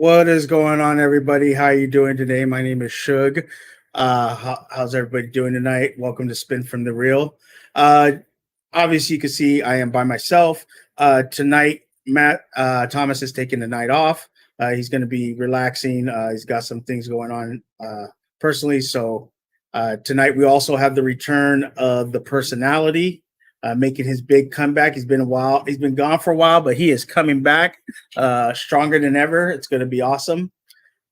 What is going on, everybody? How you doing today? My name is Shug. How's everybody doing tonight? Welcome to Spin from the Real. Uh, Obviously, you can see I am by myself. Tonight, Matt Thomas is taking the night off. He's going to be relaxing. He's got some things going on personally. So tonight, we also have the return of the personality. Making his big comeback. He's been a while. He's been gone for a while, but he is coming back stronger than ever. It's going to be awesome.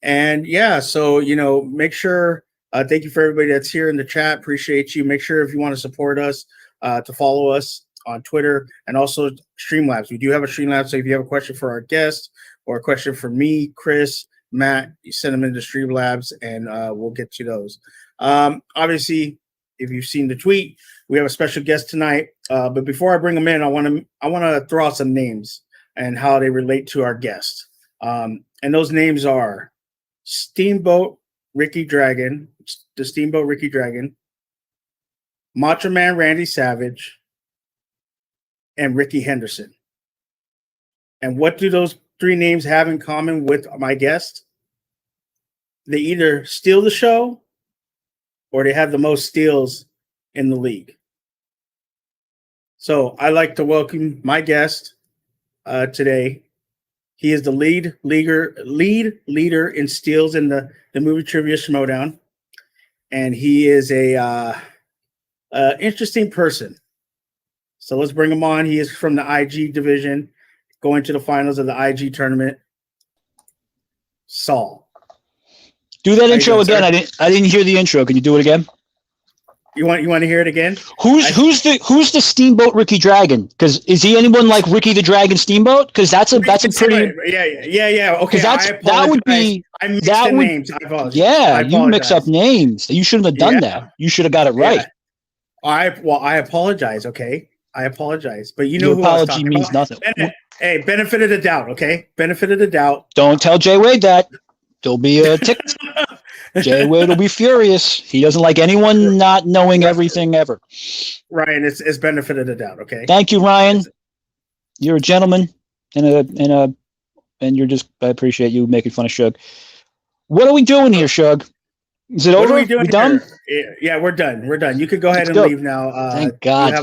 And yeah, so make sure. Thank you for everybody that's here in the chat. Appreciate you. Make sure if you want to support us, to follow us on Twitter and also Streamlabs. We do have a Streamlabs. So if you have a question for our guest or a question for me, Chris, Matt, you send them into Streamlabs and we'll get to those. Obviously, if you've seen the tweet, we have a special guest tonight. But before I bring them in, I want to throw out some names and how they relate to our guest. And those names are Steamboat Ricky Dragon, the Steamboat Ricky Dragon, Macho Man Randy Savage, and Ricky Henderson. And what do those three names have in common with my guest? They either steal the show or they have the most steals in the league. So I'd like to welcome my guest today. He is the lead leader in steals in the movie Trivia Schmodown. And he is a interesting person. So let's bring him on. He is from the IG division, going to the finals of the IG tournament. Saul. Do that intro again. I didn't hear the intro. Can you do it again? You want to hear it again? Who's the Steamboat Ricky Dragon? Because is he anyone like Ricky the Dragon Steamboat? Because that's a pretty yeah. Okay, that would be I mixed the names. I apologize. Yeah, you mix up names. You shouldn't have done that. You should have got it right. I apologize. Okay, I apologize. But your apology means nothing. Hey, benefit of the doubt. Okay, benefit of the doubt. Don't tell Jay Wade that. There'll be a ticket. Jay Wade will be furious. He doesn't like anyone not knowing everything ever. Ryan, it's benefit of the doubt. Okay. Thank you, Ryan. You're a gentleman, and you're just. I appreciate you making fun of Shug. What are we doing here, Shug? Is it over? Are we done? Yeah, we're done. We're done. You can go ahead and leave now. Thank God.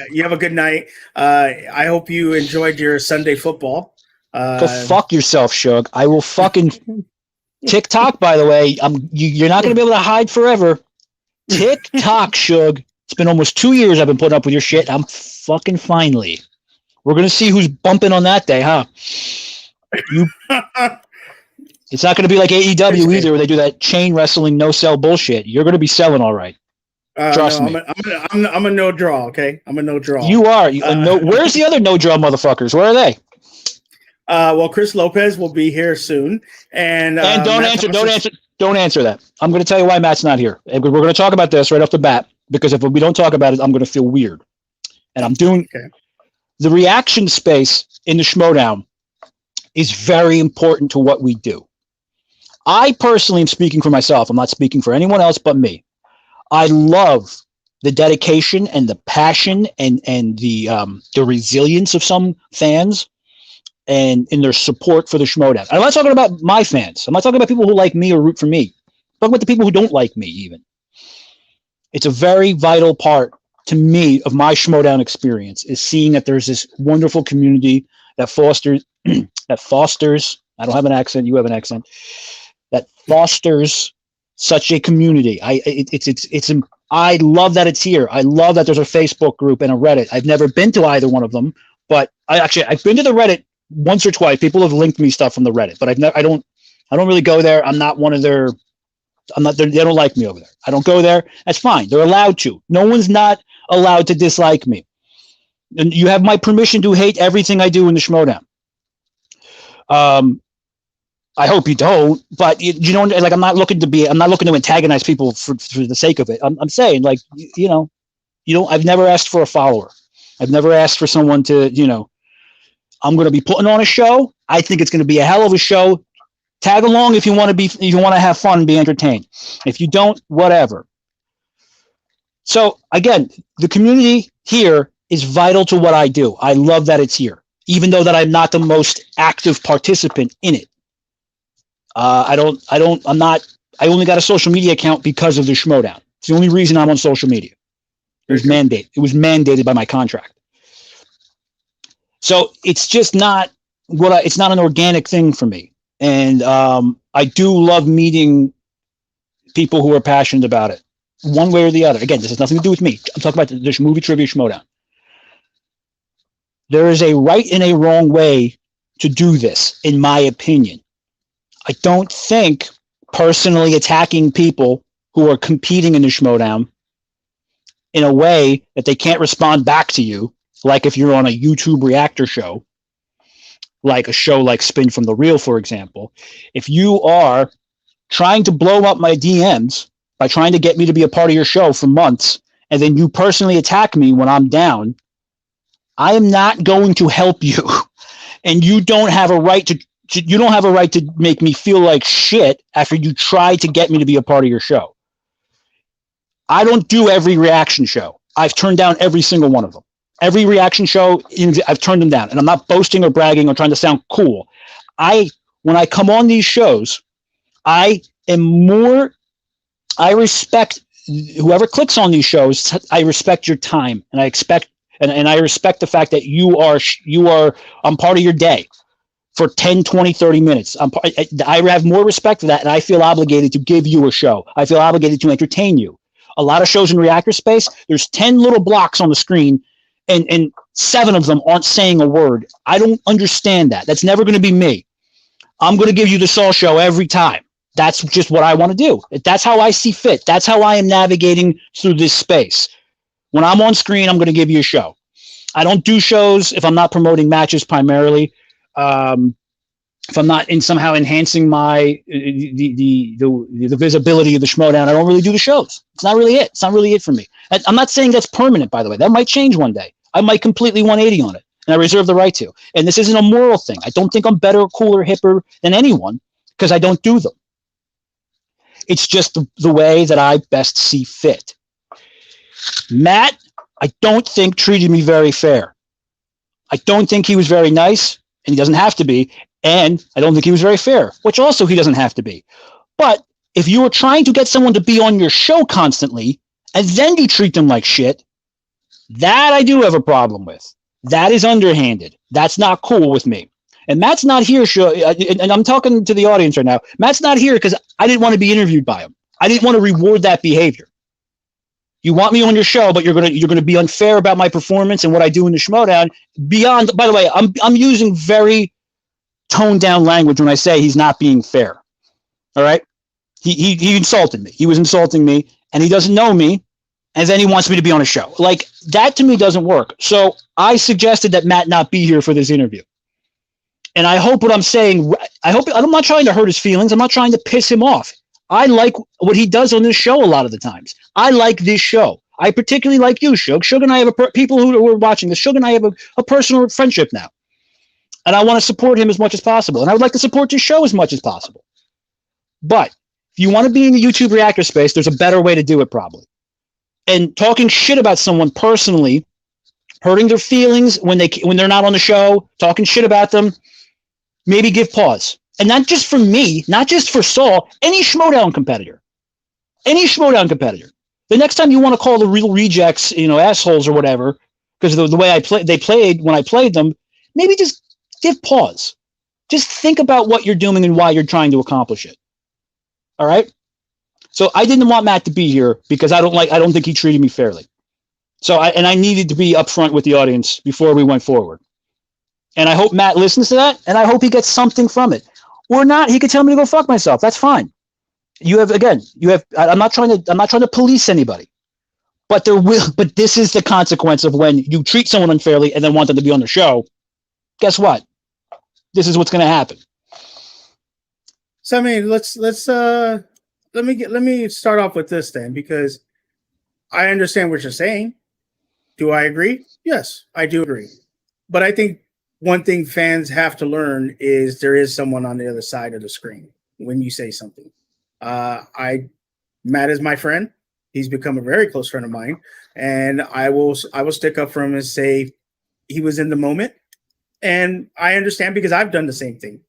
You have a good night. I hope you enjoyed your Sunday football. Go fuck yourself, Shug. I will fucking. TikTok, by the way, you're not going to be able to hide forever. TikTok, Shug. It's been almost 2 years I've been putting up with your shit. I'm fucking finally. We're going to see who's bumping on that day, huh? It's not going to be like AEW either, where they do that chain wrestling no-sell bullshit. You're going to be selling all right. Trust me. I'm a no-draw, okay? I'm a no-draw. You are. Where's the other no-draw motherfuckers? Where are they? Well, Chris Lopez will be here soon, and don't answer that. I'm going to tell you why Matt's not here. We're going to talk about this right off the bat, because if we don't talk about it, I'm going to feel weird. And I'm doing the reaction space in the Schmodown is very important to what we do. I personally am speaking for myself. I'm not speaking for anyone else but me. I love the dedication and the passion and the resilience of some fans. And in their support for the Schmodown. I'm not talking about my fans. I'm not talking about people who like me or root for me. I'm talking about the people who don't like me even. It's a very vital part to me of my Schmodown experience is seeing that there's this wonderful community that fosters, I don't have an accent, you have an accent, that fosters such a community. I love that it's here. I love that there's a Facebook group and a Reddit. I've never been to either one of them, but I've been to the Reddit once or twice. People have linked me stuff from the Reddit, but I don't really go there. I'm not one of their, they don't like me over there. I don't go there. That's fine. They're allowed to. No one's not allowed to dislike me. And you have my permission to hate everything I do in the Schmodown. I hope you don't, but you know, like I'm not looking to antagonize people for the sake of it. I'm saying, like, I've never asked for a follower. I've never asked for someone to, I'm going to be putting on a show. I think it's going to be a hell of a show. Tag along if you want to have fun and be entertained. If you don't, whatever. So again, the community here is vital to what I do. I love that it's here, even though that I'm not the most active participant in it. I only got a social media account because of the Schmodown. It's the only reason I'm on social media. It was mandated. It was mandated by my contract. So it's just not it's not an organic thing for me. And I do love meeting people who are passionate about it, one way or the other. Again, this has nothing to do with me. I'm talking about this movie trivia Schmodown. There is a right and a wrong way to do this, in my opinion. I don't think personally attacking people who are competing in the Schmodown in a way that they can't respond back to you, like if you're on a YouTube reactor show, like a show like Spin from the Real, for example. If you are trying to blow up my DMs by trying to get me to be a part of your show for months, and then you personally attack me when I'm down, I am not going to help you. And you don't have a right to make me feel like shit after you try to get me to be a part of your show. I don't do every reaction show. I've turned down every single one of them. Every reaction show, I've turned them down. And I'm not boasting or bragging or trying to sound cool. When I come on these shows, I respect whoever clicks on these shows. I respect your time, and I respect the fact that I'm part of your day for 10, 20, 30 minutes. I have more respect for that, and I feel obligated to give you a show. I feel obligated to entertain you. A lot of shows in reactor space, there's 10 little blocks on the screen, and 7 of them aren't saying a word. I don't understand that. That's never going to be me. I'm going to give you the Saul show every time. That's just what I want to do. That's how I see fit. That's how I am navigating through this space. When I'm on screen, I'm going to give you a show. I don't do shows if I'm not promoting matches primarily. If I'm not somehow enhancing the visibility of the Schmodown, I don't really do the shows. It's not really it. It's not really it for me. I'm not saying that's permanent, by the way. That might change one day. I might completely 180 on it, and I reserve the right to. And this isn't a moral thing. I don't think I'm better, cooler, hipper than anyone because I don't do them. It's just the way that I best see fit. Matt, I don't think treated me very fair. I don't think he was very nice, and he doesn't have to be. And I don't think he was very fair, which also he doesn't have to be. But if you are trying to get someone to be on your show constantly, and then you treat them like shit, that I do have a problem with. That is underhanded. That's not cool with me. And Matt's not here, and I'm talking to the audience right now. Matt's not here because I didn't want to be interviewed by him. I didn't want to reward that behavior. You want me on your show, but you're gonna be unfair about my performance and what I do in the Schmodown. Beyond, by the way, I'm using very toned down language when I say he's not being fair. All right, he insulted me. He was insulting me, and he doesn't know me, and then he wants me to be on a show. Like, that to me doesn't work. So I suggested that Matt not be here for this interview. And I hope what I'm saying, I'm not trying to hurt his feelings. I'm not trying to piss him off. I like what he does on this show a lot of the times. I like this show. I particularly like you, Shug. Shug and I have people who are watching this. Shug and I have a personal friendship now. And I want to support him as much as possible. And I would like to support your show as much as possible. But if you want to be in the YouTube reactor space, there's a better way to do it probably. And talking shit about someone personally, hurting their feelings when they're not on the show, talking shit about them, maybe give pause. And not just for me, not just for Saul, any Schmodown competitor. Any Schmodown competitor. The next time you want to call the real rejects, assholes or whatever, because of the way they played when I played them, maybe just give pause. Just think about what you're doing and why you're trying to accomplish it. All right? So I didn't want Matt to be here because I don't think he treated me fairly. So I needed to be upfront with the audience before we went forward. And I hope Matt listens to that, and I hope he gets something from it. Or not, he could tell me to go fuck myself. That's fine. I'm not trying to police anybody. But this is the consequence of when you treat someone unfairly and then want them to be on the show. Guess what? This is what's going to happen. So I mean, let me start off with this then, because I understand what you're saying. Do I agree? Yes, I do agree. But I think one thing fans have to learn is there is someone on the other side of the screen when you say something. Matt is my friend. He's become a very close friend of mine, and I will stick up for him and say he was in the moment. And I understand because I've done the same thing.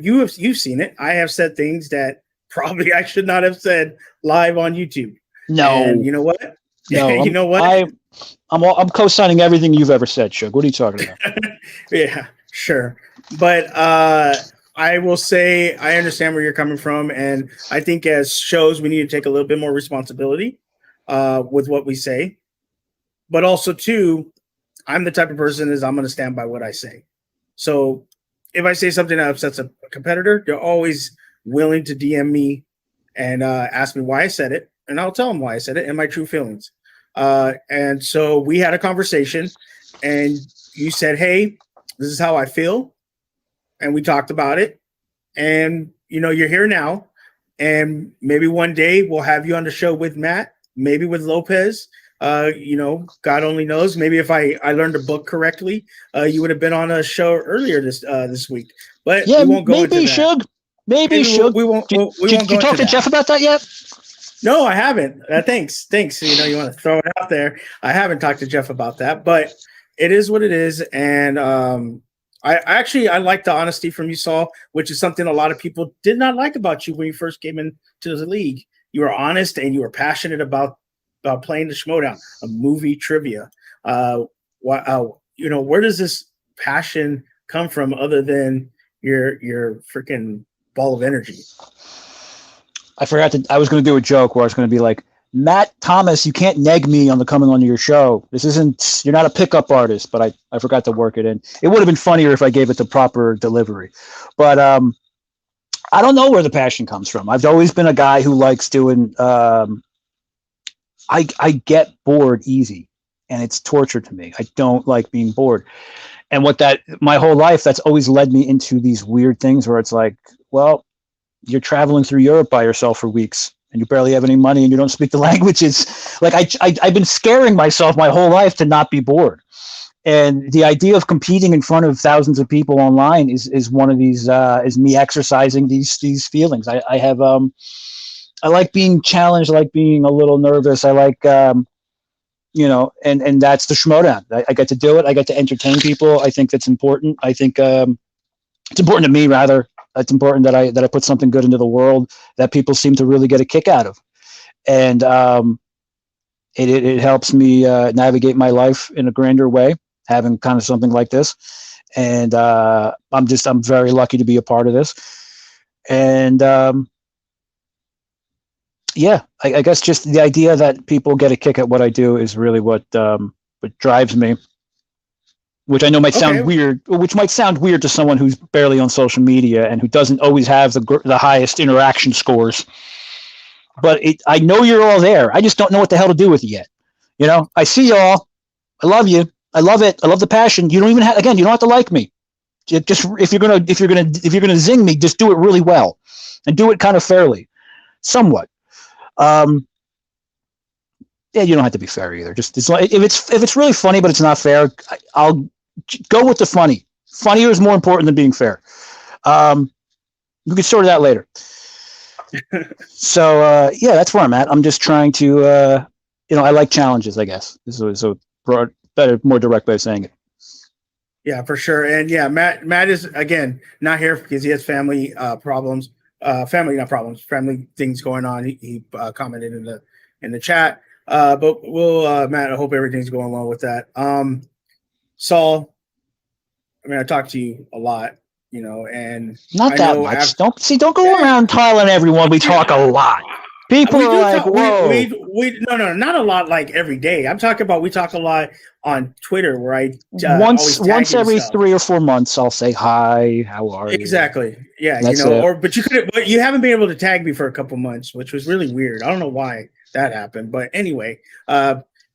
you've seen it. I have said things that probably I should not have said live on YouTube. No, and you know what? No, you know what? I'm co-signing everything you've ever said, Shug. What are you talking about? Yeah, sure. But I will say I understand where you're coming from, and I think as shows we need to take a little bit more responsibility with what we say. But also, too, I'm the type of person is I'm going to stand by what I say. So if I say something that upsets a competitor, they're always willing to DM me and ask me why I said it, and I'll tell them why I said it and my true feelings. And so we had a conversation, and you said, "Hey, this is how I feel," and we talked about it. And you're here now, and maybe one day we'll have you on the show with Matt, maybe with Lopez. God only knows. Maybe if I learned the book correctly, you would have been on a show earlier this week. But yeah, we won't go into that. Shug. Maybe Shug. We won't. Did you talk to Jeff about that yet? No, I haven't. Thanks. You want to throw it out there. I haven't talked to Jeff about that, but it is what it is. And I like the honesty from you, Saul, which is something a lot of people did not like about you when you first came into the league. You were honest and you were passionate about playing the Schmodown, a movie trivia. Where does this passion come from other than your freaking ball of energy? I was going to do a joke where I was going to be like, Matt Thomas, you can't neg me on the coming onto your show. You're not a pickup artist, but I forgot to work it in. It would have been funnier if I gave it the proper delivery. But I don't know where the passion comes from. I've always been a guy who likes doing, I get bored easy, and it's torture to me. I don't like being bored. And my whole life, that's always led me into these weird things where it's like, well, you're traveling through Europe by yourself for weeks and you barely have any money and you don't speak the languages. Like I've been scaring myself my whole life to not be bored. And the idea of competing in front of thousands of people online is one of these, is me exercising these feelings. I like being challenged. I like being a little nervous. I like, and that's the Schmodown. I get to do it. I get to entertain people. I think that's important. I think it's important to me, rather. It's important that I put something good into the world that people seem to really get a kick out of, and it helps me navigate my life in a grander way, having kind of something like this. And I'm very lucky to be a part of this. And I guess just the idea that people get a kick at what I do is really what drives me. Which I know might sound weird, which might sound weird to someone who's barely on social media and who doesn't always have the highest interaction scores. But I know you're all there. I just don't know what the hell to do with you yet. I see y'all. I love you. I love it. I love the passion. You don't even have, again, you don't have to like me. Just if you're gonna zing me, just do it really well, and do it kind of fairly, somewhat. Yeah, you don't have to be fair either. Just if it's really funny, but it's not fair, I'll go with the funny. Funnier is more important than being fair. We can sort of that later. So that's where I'm at. I'm just trying to, I like challenges. I guess this is a better, more direct way of saying it. Yeah, for sure. And yeah, Matt is again not here because he has family problems. Family things going on. He commented in the chat. But we'll, Matt, I hope everything's going well with that. Saul, I talk to you a lot, and not that much. Don't go around telling everyone we talk a lot. People are like, whoa. No, not a lot like every day. I'm talking about we talk a lot on Twitter where I once every 3 or 4 months I'll say hi, how are you? Exactly. Yeah, That's but you haven't been able to tag me for a couple months, which was really weird. I don't know why that happened, but anyway,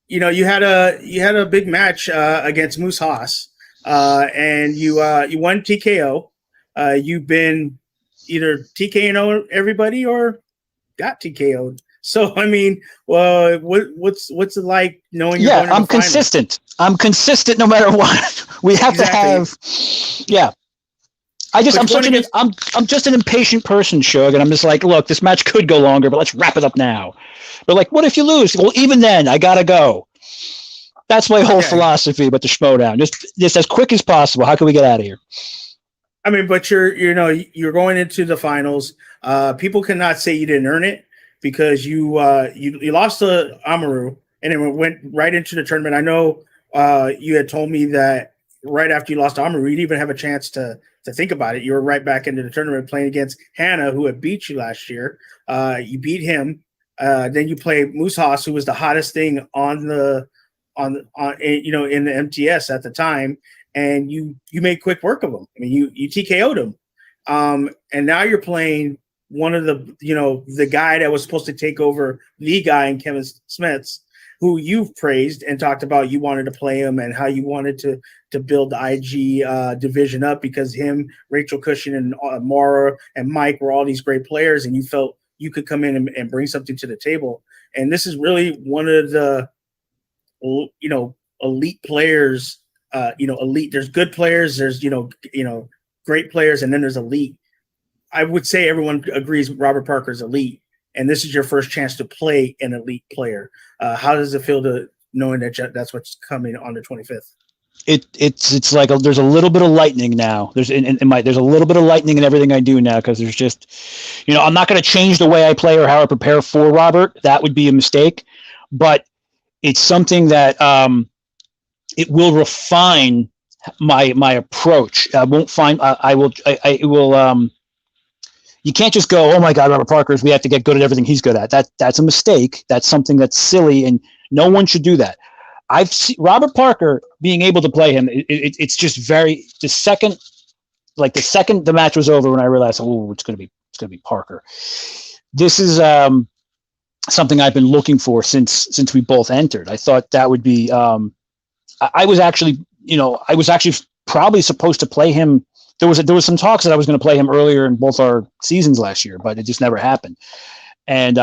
you had a big match against Moose Haas, and you won TKO. You've been either TKO everybody or got TKO'd. So what's it like knowing? You're going to I'm consistent. I'm consistent no matter what. We have to have. Yeah. I'm just an impatient person, Shug, and I'm just like, look, this match could go longer, but let's wrap it up now. But like, what if you lose? Well, even then, I gotta go. That's my whole philosophy. But the Schmodown, just as quick as possible. How can we get out of here? I mean, but you're going into the finals. People cannot say you didn't earn it because you lost to Amaru and then went right into the tournament. I know you had told me that right after you lost to Amaru, you didn't even have a chance to think about it. You were right back into the tournament playing against Hannah, who had beat you last year. You beat him. Then you play Moose Haas, who was the hottest thing on in the MTS at the time, and you made quick work of him. I mean, you TKO'd him, and now you're playing one of the guy that was supposed to take over the guy in Kevin Smiths, who you've praised and talked about. You wanted to play him and how you wanted to build the IG division up because him, Rachel Cushion, and Mara and Mike were all these great players, and you felt you could come in and bring something to the table. And this is really one of the elite players. Elite. There's good players. There's great players, and then there's elite. I would say everyone agrees Robert Parker is elite, and this is your first chance to play an elite player. How does it feel to knowing that that's what's coming on the 25th? It's like there's a little bit of lightning now. There's there's a little bit of lightning in everything I do now because there's just, I'm not going to change the way I play or how I prepare for Robert. That would be a mistake, but it's something that it will refine my approach. I won't find it will. You can't just go, oh my God, Robert Parker's. We have to get good at everything he's good at. That's a mistake. That's something that's silly, and no one should do that. I've seen Robert Parker being able to play him. It's just the second the match was over when I realized, it's going to be Parker. This is something I've been looking for since we both entered. I thought that would be. I was actually probably supposed to play him. There was some talks that I was going to play him earlier in both our seasons last year, but it just never happened. And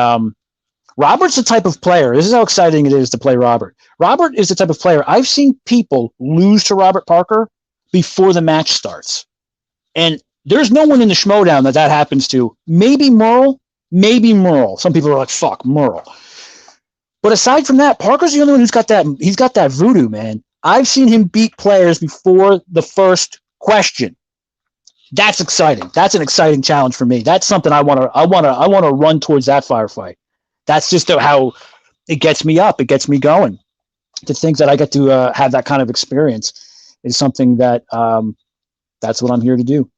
Robert's the type of player. This is how exciting it is to play Robert. Robert is the type of player. I've seen people lose to Robert Parker before the match starts. And there's no one in the Schmodown that happens to. Maybe Merle. Some people are like, fuck, Merle. But aside from that, Parker's the only one who's got that. He's got that voodoo, man. I've seen him beat players before the first question. That's exciting. That's an exciting challenge for me. That's something I want to run towards that firefight. That's just how it gets me up. It gets me going. To think that I get to have that kind of experience is something that that's what I'm here to do.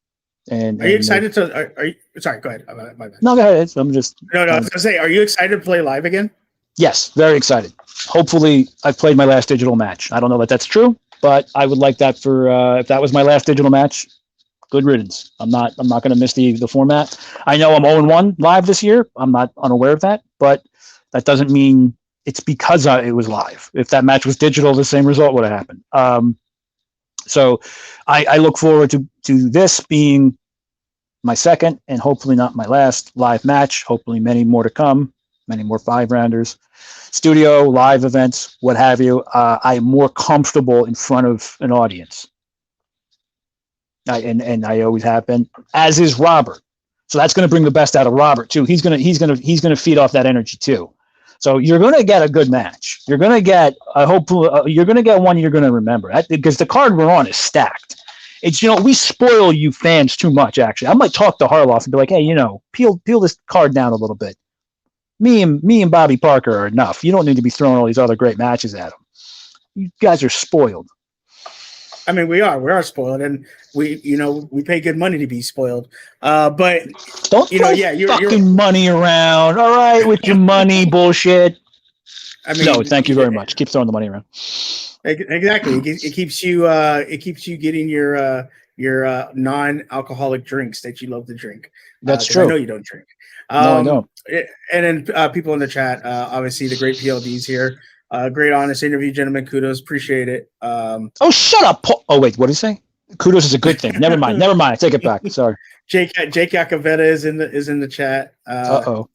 And are you excited to? Are you? Sorry, go ahead. My bad. No, go ahead. I'm just. No. I was gonna say, are you excited to play live again? Yes, very excited. Hopefully, I've played my last digital match. I don't know that that's true, but I would like that for if that was my last digital match. Good riddance. I'm not going to miss the format. I know I'm 0-1 live this year. I'm not unaware of that, but that doesn't mean it's because it was live. If that match was digital, the same result would have happened. So I look forward to this being my second and hopefully not my last live match. Hopefully many more to come, many more 5-rounders, studio, live events, what have you. I am more comfortable in front of an audience. And I always have been, as is Robert. So that's going to bring the best out of Robert too. He's going to feed off that energy too. So you're going to get a good match. You're going to get you're going to get one you're going to remember because the card we're on is stacked. It's we spoil you fans too much. Actually, I might talk to Harloff and be like, hey, peel this card down a little bit. Me and Bobby Parker are enough. You don't need to be throwing all these other great matches at him. You guys are spoiled. I mean, we are spoiled, and we pay good money to be spoiled. But don't you're money around. All right, with your money bullshit. I mean, no, thank you very much. Keep throwing the money around. Exactly. It keeps you getting your non-alcoholic drinks that you love to drink. That's true. I know you don't drink. No, I don't. And then people in the chat, obviously the great PLDs here. Great, honest interview, gentlemen. Kudos, appreciate it. Oh, shut up, Paul. Oh, wait, what did he say? Kudos is a good thing. Never mind. I take it back. Sorry. Jake Yakavetta is in the chat.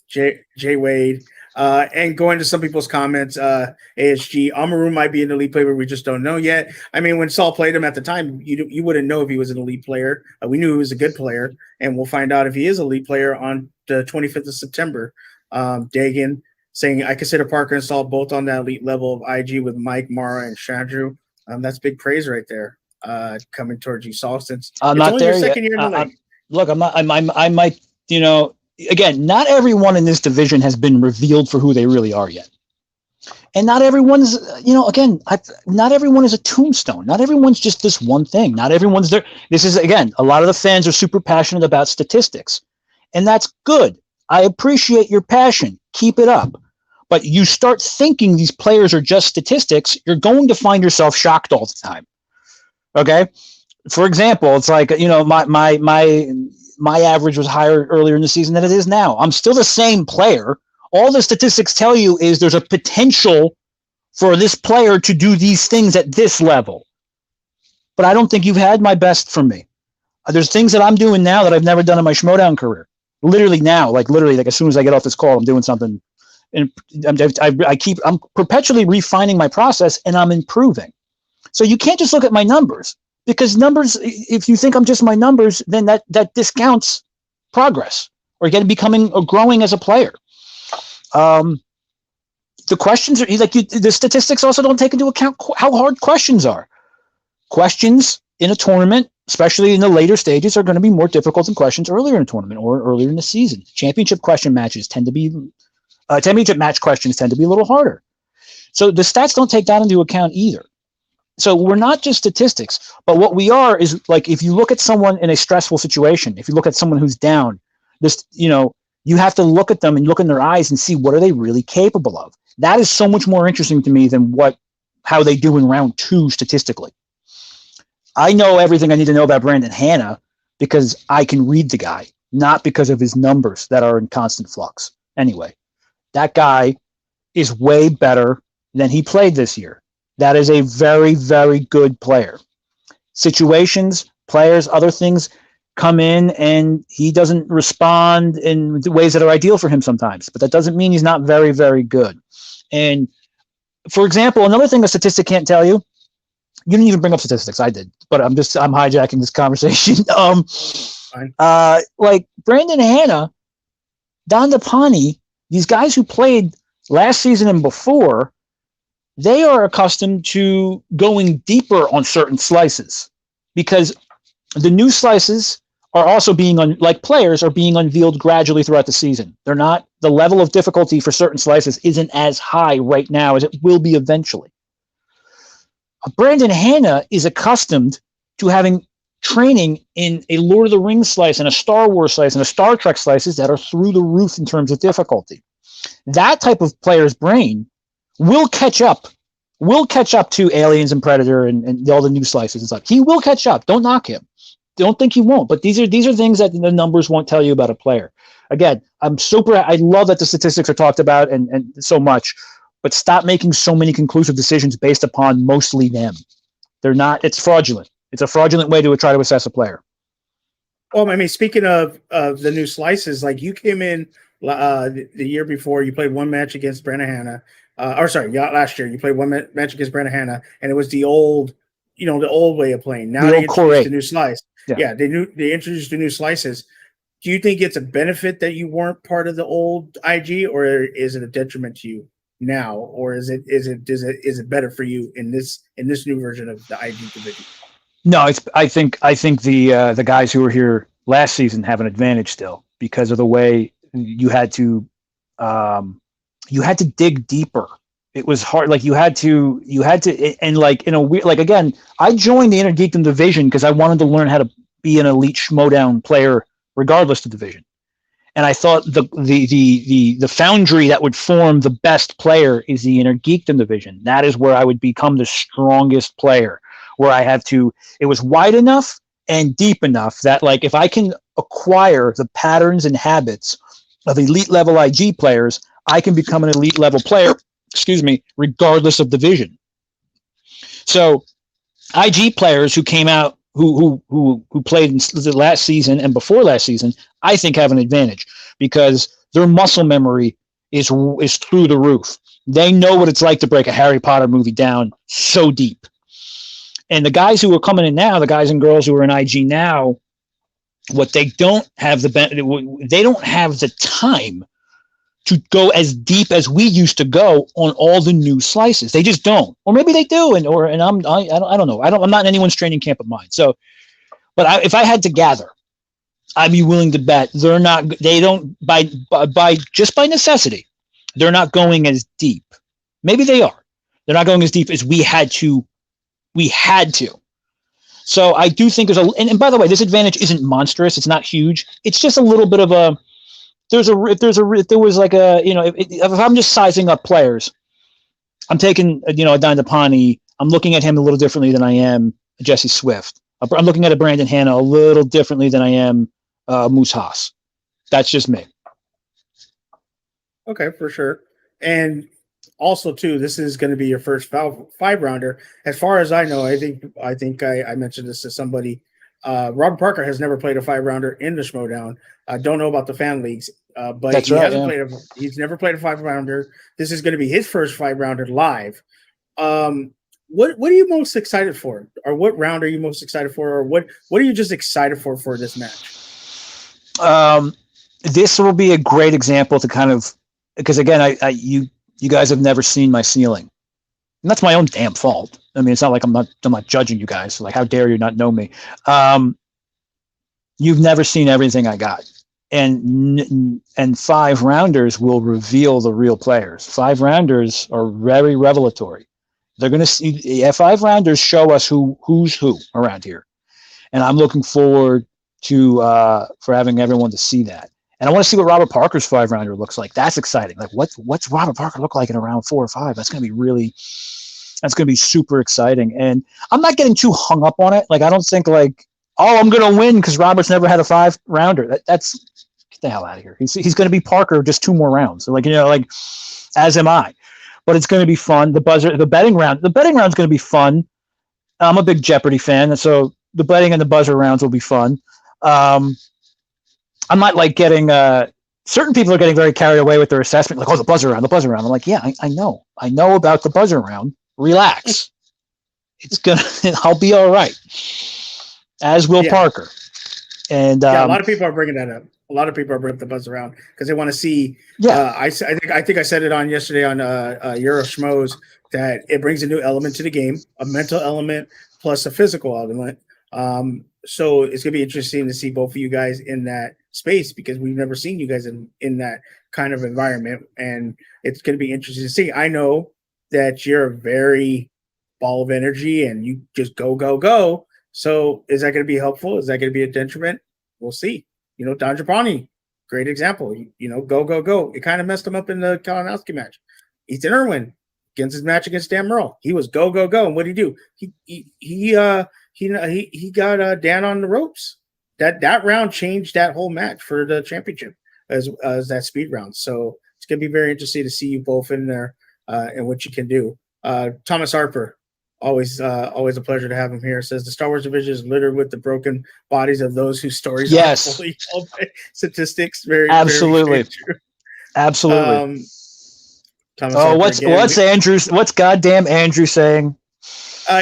Jay Wade. And going to some people's comments, ASG Amaru might be an elite player, but we just don't know yet. I mean, when Saul played him at the time, you wouldn't know if he was an elite player. We knew he was a good player, and we'll find out if he is an elite player on the 25th of September. Dagan saying, I consider Parker and Saul both on that elite level of IG with Mike, Mara, and Shadru. That's big praise right there. coming towards you, Saul? Since I'm it's not only there your yet. second year in the league. Look, I might, again, not everyone in this division has been revealed for who they really are yet. And not everyone's, not everyone is a tombstone. Not everyone's just this one thing. Not everyone's there. This is, again, a lot of the fans are super passionate about statistics. And that's good. I appreciate your passion. Keep it up. But you start thinking these players are just statistics, you're going to find yourself shocked all the time. Okay? For example, it's like, my average was higher earlier in the season than it is now. I'm still the same player. All the statistics tell you is there's a potential for this player to do these things at this level. But I don't think you've had my best from me. There's things that I'm doing now that I've never done in my Schmodown career. Literally now, like as soon as I get off this call, I'm doing something. And I'm perpetually refining my process, and I'm improving. So you can't just look at my numbers, because numbers, if you think I'm just my numbers, then that discounts progress or becoming or growing as a player. The questions are the statistics also don't take into account how hard questions are. Questions in a tournament, especially in the later stages, are going to be more difficult than questions earlier in a tournament or earlier in the season. Championship match questions tend to be a little harder. So the stats don't take that into account either. So we're not just statistics, but what we are is, like, if you look at someone in a stressful situation, if you look at someone who's down, you have to look at them and look in their eyes and see what are they really capable of. That is so much more interesting to me than how they do in round 2 statistically. I know everything I need to know about Brandon Hanna because I can read the guy, not because of his numbers that are in constant flux. Anyway, that guy is way better than he played this year. That is a very, very good player. Situations, players, other things come in and he doesn't respond in ways that are ideal for him sometimes, but that doesn't mean he's not very, very good. And for example, another thing a statistic can't tell you, you didn't even bring up statistics. I did, but I'm hijacking this conversation. Like Brandon Hanna, Don DePani, these guys who played last season and before, they are accustomed to going deeper on certain slices because the new slices are also players are being unveiled gradually throughout the season. They're not, the level of difficulty for certain slices isn't as high right now as it will be eventually. Brandon Hanna is accustomed to having training in a Lord of the Rings slice and a Star Wars slice and a Star Trek slices that are through the roof in terms of difficulty. That type of player's brain will catch up to Aliens and Predator and all the new slices and stuff. He will catch up. Don't knock him. Don't think he won't. But these are things that the numbers won't tell you about a player. Again, I love that the statistics are talked about and so much, but stop making so many conclusive decisions based upon mostly them. They're not. It's fraudulent. It's a fraudulent way to try to assess a player. Well, I mean, speaking of the new slices, like you came in the year before, you played one match against Brandon Hanna. Last year you played one match against Brandon Hanna, and it was the old way of playing. Now they introduced a new slice. Yeah, they introduced the new slices. Do you think it's a benefit that you weren't part of the old IG, or is it a detriment to you now, or is it better for you in this new version of the IG division? No, I think the guys who were here last season have an advantage still because of the way you had to dig deeper. It was hard. Like you had to, and like in a weird, like again, I joined the Inner Geekdom division because I wanted to learn how to be an elite Schmodown player, regardless of division. And I thought the foundry that would form the best player is the Inner Geekdom division. That is where I would become the strongest player. Where it was wide enough and deep enough that, like, if I can acquire the patterns and habits of elite level IG players, I can become an elite level player, regardless of division. So IG players who came out, who played in the last season and before last season, I think have an advantage because their muscle memory is through the roof. They know what it's like to break a Harry Potter movie down so deep. And the guys who are coming in now, the guys and girls who are in IG now, what they don't have they don't have the time to go as deep as we used to go on all the new slices. They just don't, or maybe they do. And I don't know. I'm not in anyone's training camp of mine. So, but if I had to gather, I'd be willing to bet they don't by just by necessity, they're not going as deep. Maybe they are. They're not going as deep as we had to. So I do think and by the way, this advantage isn't monstrous. It's not huge. It's just a little bit of a, if there was like a, if I'm just sizing up players, I'm taking, a Dandapani. I'm looking at him a little differently than I am Jesse Swift. I'm looking at a Brandon Hanna a little differently than I am Moose Haas. That's just me. Okay, for sure. And also, too, this is going to be your first 5-rounder. As far as I know, I think I mentioned this to somebody. Robert Parker has never played a 5-rounder in the Schmodown. I don't know about the fan leagues, but he's never played a 5-rounder. This is going to be his first 5-rounder live. What are you most excited for, or what round are you most excited for, or what are you just excited for this match? This will be a great example to kind of, because again, you guys have never seen my ceiling, and that's my own damn fault. I mean, it's not like I'm not judging you guys. Like, how dare you not know me? You've never seen everything I got, and 5-rounders will reveal the real players. 5-rounders are very revelatory. They're going to see 5-rounders show us who's who around here, and I'm looking forward to for having everyone to see that. And I want to see what Robert Parker's 5-rounder looks like. That's exciting. Like, what's Robert Parker look like in a round 4 or 5? That's going to be super exciting. And I'm not getting too hung up on it. Like, I don't think like, oh, I'm going to win because Robert's never had a 5-rounder. That's get the hell out of here. He's going to be Parker just 2 more rounds. So as am I. But it's going to be fun. The betting round's going to be fun. I'm a big Jeopardy fan, so the betting and the buzzer rounds will be fun. I'm not like getting certain people are getting very carried away with their assessment, like, oh, the buzzer round. I'm like, yeah, I know about the buzzer round. Relax. I'll be all right. As will Parker. And a lot of people are bringing that up. A lot of people are bringing up the buzzer round because they want to see. Yeah, I think I said it on yesterday on Euro Schmoes that it brings a new element to the game, a mental element plus a physical element. So it's gonna be interesting to see both of you guys in that space because we've never seen you guys in that kind of environment, and it's gonna be interesting to see. I know that you're a very ball of energy and you just go. So is that gonna be helpful? Is that gonna be a detriment? We'll see. Don Japani, great example. Go. It kind of messed him up in the Kalinowski match. Ethan Irwin against his match against Dan Merle. He was go. And what did he do? He got Dan on the ropes. That round changed that whole match for the championship as that speed round. So it's gonna be very interesting to see you both in there and what you can do. Thomas Harper, always a pleasure to have him here. Says the Star Wars division is littered with the broken bodies of those whose stories are fully told by statistics. Absolutely. Absolutely. What's goddamn Andrew saying?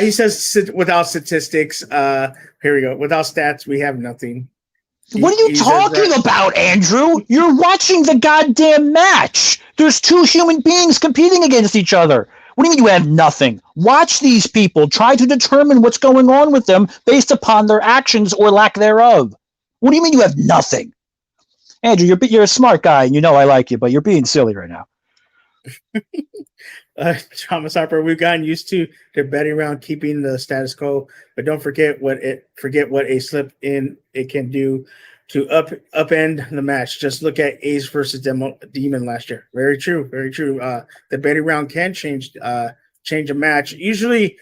He says without statistics, here we go. Without stats, we have nothing. What are you talking about, Andrew? You're watching the goddamn match. There's 2 human beings competing against each other. What do you mean you have nothing? Watch these people. Try to determine what's going on with them based upon their actions or lack thereof. What do you mean you have nothing? Andrew, you're a smart guy, and I like you, but you're being silly right now. Thomas Harper, we've gotten used to their betting round keeping the status quo, but don't forget what a slip in it can do to upend the match. Just look at Ace versus Demon last year. Very true. The betting round can change a match. Usually,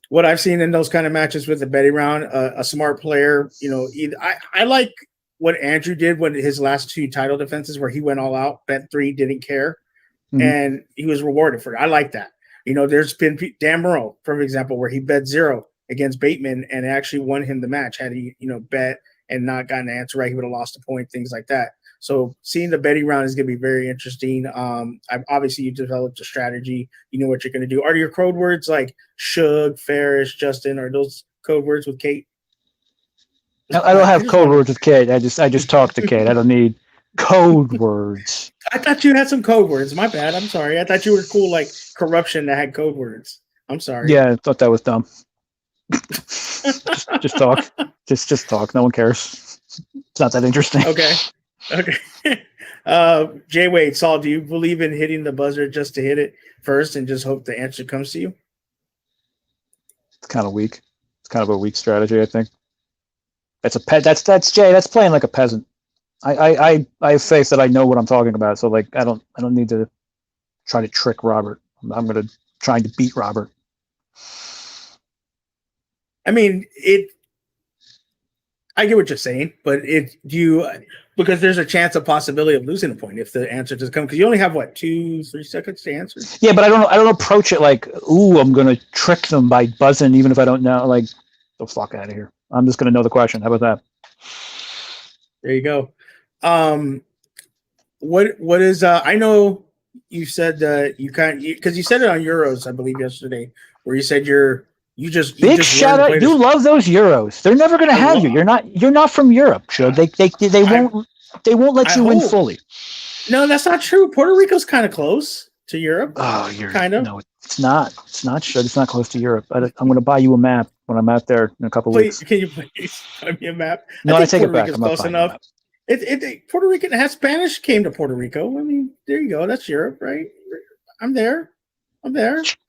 what I've seen in those kind of matches with the betting round, a smart player, I like what Andrew did with his last 2 title defenses, where he went all out, bet 3, didn't care. Mm-hmm. And he was rewarded for it. I like that. There's been Dan Merle, for example, where he bet 0 against Bateman and actually won him the match. Had he, bet and not gotten the answer right, he would have lost a point, things like that. So seeing the betting round is going to be very interesting. Obviously, you developed a strategy. You know what you're going to do. Are your code words like Shug, Ferris, Justin? Are those code words with Kate? No, I don't have code words with Kate. I just talk to Kate. I don't need code words. I thought you had some code words. My bad. I'm sorry. I thought you were cool like corruption that had code words. I'm sorry. Yeah, I thought that was dumb. just talk. Just talk. No one cares. It's not that interesting. Okay. Jay Wade, Saul, do you believe in hitting the buzzer just to hit it first and just hope the answer comes to you? It's kind of weak. It's kind of a weak strategy, I think. That's Jay. That's playing like a peasant. I have faith that I know what I'm talking about. So like I don't need to try to trick Robert. I'm gonna try to beat Robert. I mean, I get what you're saying, but because there's a chance, a possibility of losing a point if the answer doesn't come, because you only have what 2-3 seconds to answer. Yeah, but I don't approach it like, ooh, I'm gonna trick them by buzzing, even if I don't know. Like, the fuck out of here. I'm just gonna know the question. How about that? There you go. What is I know you said you because you said it on Euros, I believe, yesterday, where you said you just shout out. You love those Euros. They're never going to have you. You're not from Europe, Should they won't let you in fully. No, that's not true. Puerto Rico's kind of close to Europe. Oh, you're kind of. No, it's not. It's not. Should it's not close to Europe. I'm going to buy you a map when I'm out there in a couple weeks. Can you please buy me a map? No, I take it back. I'm not close enough. Puerto Rican has Spanish came to Puerto Rico. I mean, there you go. That's Europe, right? I'm there. I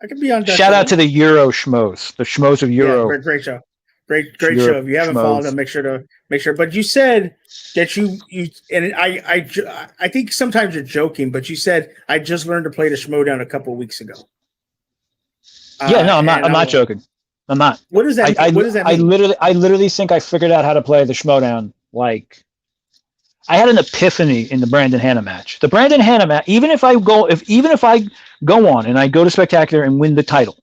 could be on. Shout out to the Euro schmoes. The schmoes of Euro. Yeah, great show. Great show. If you haven't followed them, make sure. But you said that you and I think sometimes you're joking, but you said I just learned to play the Schmodown a couple of weeks ago. Yeah, no, I'm not joking. I'm not. What does that? What does that mean? I literally think I figured out how to play the Schmodown. Like, I had an epiphany in the Brandon Hanna match. The Brandon Hanna match. Even if I go on and I go to Spectacular and win the title,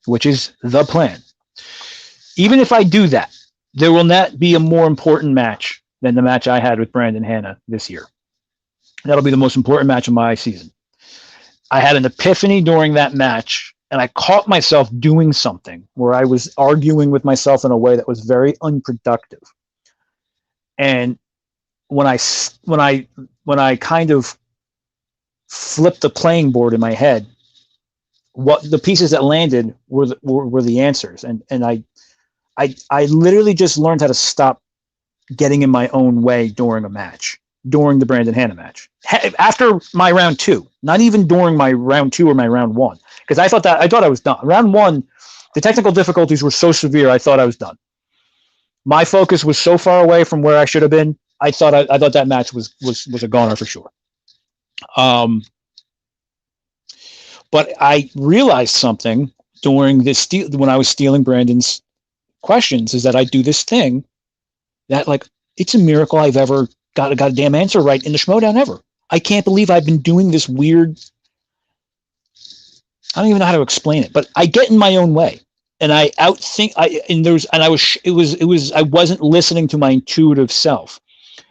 which is the plan. Even if I do that, there will not be a more important match than the match I had with Brandon Hanna this year. That'll be the most important match of my season. I had an epiphany during that match, and I caught myself doing something where I was arguing with myself in a way that was very unproductive. And when I kind of flipped the playing board in my head, what the pieces that landed were the answers, and I literally just learned how to stop getting in my own way during a match, during the Brandon Hanna match. After my round 2, not even during my round 2 or my round 1, because I thought I was done. Round 1, the technical difficulties were so severe, I thought I was done. My focus was so far away from where I should have been. I thought that match was a goner for sure. But I realized something during this when I was stealing Brandon's questions, is that I do this thing that, like, it's a miracle I've ever got a damn answer right in the Schmodown ever. I can't believe I've been doing this weird. I don't even know how to explain it, but I get in my own way. And I outthink. I wasn't listening to my intuitive self,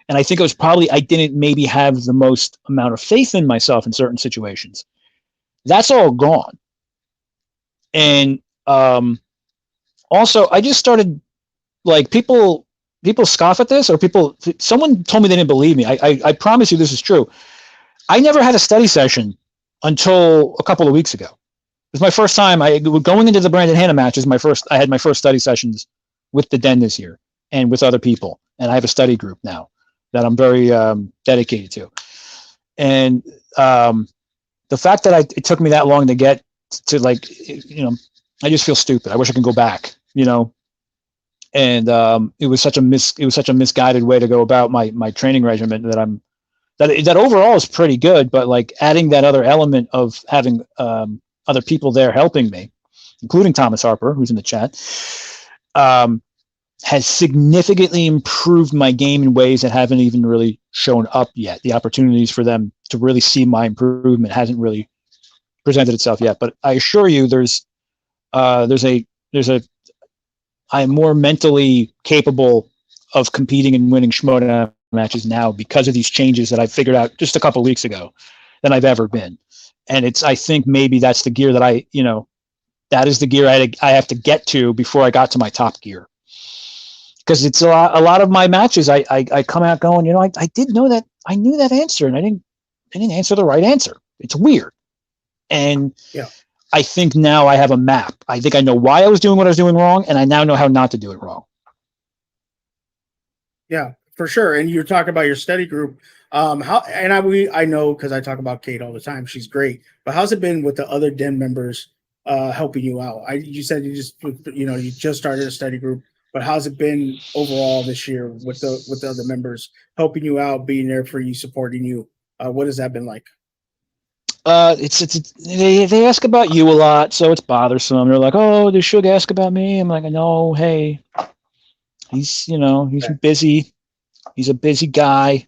and I think it was probably I didn't maybe have the most amount of faith in myself in certain situations. That's all gone, and also I just started, like, people scoff at this, or someone told me they didn't believe me. I promise you this is true. I never had a study session until a couple of weeks ago. It was my first time. Going into the Brandon Hanna match I had my first study sessions with the Den this year and with other people. And I have a study group now that I'm very dedicated to. And the fact that it took me that long to get to, like, I just feel stupid. I wish I could go back, And it was such a misguided way to go about my training regimen that overall is pretty good. But, like, adding that other element of having other people there helping me, including Thomas Harper, who's in the chat, has significantly improved my game in ways that haven't even really shown up yet. The opportunities for them to really see my improvement hasn't really presented itself yet. But I assure you, I am more mentally capable of competing and winning Schmodown matches now because of these changes that I figured out just a couple of weeks ago than I've ever been. And I think maybe that's the gear that that is the gear I have to get to before I got to my top gear. Because it's a lot of my matches, I come out going, I did know that I knew that answer and I didn't answer the right answer. It's weird. And I think now I have a map. I think I know why I was doing what I was doing wrong, and I now know how not to do it wrong. Yeah, for sure. And you're talking about your study group. I know because I talk about Kate all the time. She's great. But how's it been with the other den members helping you out? You said you just started a study group, but how's it been overall this year with the other members helping you out, being there for you, supporting you? What has that been like? They ask about you a lot, so it's bothersome. They're like, "Oh, does Suge ask about me?" I'm like, "No, hey, he's busy. He's a busy guy."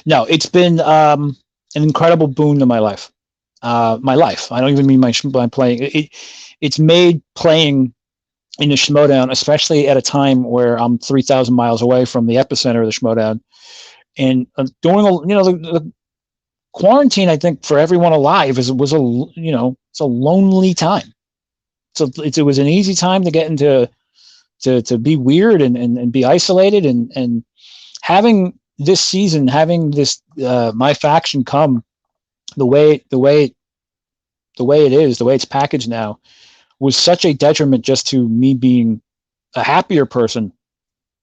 No, it's been an incredible boon to my life. My life. I don't even mean my playing. It's made playing in the Schmodown, especially at a time where I'm 3,000 miles away from the epicenter of the Schmodown, and doing the quarantine, I think, for everyone alive it's a lonely time. So it was an easy time to get into to be weird and be isolated, and having this season, having this my faction come the way it is, the way it's packaged now, was such a detriment just to me being a happier person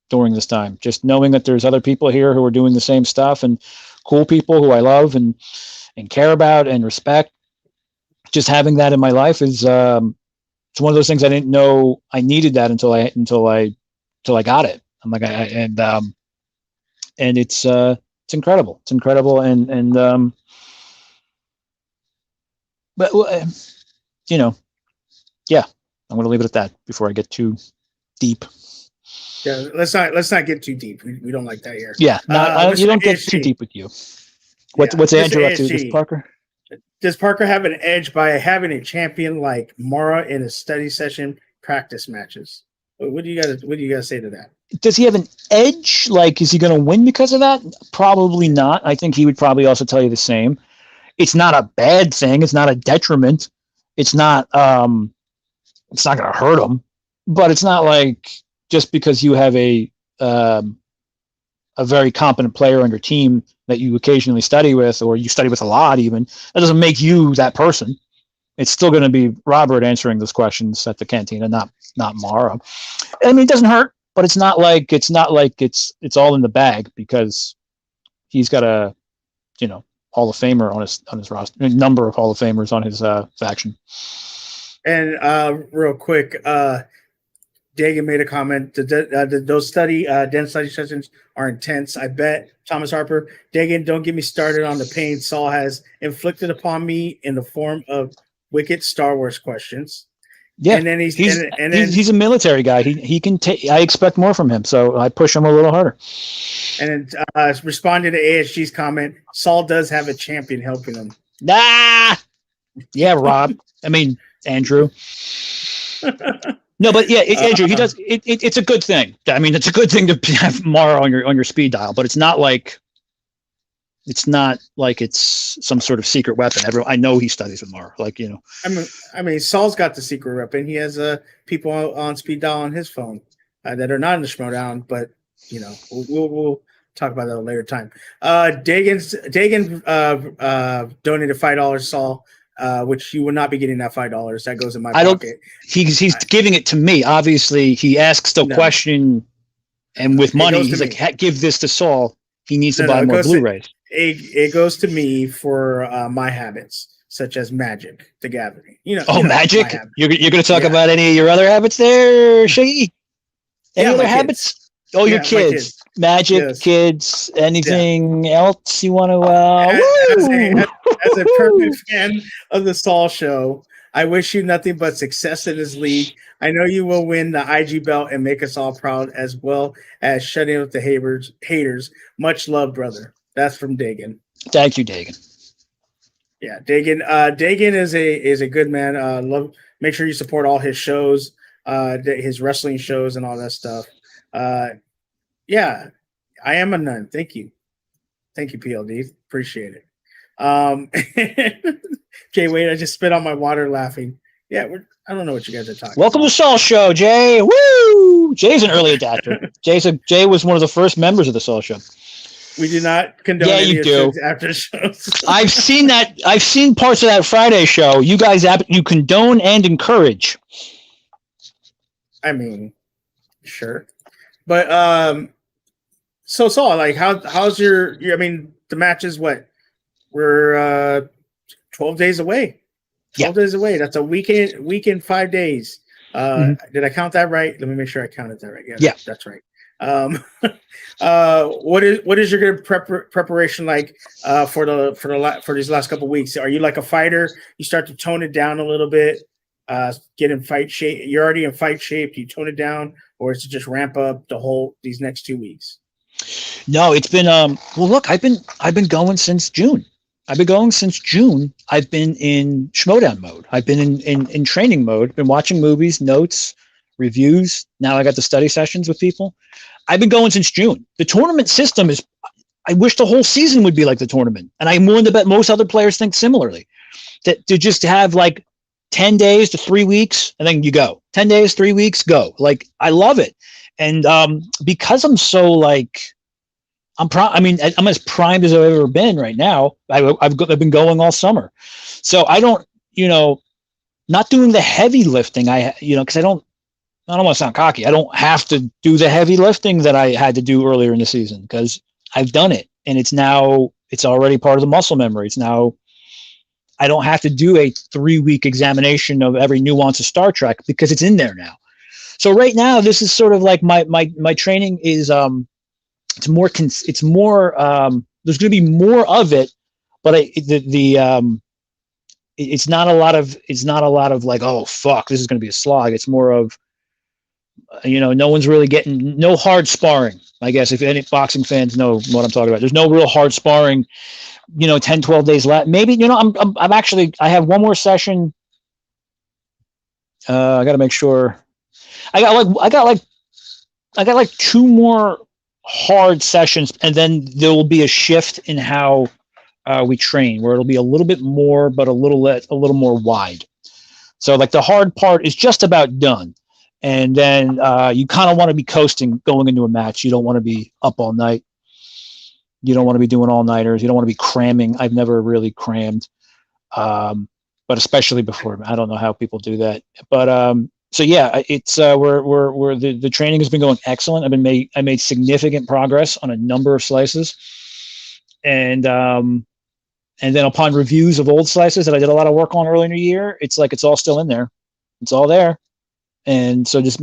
during this time. Just knowing that there's other people here who are doing the same stuff, and cool people who I love and care about and respect. Just having that in my life is it's one of those things I didn't know I needed that until I got it. I'm like, and it's incredible. It's incredible, but yeah, I'm going to leave it at that before I get too deep. Yeah, let's not get too deep. We don't like that here. Yeah, you don't get too deep with you. What's Andrew up to? Does Parker? Does Parker have an edge by having a champion like Mara in his study session practice matches? What do you guys say to that? Does he have an edge? Like, is he going to win because of that? Probably not. I think he would probably also tell you the same. It's not a bad thing. It's not a detriment. It's not going to hurt him. But it's not like just because you have a very competent player on your team that you occasionally study with, or you study with a lot even, that doesn't make you that person. It's still going to be Robert answering those questions at the canteen, and not Mara. I mean, it doesn't hurt, but it's not like it's all in the bag, because he's got a Hall of Famer on his roster, a number of Hall of Famers on his faction. And real quick, Dagan made a comment. Those den study sessions are intense. I bet. Thomas Harper, Dagan, don't get me started on the pain Saul has inflicted upon me in the form of wicked Star Wars questions. Yeah, and then he's a military guy. He can take. I expect more from him, so I push him a little harder. And then responding to ASG's comment, Saul does have a champion helping him. Nah. Yeah, Rob. I mean, Andrew. No, but yeah, Andrew, he does. It's a good thing. I mean, it's a good thing to have Mara on your speed dial, but it's not like it's some sort of secret weapon. I know he studies with Mara, I mean, Saul's got the secret weapon. He has people on speed dial on his phone that are not in the Schmodown, but we'll talk about that at a later time. Dagan donated $5, Saul. Which you will not be getting that $5. That goes in my pocket. He's giving it to me. Obviously, he asks the question, and with money, he's like, "Give this to Saul. He needs to buy more Blu-rays." It goes to me for my habits, such as Magic: The Gathering. Magic. You're going to talk about any of your other habits there, Shaggy? Any other habits? Oh, your kids. Magic, yes. Kids, anything else you want to? As a perfect fan of the Saul Show, I wish you nothing but success in this league. I know you will win the IG belt and make us all proud, as well as shutting up the haters. Much love, brother. That's from Dagan. Thank you, Dagan. Yeah, Dagan. Dagan is a good man. Make sure you support all his shows, his wrestling shows, and all that stuff. Yeah, I am a nun. Thank you, PLD. Appreciate it. Jay, wait, I just spit on my water laughing. Yeah, I don't know what you guys are talking Welcome about. to Saul Show, Jay. Woo! Jay's an early adapter. Jay was one of the first members of the Saul Show. We do not condone Yeah, any you of do. Shug's after shows. I've seen that. I've seen parts of that Friday show. You guys, you condone and encourage. I mean, sure, but so Saul, like, how's your? I mean, the match is what we're 12 days away. 12 days away. That's a weekend, 5 days. Did I count that right? Let me make sure I counted that right. Yeah. That's right. What is your good preparation like for these last couple of weeks? Are you like a fighter? You start to tone it down a little bit, get in fight shape. You're already in fight shape. Do you tone it down, or is it just ramp up these next 2 weeks? No, it's been well. Look, I've been going since June. I've been in Schmodown mode. I've been in training mode. Been watching movies, notes, reviews. Now I got the study sessions with people. I've been going since June. The tournament system is. I wish the whole season would be like the tournament, and I'm willing to bet most other players think similarly. That to just have like 10 days to 3 weeks, and then you go. 10 days, 3 weeks, go. Like I love it, and because I'm so like. I'm as primed as I've ever been right now. I've been going all summer, so I don't, not doing the heavy lifting. Because I don't want to sound cocky. I don't have to do the heavy lifting that I had to do earlier in the season because I've done it, and it's already part of the muscle memory. It's now, I don't have to do a 3-week examination of every nuance of Star Trek because it's in there now. So right now, this is sort of like my training is. It's more. There's going to be more of it, but it's not a lot of like, oh fuck, this is going to be a slog. It's more of, no one's really getting no hard sparring. I guess if any boxing fans know what I'm talking about, there's no real hard sparring. 10, 12 days left. Maybe I have one more session. I got to make sure. I got like 2 more hard sessions, and then there will be a shift in how we train, where it'll be a little bit more, but a little more wide. So like the hard part is just about done, and then you kind of want to be coasting going into a match. You don't want to be up all night. You don't want to be doing all-nighters. You don't want to be cramming. I've never really crammed, but especially before. I don't know how people do that, but so yeah, it's the training has been going excellent. I made significant progress on a number of slices, and then upon reviews of old slices that I did a lot of work on earlier in the year, it's like it's all still in there. It's all there, and so just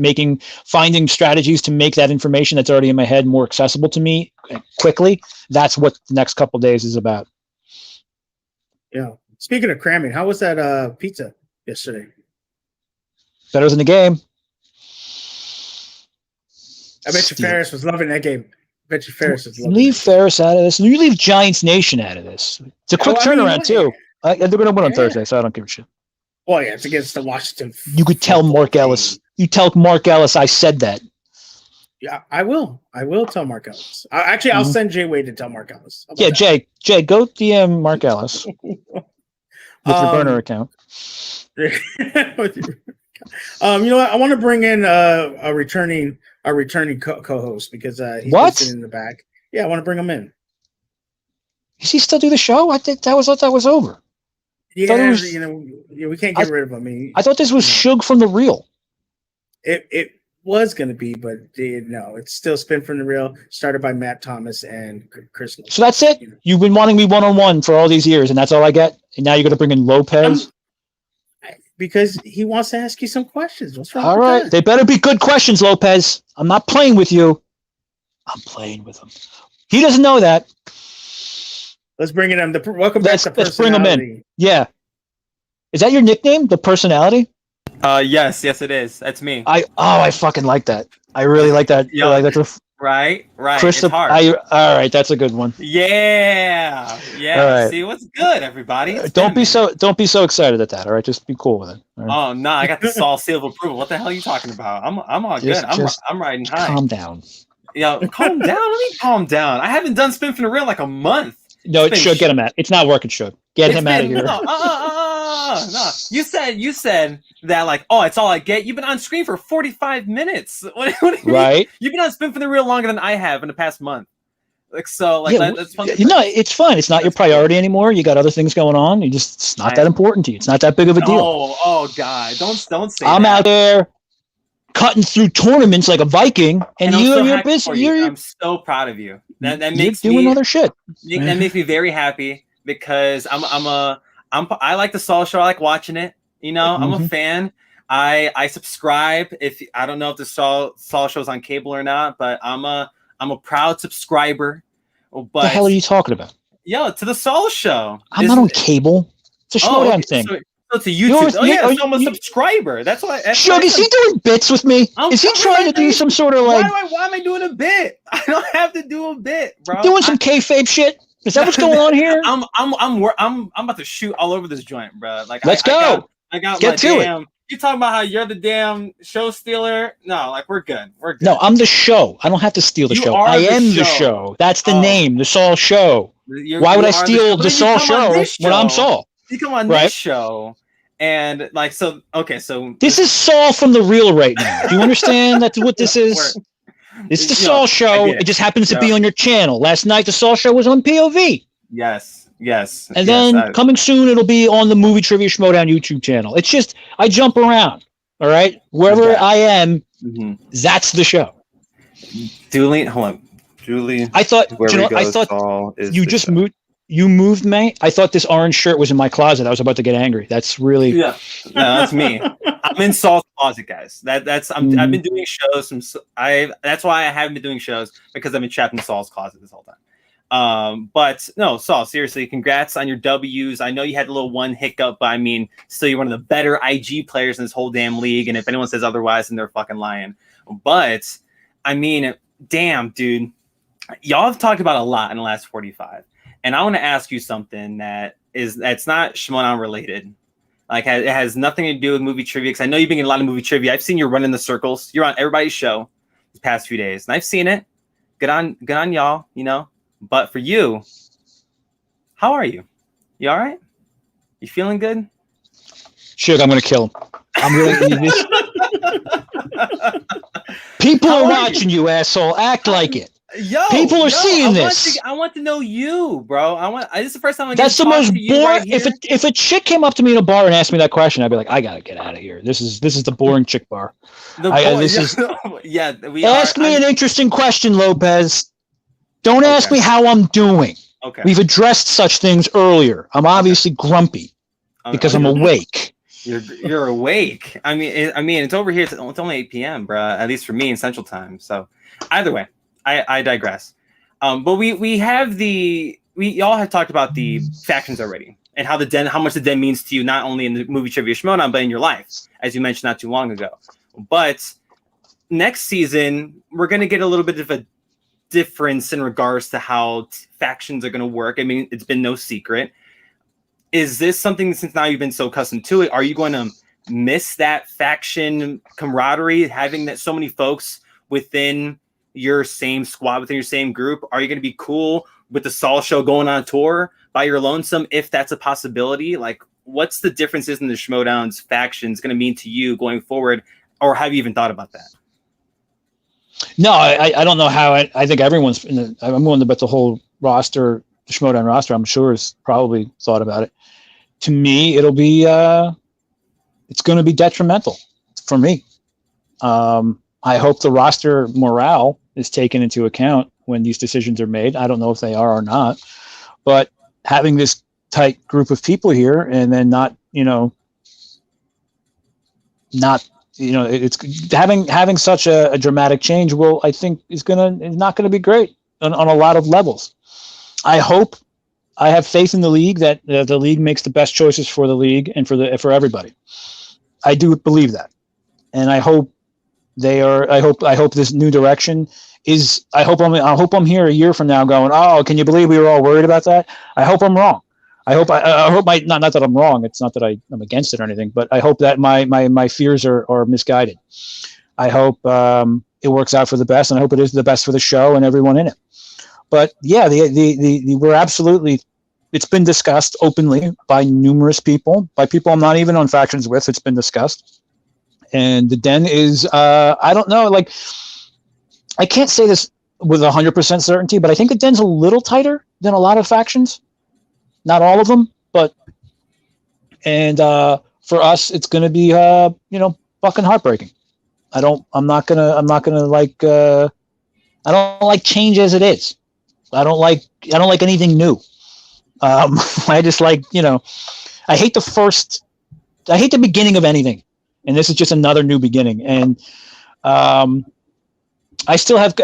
finding strategies to make that information that's already in my head more accessible to me quickly. That's what the next couple of days is about. Yeah. Speaking of cramming, how was that pizza yesterday? Better than the game. I bet you Ferris was loving that game. Leave Ferris out of this. You leave Giants Nation out of this. It's a quick turnaround, too. They're going to win on Thursday, so I don't give a shit. Well, yeah, it's against the Washington. You could tell Mark Ellis. You tell Mark Ellis I said that. Yeah, I will. I will tell Mark Ellis. I'll send Jay Wade to tell Mark Ellis. Yeah, Jay, go DM Mark Ellis with your burner account. You know what? I want to bring in a returning co-host because he's sitting in the back. Yeah, I want to bring him in. Does he still do the show? I thought that was over. Yeah, we can't get rid of him. I thought this was Shug from the Real. It was going to be, but no, it's still Spin from the Real, started by Matt Thomas and Chris. So that's it? You've been wanting me one-on-one for all these years, and that's all I get? And now you're going to bring in Lopez? Because he wants to ask you some questions. What's wrong all with right, that? They better be good questions, Lopez. I'm not playing with you. I'm playing with him. He doesn't know that. Let's bring in him. Welcome back to Personality. Let's bring him in. Yeah. Is that your nickname, The Personality? Yes, it is. That's me. I fucking like that. I really like that. Yeah. Like that's right. Chris, it's hard. All right, that's a good one. Yeah. Right. See what's good, everybody. Don't be so excited at that. All right, just be cool with it. Right? Oh no, I got the Saul seal of approval. What the hell are you talking about? I'm all good. I'm riding high. Calm down. Yeah, calm down. Let me calm down. I haven't done Spin from the Real in like a month. No, it should get him out. It's not working. Should get him out of here. No. You said that like, oh, it's all I get. You've been on screen for 45 minutes. What do you right? mean? You've been on Spin from the Real longer than I have in the past month. Like so, like that's fun. It's fun. It's not your priority anymore. You got other things going on. It's not that important to you. It's not that big of a deal. Oh God! Don't say. I'm out there cutting through tournaments like a Viking, and you're busy. I'm so proud of you. That makes doing other shit. That makes me very happy because I like the Saul show. I like watching it. You know, I'm a fan. I subscribe. If I don't know if the Saul show's on cable or not, but I'm a proud subscriber. But what the hell are you talking about? Yo, to the Saul show. I'm not on cable. It's a Schmodown thing. So it's a YouTube. So I'm a subscriber. That's why. Shug, is he doing bits with me? Is he trying to do some sort of like? Why am I doing a bit? I don't have to do a bit, bro. Doing some kayfabe shit. Is that what's going on here? I'm about to shoot all over this joint, bro. Like, let's go. I got Get to it. You talking about how you're the damn show stealer? No, like we're good. We're good. No, I'm the show. I don't have to steal the show. I am the show. That's the name, the Saul show. Why would I steal the Saul show when I'm Saul? You come on this show, and like so. Okay, so this is Saul from the real right now. Do you understand? That's what this is. It's the Saul show. It just happens to be on your channel. Last night, the Saul show was on POV. Yes. And then coming soon, it'll be on the Movie Trivia Schmodown YouTube channel. It's just, I jump around. All right. Wherever I am, that's the show. Julie, hold on. Julie. I thought you just moved. You moved me. I thought this orange shirt was in my closet. I was about to get angry. That's really. Yeah. No, that's me. I'm in Saul's closet, guys. I've been doing shows. That's why I haven't been doing shows because I've been trapped in Saul's closet this whole time. But no, Saul, seriously, congrats on your W's. I know you had a little one hiccup, but I mean, still, you're one of the better IG players in this whole damn league. And if anyone says otherwise, then they're fucking lying. But I mean, damn, dude, y'all have talked about a lot in the last 45. And I want to ask you something that's not Schmodown related. Like it has nothing to do with movie trivia. Because I know you've been getting a lot of movie trivia. I've seen you running the circles. You're on everybody's show these past few days, and I've seen it. Good on y'all. You know. But for you, how are you? You all right? You feeling good? Shit, I'm gonna kill him. I'm really. People are watching you, asshole. Act like it. People are seeing this. I want to know you, bro. This is the first time. That's the most boring. If a chick came up to me in a bar and asked me that question, I'd be like, I gotta get out of here. This is the boring chick bar. Ask me an interesting question, Lopez. Don't ask me how I'm doing. Okay. We've addressed such things earlier. I'm obviously grumpy because I'm awake. You're awake. I mean, it's over here. It's only 8 p.m., bro. At least for me in Central Time. So, either way, I digress. But we all have talked about the factions already and how much the den means to you, not only in the movie Trivia Schmodown, but in your life, as you mentioned not too long ago. But next season, we're going to get a little bit of a difference in regards to how factions are going to work. I mean, it's been no secret. Is this something, since now you've been so accustomed to it, are you going to miss that faction camaraderie, having that so many folks within your same squad, within your same group? Are you going to be cool with the Saul show going on tour by your lonesome, if that's a possibility? Like, what's the differences in the Schmodown's factions going to mean to you going forward? Or have you even thought about that? No, I don't know how. I think everyone's I'm willing to bet the whole roster, the Schmodown roster, I'm sure has probably thought about it. To me, it'll be it's going to be detrimental for me. I hope the roster morale is taken into account when these decisions are made. I don't know if they are or not, but having this tight group of people here and then it's having such a dramatic change. Well, I think is not going to be great on a lot of levels. I have faith in the league that the league makes the best choices for the league and for everybody. I do believe that, and I hope they are. I hope this new direction is. I hope I'm here a year from now going, oh, can you believe we were all worried about that? I hope I'm wrong. I hope not that I'm wrong. It's not that I'm against it or anything, but I hope that my fears are misguided. I hope it works out for the best, and I hope it is the best for the show and everyone in it. But yeah, we're absolutely. It's been discussed openly by numerous people, by people I'm not even on factions with. It's been discussed, and the den is. I don't know. Like, I can't say this with 100% certainty, but I think the den's a little tighter than a lot of factions. Not all of them, but and for us, it's going to be fucking heartbreaking. I'm not gonna like. I don't like change as it is. I don't like anything new. I just like, I hate the beginning of anything, and this is just another new beginning. And I still have,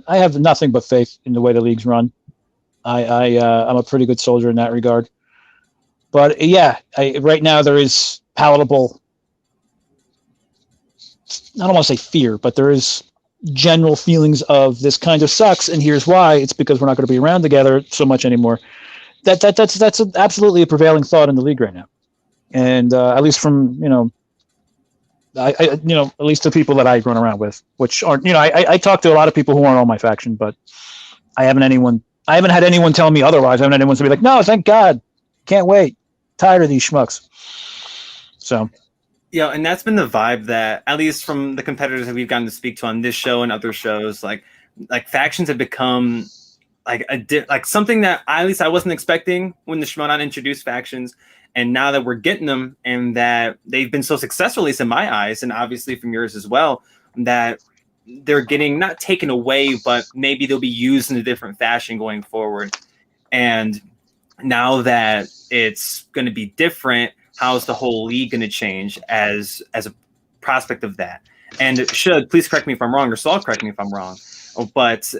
I have nothing but faith in the way the league's run. I'm a pretty good soldier in that regard. But yeah, right now there is palatable, I don't want to say fear, but there is general feelings of this kind of sucks, and here's why. It's because we're not going to be around together so much anymore. That's absolutely a prevailing thought in the league right now, and at least from at least the people that I run around with, which aren't I talk to a lot of people who aren't on my faction, but I haven't had anyone tell me otherwise. I haven't had anyone to be like, no, thank God, can't wait, tired of these schmucks. So. Yeah, and that's been the vibe that, at least from the competitors that we've gotten to speak to on this show and other shows, like factions have become like something that at least I wasn't expecting when the Schmodown introduced factions, and now that we're getting them and that they've been so successful, at least in my eyes, and obviously from yours as well, that they're getting not taken away, but maybe they'll be used in a different fashion going forward. And now that it's going to be different, how's the whole league going to change as a prospect of that? And please correct me if I'm wrong, or Saul, correct me if I'm wrong. But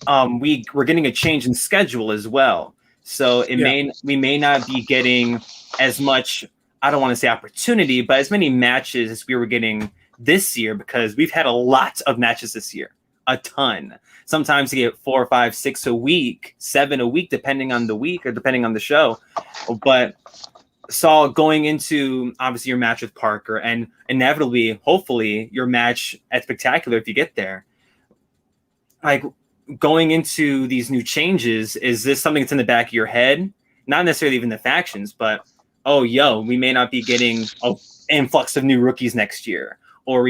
we're getting a change in schedule as well. So we may not be getting as much, I don't want to say opportunity, but as many matches as we were getting this year, because we've had a lot of matches this year, a ton. Sometimes you get 4, 5, 6 a week, 7 a week, depending on the week or depending on the show. But Saul, going into obviously your match with Parker and inevitably, hopefully, your match at Spectacular if you get there, like going into these new changes, is this something that's in the back of your head? Not necessarily even the factions, but we may not be getting an influx of new rookies next year, or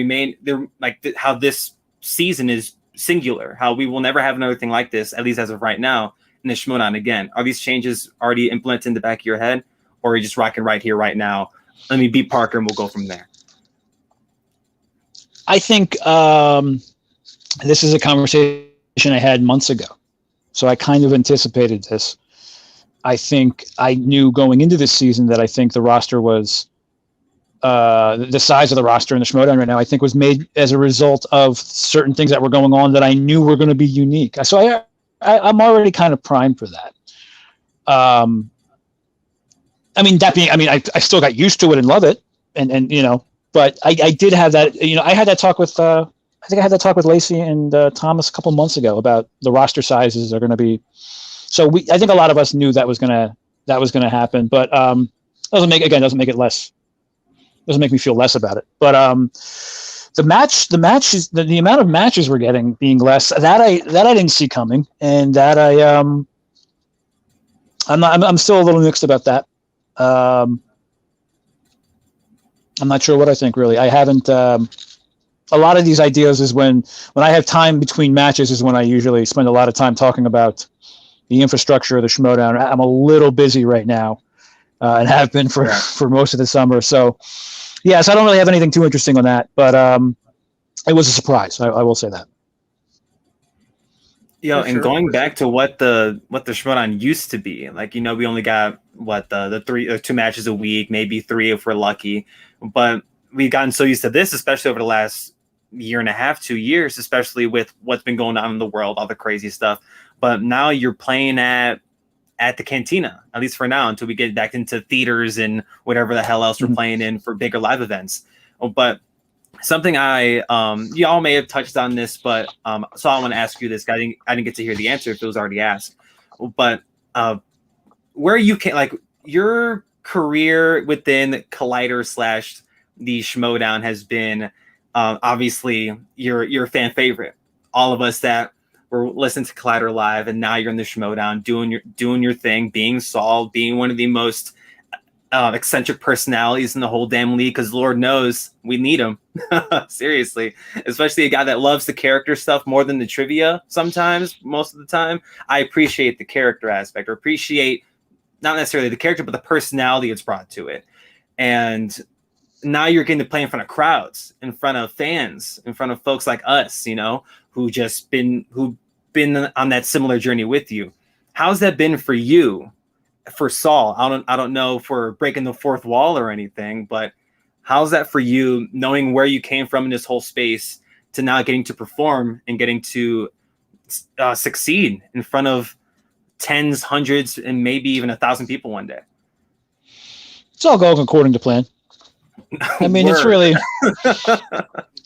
how this season is singular, how we will never have another thing like this, at least as of right now, in the Schmodown again. Are these changes already implemented in the back of your head? Or are you just rocking right here, right now? Let me beat Parker and we'll go from there. I think this is a conversation I had months ago. So I kind of anticipated this. I think I knew going into this season that I think the roster was the size of the roster in the Schmodown right now, I think was made as a result of certain things that were going on that I knew were going to be unique. So I'm already kind of primed for that. I still got used to it and love it, and but I did have that. I had that talk with I think I had that talk with Lacey and Thomas a couple months ago about the roster sizes are going to be. So I think a lot of us knew that was gonna happen, but doesn't make it less. Doesn't make me feel less about it. But the amount of matches we're getting being less, that I didn't see coming, and that I'm still a little mixed about that. I'm not sure what I think, really. I haven't. A lot of these ideas is when I have time between matches is when I usually spend a lot of time talking about the infrastructure of the Schmodown. I'm a little busy right now, and have been for most of the summer. So, yes, I don't really have anything too interesting on that, but it was a surprise. I will say that. And going back to what the Schmodown used to be, like, we only got the 2 matches a week, maybe 3 if we're lucky, but we've gotten so used to this, especially over the last year and a half, 2 years, especially with what's been going on in the world, all the crazy stuff. But now you're playing at the Cantina, at least for now, until we get back into theaters and whatever the hell else we're playing in for bigger live events. But something y'all may have touched on this, but so I want to ask you this. I didn't get to hear the answer if it was already asked. But where you can, like, your career within Collider / the Schmodown has been obviously your fan favorite. All of us that were listening to Collider Live, and now you're in the Schmodown doing your thing, being Saul, being one of the most eccentric personalities in the whole damn league, because Lord knows we need them. Seriously, especially a guy that loves the character stuff more than the trivia sometimes, most of the time. I appreciate the character aspect, or appreciate not necessarily the character, but the personality it's brought to it. And now you're getting to play in front of crowds, in front of fans, in front of folks like us, you know, who've been on that similar journey with you. How's that been for you? For Saul, I don't know for breaking the fourth wall or anything, but how's that for you, knowing where you came from in this whole space to now getting to perform and getting to succeed in front of tens, hundreds, and maybe even 1,000 people one day? It's all going according to plan. I mean, it's really,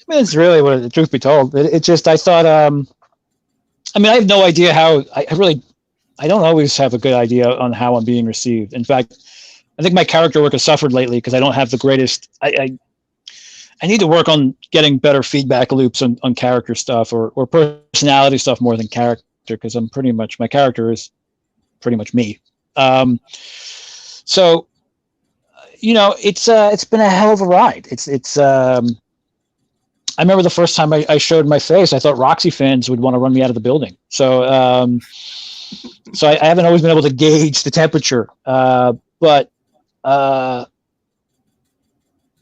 it's really what, the truth be told, it just, I thought, I mean, I have no idea how, I don't always have a good idea on how I'm being received. In fact, I think my character work has suffered lately because I don't have the greatest, I need to work on getting better feedback loops on character stuff or personality stuff more than character, because my character is pretty much me. So, you know, it's been a hell of a ride. I remember the first time I showed my face, I thought Roxy fans would want to run me out of the building. So, so I haven't always been able to gauge the temperature, but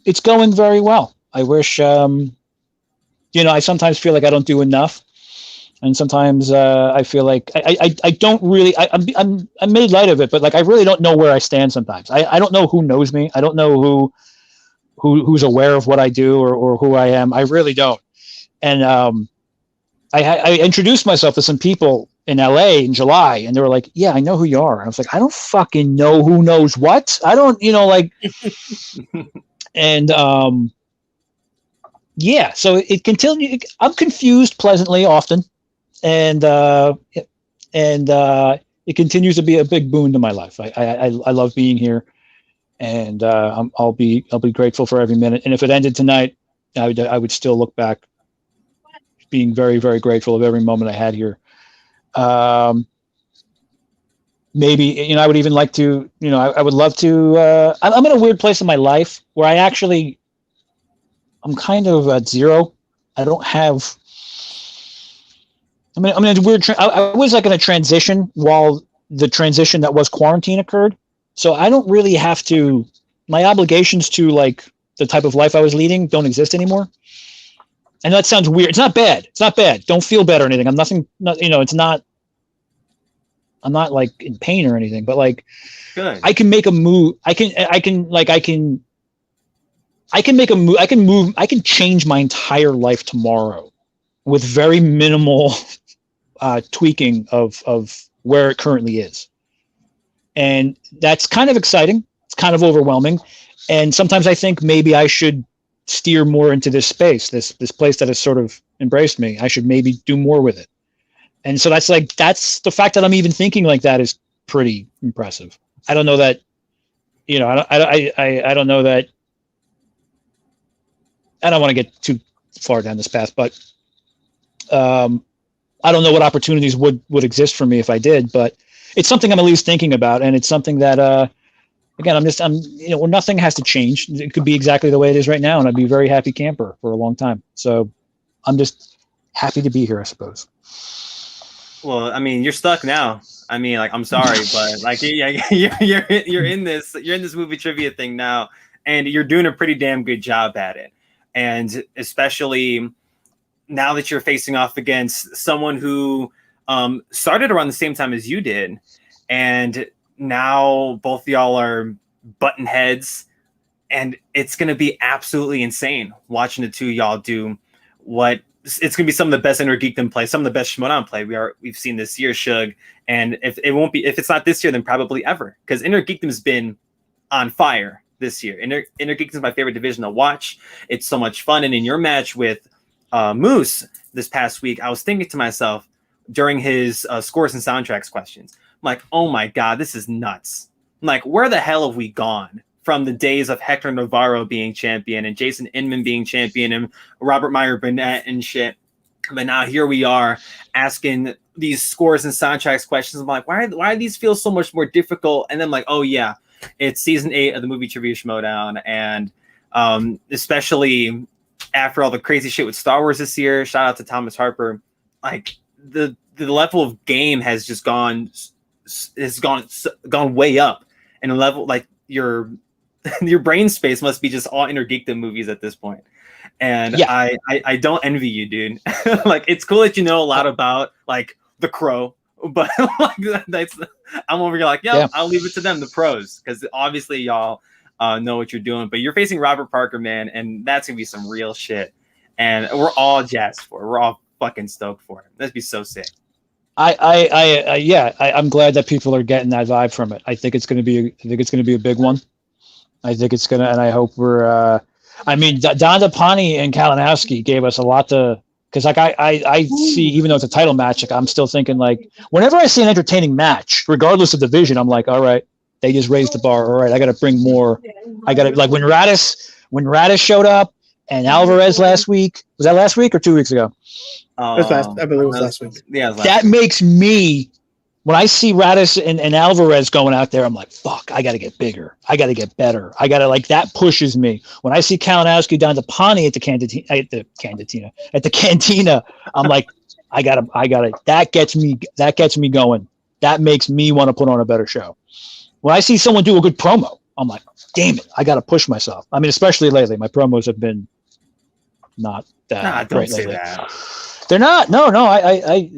it's going very well. I wish, you know, I sometimes feel like I don't do enough, and sometimes I feel like I don't really. I'm made light of it, but like I really don't know where I stand. Sometimes I don't know who knows me. I don't know who's aware of what I do or who I am. I really don't. And I introduced myself to some people in LA in July, and they were like, "Yeah, I know who you are." And I was like, "I don't fucking know who knows what. I don't, you know, like." And yeah, so it continued. I'm confused pleasantly often, and it continues to be a big boon to my life. I love being here, and I'll be grateful for every minute. And if it ended tonight, I would still look back, being very, very grateful of every moment I had here. Maybe, you know, I would even like to, you know, I would love to, I'm in a weird place in my life where I'm kind of at zero. I don't have, I'm in a weird, I was like in a transition while the transition that was quarantine occurred. So I don't really have to, my obligations to like the type of life I was leading don't exist anymore. And that sounds weird. It's not bad. It's not bad. Don't feel bad or anything. I'm nothing, you know, I'm not like in pain or anything, but like, good. I can make a move. I can make a move. I can move. I can change my entire life tomorrow with very minimal tweaking of where it currently is. And that's kind of exciting. It's kind of overwhelming. And sometimes I think maybe I should steer more into this space, this place that has sort of embraced me. I should maybe do more with it. And so that's the fact that I'm even thinking like that is pretty impressive. I don't know that, you know, I don't know that, I don't want to get too far down this path, but I don't know what opportunities would exist for me if I did, but it's something I'm at least thinking about. And it's something that, again, you know, nothing has to change. It could be exactly the way it is right now. And I'd be a very happy camper for a long time. So I'm just happy to be here, I suppose. Well, I mean, you're stuck now. I mean, like, I'm sorry, but like, yeah, you're in this movie trivia thing now, and you're doing a pretty damn good job at it. And especially now that you're facing off against someone who started around the same time as you did, and now both of y'all are button heads, and it's going to be absolutely insane watching the two of y'all do what. It's gonna be some of the best Inner Geekdom play, some of the best Shimodan play we've seen this year, Shug. And if it's not this year, then probably ever, because Inner Geekdom's been on fire this year. Inner Geekdom's my favorite division to watch. It's so much fun. And in your match with Moose this past week, I was thinking to myself during his scores and soundtracks questions, I'm like, oh my god, this is nuts. I'm like, where the hell have we gone from the days of Hector Navarro being champion and Jason Inman being champion and Robert Meyer Burnett and shit? But now here we are asking these scores and soundtracks questions. I'm like, why do these feel so much more difficult? And then I'm like, oh yeah, It's season 8 of the movie Trivia Schmodown, and especially after all the crazy shit with Star Wars this year, shout out to Thomas Harper. Like the level of game has just gone way up, and a level like your brain space must be just all inner geekdom movies at this point. And yeah. I don't envy you, dude. Like, it's cool that you know a lot about like The Crow, but like I'm over here like, yeah, I'll leave it to them, the pros, because obviously y'all know what you're doing. But you're facing Robert Parker, man, and that's gonna be some real shit. And we're all jazzed for it. We're all fucking stoked for it. That'd be so sick. I'm glad that people are getting that vibe from it. I think it's gonna be a big one. I think it's gonna, and I hope we're. I mean, Donda Pani and Kalinowski gave us a lot to, because like I see, even though it's a title match, like I'm still thinking like whenever I see an entertaining match, regardless of division, I'm like, all right, they just raised the bar. All right, I got to bring more. I got to, like when Radis showed up and Alvarez last week. Was that last week or 2 weeks ago? I believe it was last week. Yeah, that makes me. When I see Radis and Alvarez going out there, I'm like, fuck, I got to get bigger. I got to get better. I got to, like, that pushes me. When I see Kalinowski down to Pani at the cantina, I'm like, I got to, that gets me going. That makes me want to put on a better show. When I see someone do a good promo, I'm like, damn it, I got to push myself. I mean, especially lately, my promos have been not that great lately. That. They're not. No. I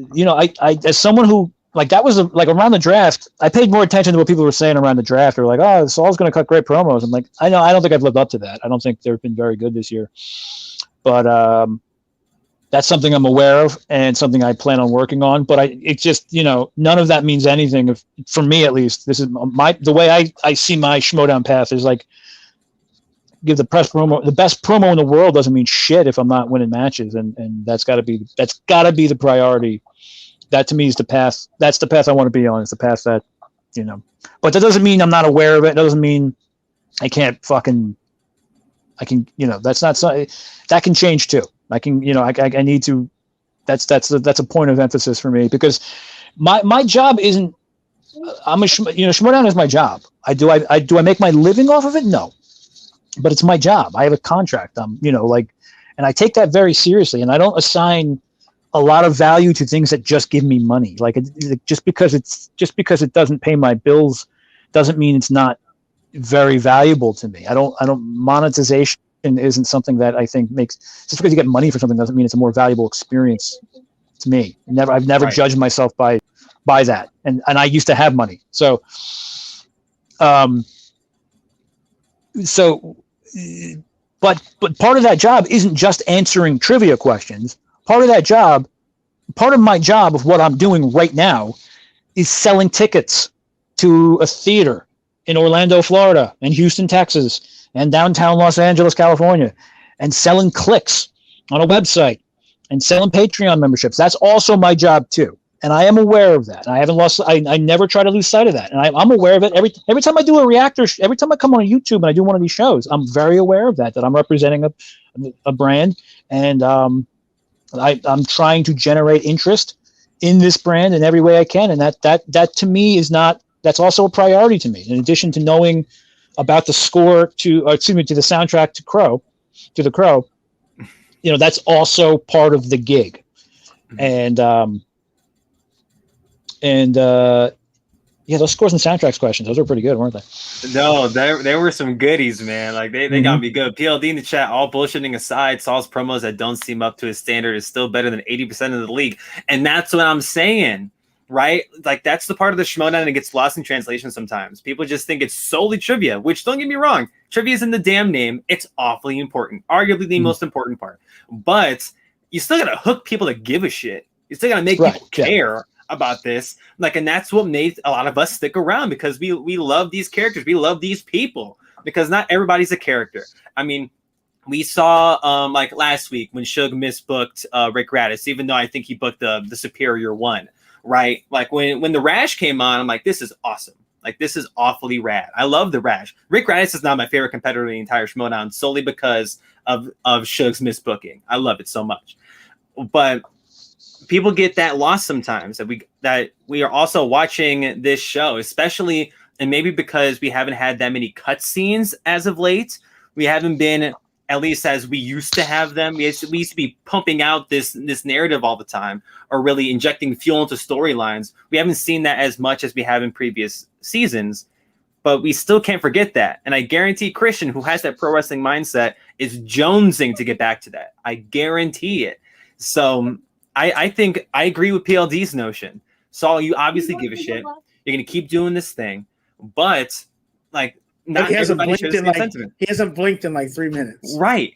as someone who, like, that was like around the draft, I paid more attention to what people were saying around the draft. They're like, oh, Saul's going to cut great promos. I'm like, I don't think I've lived up to that. I don't think they've been very good this year. But that's something I'm aware of and something I plan on working on. But it's just, none of that means anything for me, at least. This is the way I see my Schmodown path is like, give the best promo in the world doesn't mean shit if I'm not winning matches. And that's gotta be the priority. That to me is the path. That's the path I want to be on. It's the path that, but that doesn't mean I'm not aware of it. It doesn't mean I can, that's not something that can change too. I can, I need to, that's a point of emphasis for me, because my job isn't, Schmodown is my job. Do I make my living off of it? No, but it's my job. I have a contract. And I take that very seriously, and I don't assign a lot of value to things that just give me money. Like, just because it doesn't pay my bills doesn't mean it's not very valuable to me. Monetization isn't something that I think makes, just because you get money for something doesn't mean it's a more valuable experience to me. I've never judged myself by that. And I used to have money. So but part of that job isn't just answering trivia questions. Part of my job of what I'm doing right now is selling tickets to a theater in Orlando, Florida, and Houston, Texas, and downtown Los Angeles, California, and selling clicks on a website and selling Patreon memberships. That's also my job too. And I am aware of that. And I never try to lose sight of that. And I'm aware of it. Every time I do a reactor, every time I come on YouTube and I do one of these shows, I'm very aware of that I'm representing a brand. And, I'm trying to generate interest in this brand in every way I can, and that to me that's also a priority to me. In addition to knowing about the score to the soundtrack to The Crow, that's also part of the gig, and those scores and soundtracks questions, those were pretty good, weren't they? No, there were some goodies, man. Like they got me good. PLD in the chat, all bullshitting aside, Saul's promos that don't seem up to his standard is still better than 80% of the league. And that's what I'm saying, right? Like, that's the part of the Schmodown that gets lost in translation sometimes. People just think it's solely trivia, which, don't get me wrong, trivia is in the damn name. It's awfully important, arguably the most important part. But you still got to hook people to give a shit. You still got to make people care about this, and that's what made a lot of us stick around, because we love these characters, we love these people, because not everybody's a character. I mean, we saw like last week when Suge misbooked Rick Radis, even though I think he booked the superior one, right? Like when the Rash came on, I'm like, this is awesome. Like, this is awfully rad. I love the Rash. Rick Radis is not my favorite competitor in the entire Schmodown, solely because of Suge's misbooking. I love it so much, but people get that lost sometimes, that we are also watching this show, especially and maybe because we haven't had that many cutscenes as of late, we haven't been, at least as we used to have them. We used to be pumping out this narrative all the time, or really injecting fuel into storylines. We haven't seen that as much as we have in previous seasons, but we still can't forget that. And I guarantee Christian, who has that pro wrestling mindset, is jonesing to get back to that. I guarantee it. So I think I agree with PLD's notion. Saul, you obviously give a shit. You're going to keep doing this thing, but like, not he hasn't everybody shares the like, sentiment. He hasn't blinked in like 3 minutes. Right.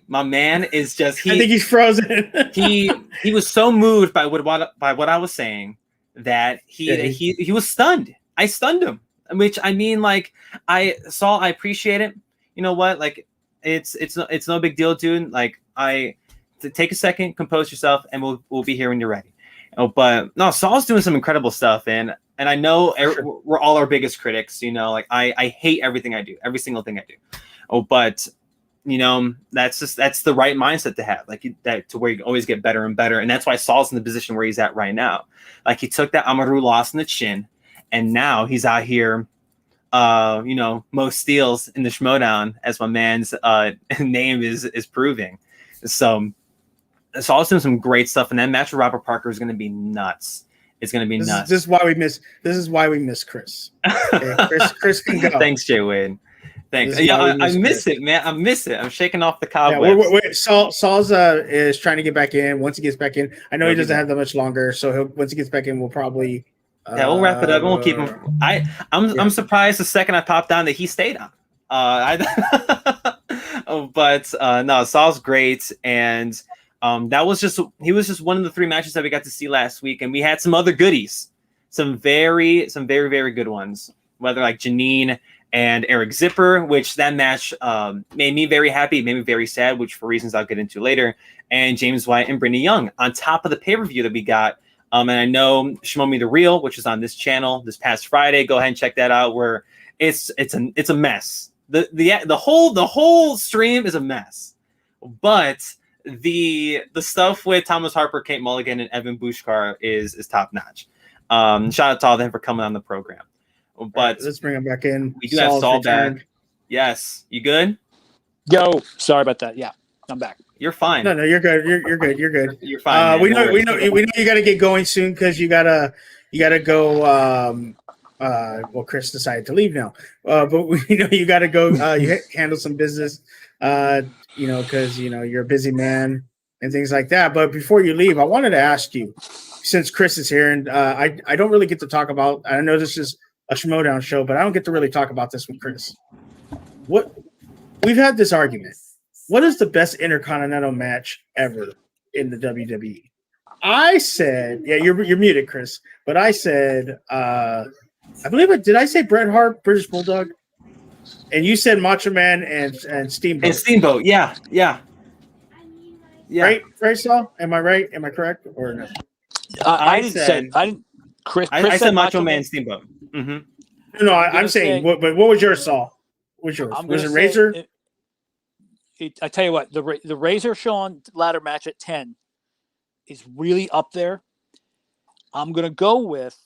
My man is just I think he's frozen. he was so moved by what I was saying that he was stunned. I stunned him, which I mean, like, I appreciate it. You know what? Like, it's no big deal, dude. Like, take a second, compose yourself, and we'll be here when you're ready. Oh, but no, Saul's doing some incredible stuff, and I know we're all our biggest critics. You know, like I hate everything I do, every single thing I do. Oh, but you know, that's the right mindset to have, like that, to where you can always get better and better. And that's why Saul's in the position where he's at right now. Like, he took that Amaru loss in the chin, and now he's out here, you know, most steals in the Schmodown, as my man's name is proving. So Saul's doing some great stuff, and that match with Robert Parker is going to be nuts. It's going to be nuts. This is why we miss Chris. Okay, Chris can go. Thanks, Jay Wade. Thanks. Yeah, I miss it, man. I miss it. I'm shaking off the cobwebs. Yeah, Saul's is trying to get back in. Once he gets back in, I know he doesn't have that much longer. So once he gets back in, we'll probably we'll wrap it up. We'll keep him. I'm surprised the second I popped on that he stayed on. But no, Saul's great, and he was just one of the 3 matches that we got to see last week, and we had some other goodies, some very very good ones. Whether like Janine and Eric Zipper, which that match made me very happy, made me very sad, which for reasons I'll get into later. And James White and Brittany Young on top of the pay-per-view that we got. And I know Shimomi the Real, which is on this channel this past Friday. Go ahead and check that out. Where it's a mess. The whole stream is a mess, but the stuff with Thomas Harper, Kate Mulligan, and Evan Bushkar is top notch. Shout out to all of them for coming on the program. But right, let's bring him back in. We do have Saul back. Yes, you good? Yo, sorry about that. Yeah, I'm back. You're fine. No, you're good. You're good. You're good. You're fine. We know you got to get going soon because you gotta go. Well, Chris decided to leave now, but we know you got to go. You handle some business. You know, because you're a busy man and things like that. But before you leave, I wanted to ask you, since Chris is here, and I don't really get to talk about. I know this is a Schmodown show, but I don't get to really talk about this with Chris. We've had this argument. What is the best intercontinental match ever in the WWE? I said, yeah, you're muted, Chris, but I said, I believe did I say Bret Hart, British Bulldog? And you said Macho Man and Steamboat. And Steamboat, yeah. Right, Saul? Am I right? Am I correct or no? I said Macho Man Steamboat. Mm-hmm. No, I'm saying, but what was yours, Saul? What was yours? Was it Razor? I tell you what, the Razor Shawn ladder match at 10 is really up there. I'm going to go with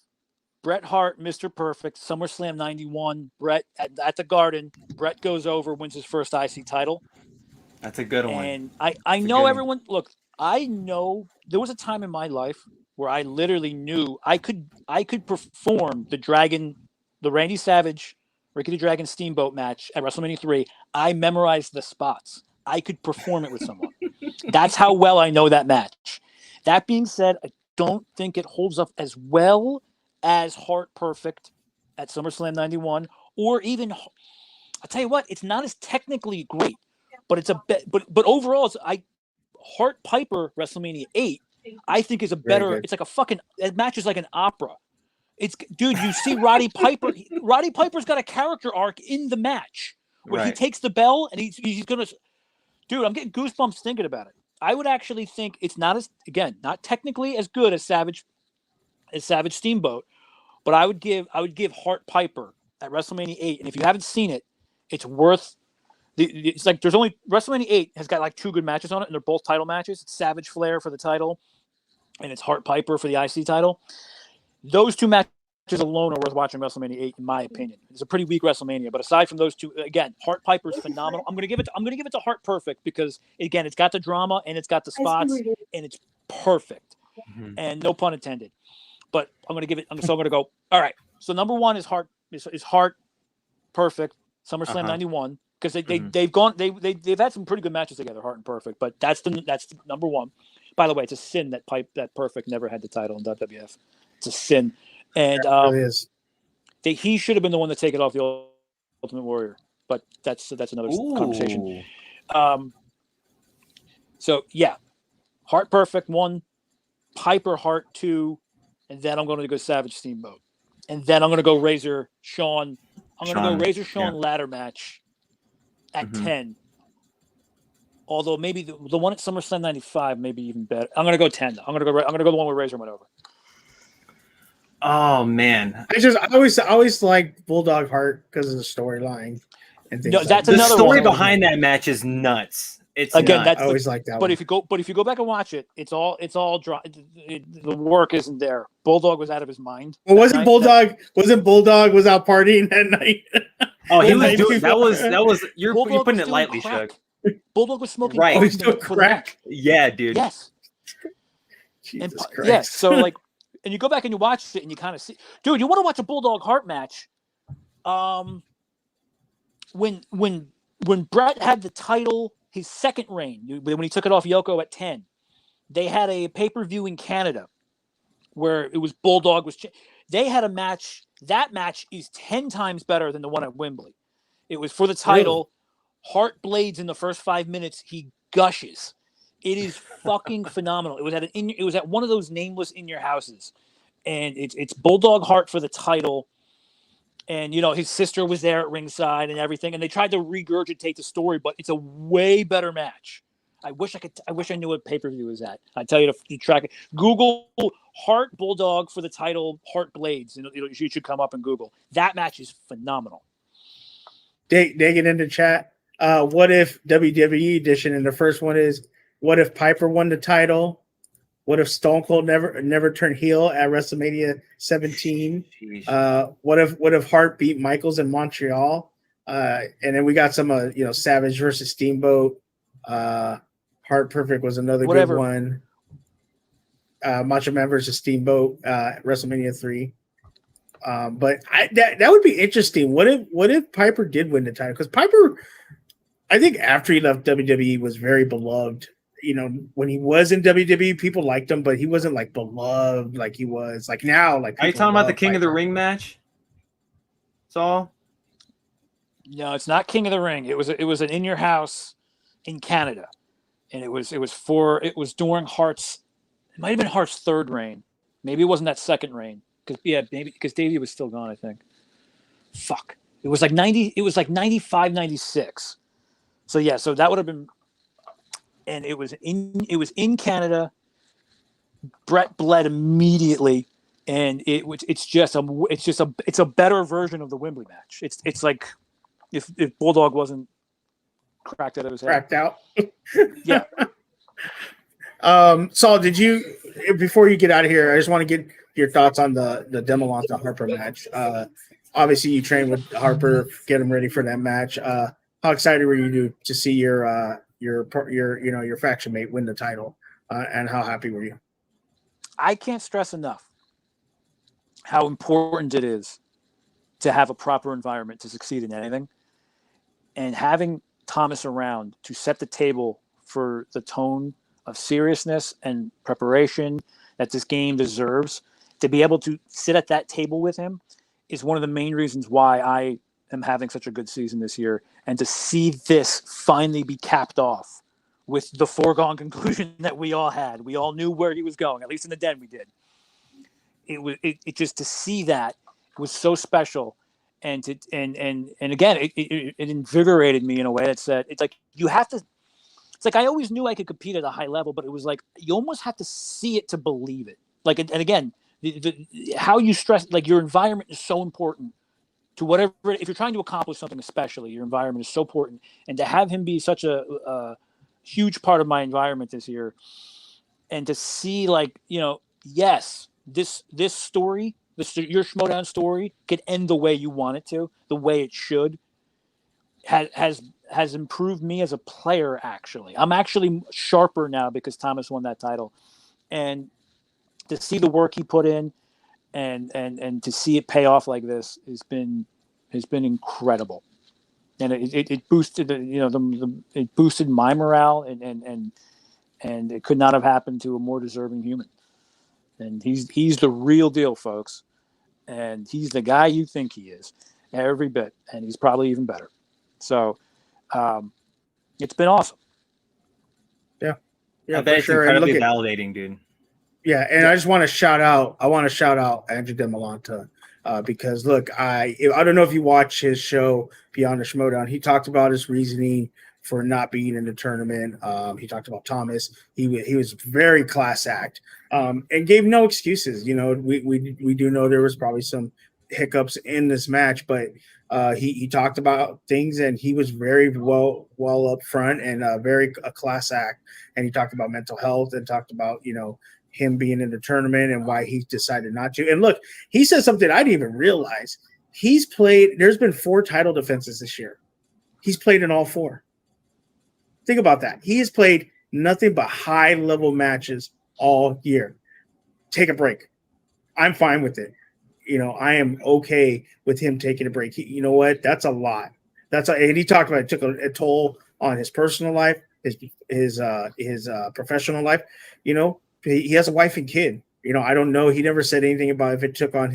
Bret Hart, Mr. Perfect, SummerSlam 91, Bret at the Garden. Bret goes over, wins his first IC title. That's a good one. And I know everyone, look, I know there was a time in my life where I literally knew I could perform the Randy Savage, Ricky the Dragon Steamboat match at WrestleMania 3. I memorized the spots. I could perform it with someone. That's how well I know that match. That being said, I don't think it holds up as well as Hart Perfect at SummerSlam 91, or even, I'll tell you what, it's not as technically great, but it's but overall, Hart Piper WrestleMania 8, I think is a better, it's like a fucking, it matches like an opera. Dude, you see Roddy Piper. Roddy Piper's got a character arc in the match where he takes the bell and he's gonna. Dude, I'm getting goosebumps thinking about it. I would actually think it's not not technically as good as Savage Steamboat, but I would give Hart Piper at WrestleMania 8, and if you haven't seen it, it's worth. It's like there's only WrestleMania 8 has got like 2 good matches on it, and they're both title matches. It's Savage Flair for the title, and it's Hart Piper for the IC title. Those 2 matches alone are worth watching WrestleMania 8, in my opinion. It's a pretty weak WrestleMania, but aside from those two, again, Hart Piper is phenomenal. I'm gonna give it to Hart Perfect because again, it's got the drama and it's got the spots and it's perfect. Mhm. And no pun intended. But I'm gonna give it. So I'm gonna go. All right. So number one is Hart Perfect SummerSlam '91 because they've had some pretty good matches together, Hart and Perfect. But that's the number one. By the way, it's a sin that Perfect never had the title in WWF. It's a sin, and really is. he should have been the one to take it off the Ultimate Warrior. But that's another conversation. So yeah, Hart Perfect 1, Piper Hart 2, and then I'm going to go Savage Steamboat, and then I'm going to go Razor Shawn. I'm going to go Razor Shawn ladder match at 10. Although maybe the one at SummerSlam '95 maybe even better. I'm going to go 10. I'm going to go the one where Razor went over. Oh man, I always like Bulldog Hart because of the storyline and things. No, that's another the story one. behind that match is nuts. It's again, nuts. that's I always like that. But one. If you go back and watch it, it's all dry. The work isn't there. Bulldog was out of his mind. Well, wasn't Bulldog was out partying that night? Oh, he was doing that was you're putting it lightly, Shug. Bulldog was smoking right. Oh, he's doing crack. Yeah, dude. Yes. Jesus Christ. Yeah, so like, and you go back and you watch it and you kind of see, dude, you want to watch a Bulldog Hart match. When Brett had the title, his second reign, when he took it off Yoko at 10, they had a pay-per-view in Canada where it was Bulldog they had a match. That match is 10 times better than the one at Wembley. It was for the title. Really? Hart blades in the first 5 minutes. He gushes. It is fucking phenomenal. It was at one of those nameless in your houses, and it's Bulldog Hart for the title. And his sister was there at ringside and everything, and they tried to regurgitate the story, but it's a way better match. I wish I knew what pay-per-view is at. I tell you to track it. Google Hart Bulldog for the title, Hart Blades, and you should come up and Google. That match is phenomenal. Digging into chat. What if WWE edition? And the first one is, what if Piper won the title? What if Stone Cold never turned heel at WrestleMania 17? What if Hart beat Michaels in Montreal? And then we got some Savage versus Steamboat. Hart Perfect was another good one. Macho Man versus Steamboat, WrestleMania 3. But that would be interesting. What if Piper did win the title? Because Piper, I think after he left WWE, was very beloved. When he was in WWE, people liked him, but he wasn't like beloved like he was like now. Like, are you talking about the King of the Ring match, Saul? No, it's not King of the Ring. It was an In Your House in Canada, and it was during Hart's. It might have been Hart's third reign. Maybe it wasn't that second reign because Davey was still gone. I think. Fuck. It was like 90. It was like 95, 96. So yeah, so that would have been. And it was in Canada. Brett bled immediately, and it's a better version of the Wembley match. It's like if Bulldog wasn't cracked out of his head. Cracked out. Yeah. Saul, did you before you get out of here? I just want to get your thoughts on the Demolanta Harper match. Obviously, you trained with Harper, get him ready for that match. How excited were you to see your faction mate win the title, and how happy were you? I can't stress enough how important it is to have a proper environment to succeed in anything, and having Thomas around to set the table for the tone of seriousness and preparation that this game deserves. To be able to sit at that table with him is one of the main reasons why I am having such a good season this year, and to see this finally be capped off with the foregone conclusion that we all had. We all knew where he was going, at least in the den we did. It just to see that was so special, and again it invigorated me in a way that said it's like you have to. It's like I always knew I could compete at a high level, but it was like you almost have to see it to believe it. Like, and again, how you stress, like your environment is so important to whatever. If you're trying to accomplish something, especially your environment is so important, and to have him be such a huge part of my environment this year, and to see yes, this story your Schmodown story could end the way you want it to, the way it should, has improved me as a player. Actually, I'm actually sharper now because Thomas won that title, and to see the work he put in, and to see it pay off like this has been incredible, and it boosted it boosted my morale, and it could not have happened to a more deserving human. And he's the real deal, folks, and he's the guy you think he is, every bit, and he's probably even better. So, it's been awesome. Yeah, I bet it's incredibly validating, dude. Yeah, and I just want to shout out. I want to shout out Andrew DeMolanta because look, I don't know if you watch his show Beyond the Schmodown. He talked about his reasoning for not being in the tournament. He talked about Thomas. He was very class act and gave no excuses. You know, we do know there was probably some hiccups in this match, but he talked about things and he was very well up front and very a class act. And he talked about mental health and talked about him being in the tournament and why he decided not to. And look, he said something I didn't even realize. There's been 4 title defenses this year. He's played in all 4. Think about that. He has played nothing but high-level matches all year. Take a break. I'm fine with it. I am okay with him taking a break. You know what? That's a lot. And he talked about it took a toll on his personal life, his professional life. He has a wife and kid. I don't know. He never said anything about if it took on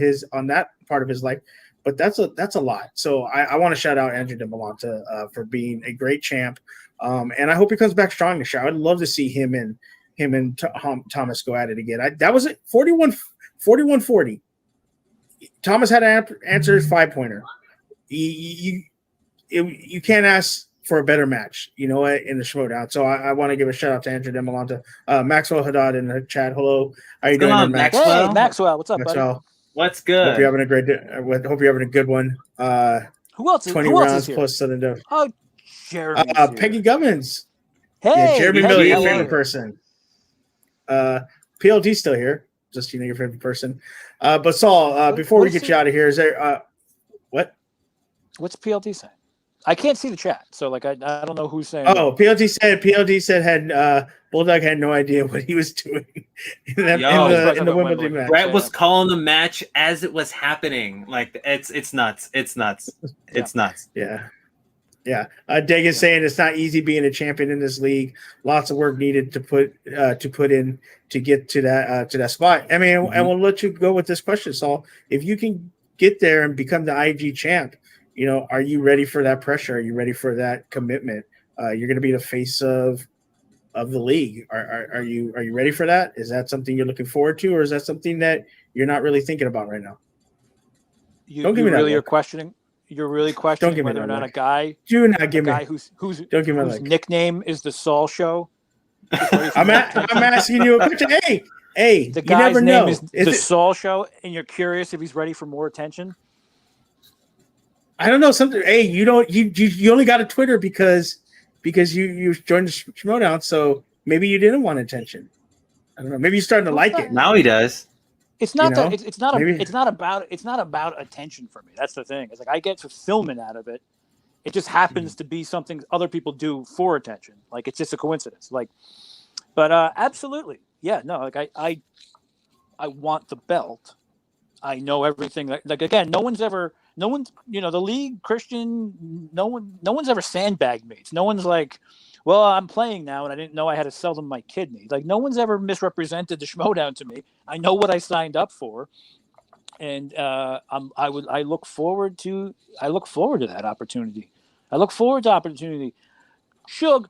that part of his life, but that's a lot. So I want to shout out Andrew DeMolanta for being a great champ. And I hope he comes back strong this year. I'd love to see him and Thomas go at it again. That was it. 41-40. Thomas had to answer his 5-pointer. You can't ask for a better match, in the Schmodown. So I want to give a shout out to Andrew DeMolanta. Maxwell Haddad in the chat. Hello. How you doing, Maxwell? Hey, Maxwell. What's up, Maxwell. Buddy? What's good? Hope you're having a great day. Hope you're having a good one. Who else? 20 who rounds else is here? plus sudden death. Oh, Jeremy. Peggy Gummins. Hey, yeah, Jeremy Miller, your favorite person. PLD's still here. Just your favorite person. But Saul, before we get you out of here, is there what? What's PLD saying? I can't see the chat, so I don't know who's saying. Oh, PLD said had Bulldog had no idea what he was doing in the Wimbledon match. Brett was calling the match as it was happening. It's nuts. It's nuts. It's nuts. Yeah. Yeah. Dagan's saying it's not easy being a champion in this league. Lots of work needed to put in to get to that spot. I mean, and we'll let you go with this question, Saul. If you can get there and become the IG champ, are you ready for that pressure? Are you ready for that commitment? You're going to be the face of the league. Are you ready for that? Is that something you're looking forward to, or is that something that you're not really thinking about right now? Don't give me that. You're questioning. You're really questioning whether or not a guy. Do not give me. Whose nickname is the Saul Show. I'm asking you a question. Hey, the guy's name know. Is the Saul Show, and you're curious if he's ready for more attention. I don't know something. Hey, you only got a Twitter because you joined the Schmodown, so maybe you didn't want attention. I don't know. Maybe you're starting to like it. Now he does. It's not it's not about attention for me. That's the thing. It's I get fulfillment out of it. It just happens to be something other people do for attention. It's just a coincidence. But absolutely, yeah. No, I want the belt. I know everything. Again, no one's the league, Christian. No one's ever sandbagged me. No one's well, I'm playing now, and I didn't know I had to sell them my kidney. No one's ever misrepresented the Schmodown to me. I know what I signed up for, and I look forward to that opportunity. I look forward to opportunity. Shug,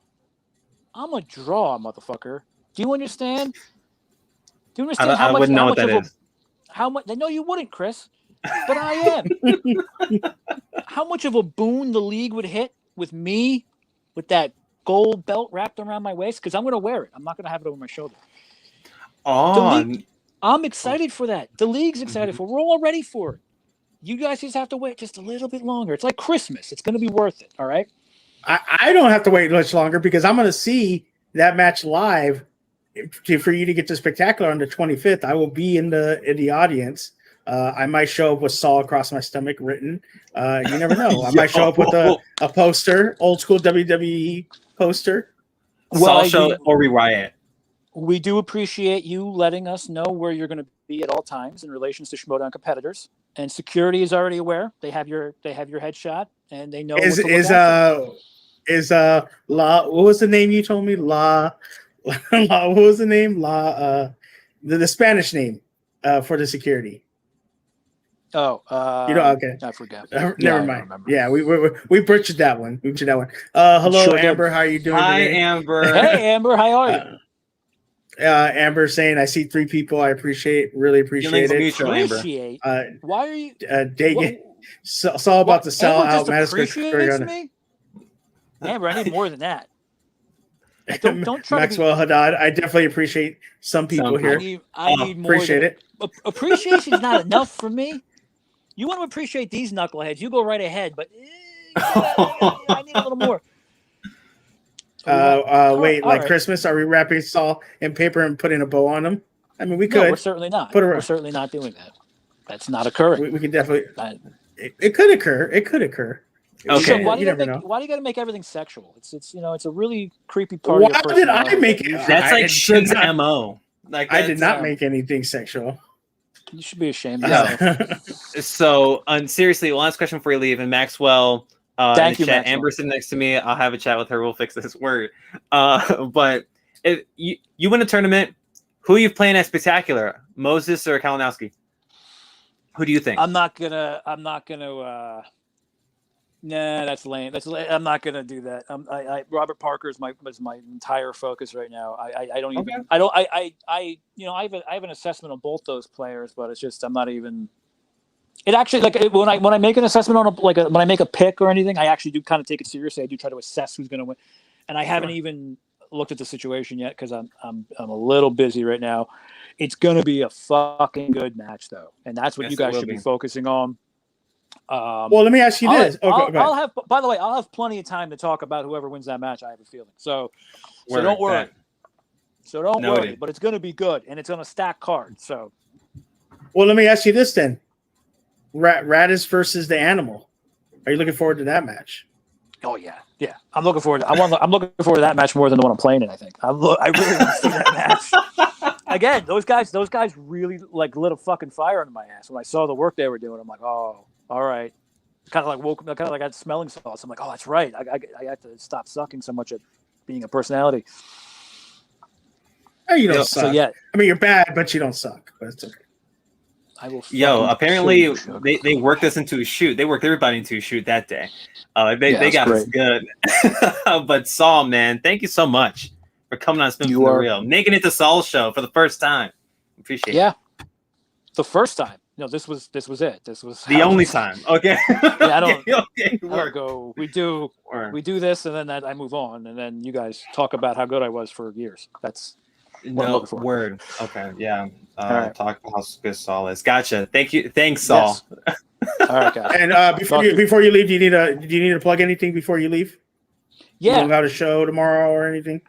I'm a draw, motherfucker. Do you understand? Do you understand I wouldn't know what that is. How much? I know you wouldn't, Chris, but I am. How much of a boon the league would hit with me, with that gold belt wrapped around my waist, because I'm going to wear it. I'm not going to have it over my shoulder. I'm excited for that. The league's excited for it. We're all ready for it. You guys just have to wait just a little bit longer. It's like Christmas. It's going to be worth it. All right. I don't have to wait much longer because I'm going to see that match live. For you to get to Spectacular on the 25th, I will be in the audience I might show up with Saul across my stomach written. You never know. I might show up with a poster, old school WWE poster. Saul show or Riot. We do appreciate you letting us know where you're going to be at all times in relations to Schmodown competitors. And security is already aware. They have your headshot, and they know Is what to look out for. La? What was the name you told me? La. What was the name? The Spanish name for the security. Oh, okay. I forget. Never mind. Yeah, we butchered that one. Hello, sure Amber. How are you doing Hi, today? Amber. Hey, Amber. How are you? Amber saying, I see 3 people. I really appreciate it. Mutual, Amber. Why are you? It's all about to sell out. Appreciates me? Amber, I need more than that. Don't try Maxwell Haddad. I definitely appreciate some people here. I need more. Appreciate it. Appreciation is not enough for me. You want to appreciate these knuckleheads? You go right ahead, but I need a little more. Wait, like right. Christmas? Are we wrapping Saul in paper and putting a bow on him? I mean, we could. No, we're certainly not. We're certainly not doing that. That's not occurring. We can definitely. It could occur. It could occur. Okay. So why do you got to make everything sexual? It's it's a really creepy part. Why did I make it? That's like Shug's MO. Like I did not make anything sexual. You should be ashamed of yourself. So, seriously, last question before you leave. And Maxwell, thank you, chat. Amber's sitting next to me. I'll have a chat with her. We'll fix this word. But if you win a tournament, who are you playing at Spectacular? Moses or Kalinowski? Who do you think? I'm not gonna. Nah, that's lame. I'm not gonna do that. Robert Parker is my entire focus right now. I don't even. Okay. I have an assessment on both those players, but it's just I'm not even. It actually when I make an assessment on when I make a pick or anything, I actually do kind of take it seriously. I do try to assess who's gonna win, and I haven't even looked at the situation yet because I'm a little busy right now. It's gonna be a fucking good match though, and that's what you guys should be focusing on. Well, let me ask you this. I'll have. By the way, I'll have plenty of time to talk about whoever wins that match. I have a feeling. So don't worry. So don't worry. But it's going to be good, and it's on a stack card. So. Well, let me ask you this then: Radis versus the Animal. Are you looking forward to that match? Oh yeah. I'm looking forward. I'm looking forward to that match more than the one I'm playing in. I think. I really want to see that match. Again, those guys really lit a fucking fire under my ass when I saw the work they were doing. I'm like, oh. All right, kind of like I had smelling salts. I'm like, oh, that's right. I have to stop sucking so much at being a personality. Oh, you don't suck. So, yeah. I mean, you're bad, but you don't suck. But it's okay. Apparently they worked us into a shoot. They worked everybody into a shoot that day. They got us good. But Saul, man, thank you so much for coming on Spin from the Real, making it to Saul's show for the first time. Appreciate it. Yeah, the first time. No, this was it. This was the only time. Okay. Yeah, I don't go. We do this, and then I move on, and then you guys talk about how good I was for years. That's what I'm looking for. Word. Okay. Yeah. Right. Talk about how good Saul is. Gotcha. Thank you. Thanks, Saul. Yes. All right, guys. And before you leave, do you need to plug anything before you leave? Yeah. You don't got a show tomorrow or anything?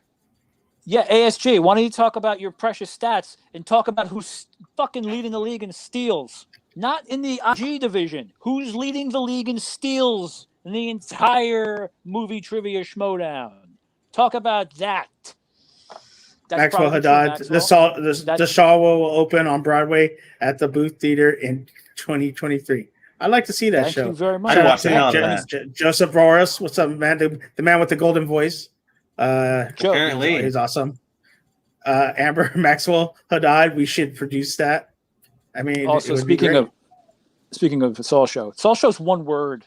Yeah, ASG, why don't you talk about your precious stats and talk about who's fucking leading the league in steals? Not in the IG division. Who's leading the league in steals in the entire movie trivia schmodown? Talk about that. Maxwell Haddad. The Shaw will open on Broadway at the Booth Theater in 2023. I'd like to see that show. Thank you very much. Joseph Roras. What's up, man? The man with the golden voice. Apparently he's awesome. Amber Maxwell Haddad, we should produce that. I mean, also speaking of Saul Show's one word.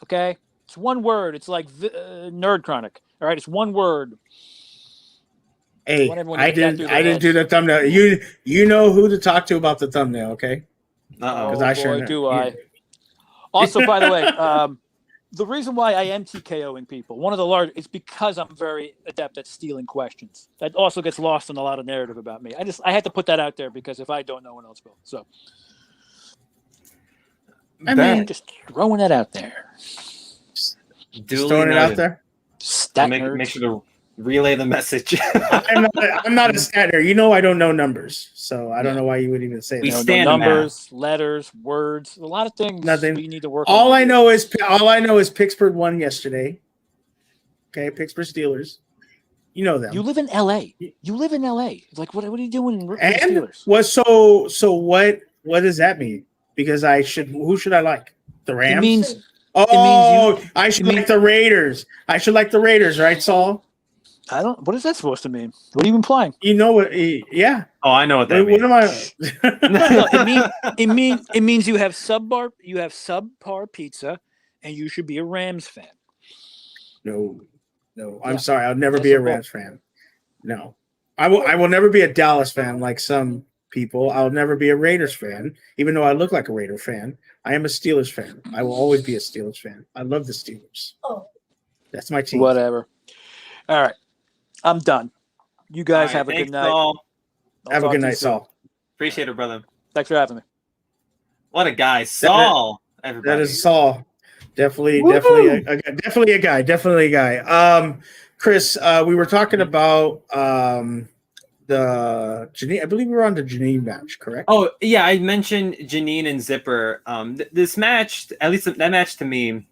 Okay, it's one word. It's like Nerd Chronic. All right, it's one word. Hey, I didn't do the thumbnail. You know who to talk to about the thumbnail, okay? Because I sure do. Also, by the way, the reason why I am TKOing people, one of the large, is because I'm very adept at stealing questions. That also gets lost in a lot of narrative about me. I had to put that out there because if I don't, no one else will. So, I mean, just throwing it out there. Just throwing it out there. Make sure relay the message. I'm not a statter. You know, I don't know numbers, so I don't know why you would even say We that. stand numbers, letters, words, a lot of things. Nothing. We need to work. All I know is Pittsburgh won yesterday. Okay, Pittsburgh Steelers. You know them. You live in LA. You live in LA. Like, what are you doing in And Steelers? what? So what? What does that mean? Because who should I like? The Rams. I should like the Raiders. I should like the Raiders, right, Saul? I don't. What is that supposed to mean? What are you implying? You know what? Yeah. Oh, I know what that means. What am I? It means you have subpar pizza, and you should be a Rams fan. No. I'm sorry. I'll never be a Rams fan. No, I will never be a Dallas fan like some people. I'll never be a Raiders fan, even though I look like a Raider fan. I am a Steelers fan. I will always be a Steelers fan. I love the Steelers. Oh, that's my team. Whatever. All right. I'm done. You guys have a good night. Have a good night, Saul. Appreciate it, brother. Thanks for having me. What a guy, Saul. That is Saul. Definitely a guy. Chris, we were talking about the Janine. I believe we were on the Janine match, correct? Oh yeah, I mentioned Janine and Zipper. This match, at least that match to me.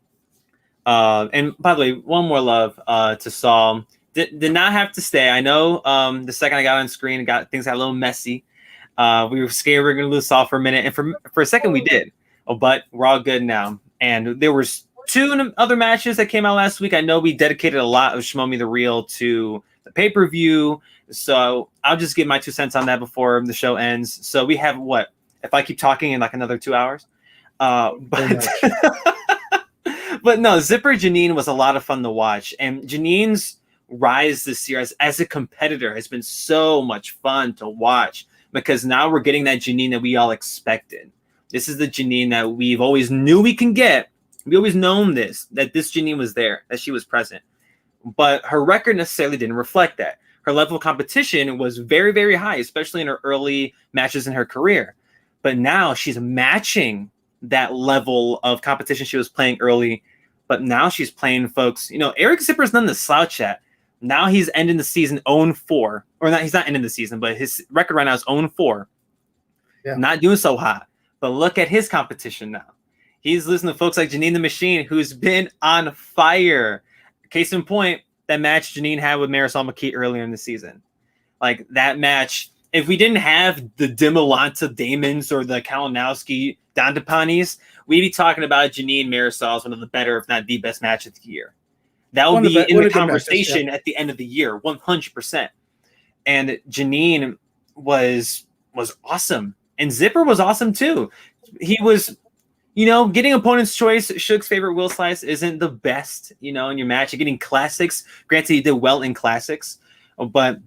And by the way, one more love to Saul. Did not have to stay. I know the second I got on screen, things got a little messy. We were scared we were going to lose Saul for a minute, and for a second we did. But we're all good now. And there was 2 other matches that came out last week. I know we dedicated a lot of Shmow Me the Real to the pay-per-view, so I'll just give my 2 cents on that before the show ends. So we have what? If I keep talking in like another 2 hours? But but no, Zipper Janine was a lot of fun to watch, and Janine's rise this year as a competitor has been so much fun to watch, because now we're getting that Janine that we all expected. This is the Janine that we've always knew we can get. We always known that this Janine was there, that she was present. But her record necessarily didn't reflect that. Her level of competition was very, very high, especially in her early matches in her career. But now she's matching that level of competition she was playing early. But now she's playing folks. You know, Eric Zipper's none the slouch at. Now he's ending the season 0-4. Or not, he's not ending the season, but his record right now is 0-4. Yeah. Not doing so hot. But look at his competition now. He's losing to folks like Janine the Machine, who's been on fire. Case in point, that match Janine had with Marisol McKee earlier in the season. Like, that match, if we didn't have the Dimolanta Damons or the Kalinowski Dandapanis, we'd be talking about Janine Marisol as one of the better, if not the best match of the year. That will be in the conversation at the end of the year, 100%. And Janine was awesome. And Zipper was awesome too. He was, getting opponent's choice. Suge's favorite Will Slice isn't the best, in your match. You're getting classics. Granted, he did well in classics. But,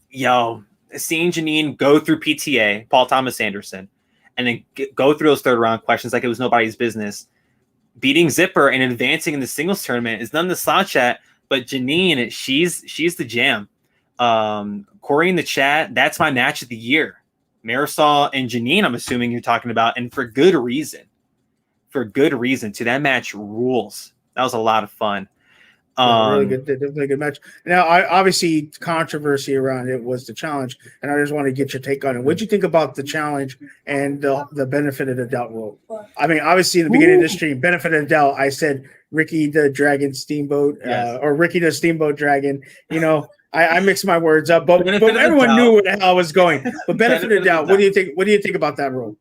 seeing Janine go through PTA, Paul Thomas Anderson, and then go through those third round questions like it was nobody's business, beating Zipper and advancing in the singles tournament is none the slouch at. But Janine, she's the jam. Corey in the chat, that's my match of the year. Marisol and Janine, I'm assuming you're talking about, and for good reason. For good reason, too. That match rules. That was a lot of fun. Really good, definitely a good match. Now, obviously, controversy around it was the challenge, and I just want to get your take on it. What do you think about the challenge and the benefit of the doubt rule? I mean, obviously, in the beginning of the stream, benefit of the doubt, I said Ricky the Dragon Steamboat, or Ricky the Steamboat Dragon. I mixed my words up, but everyone knew where the hell I was going. But benefit of the doubt, what do you think? What do you think about that rule?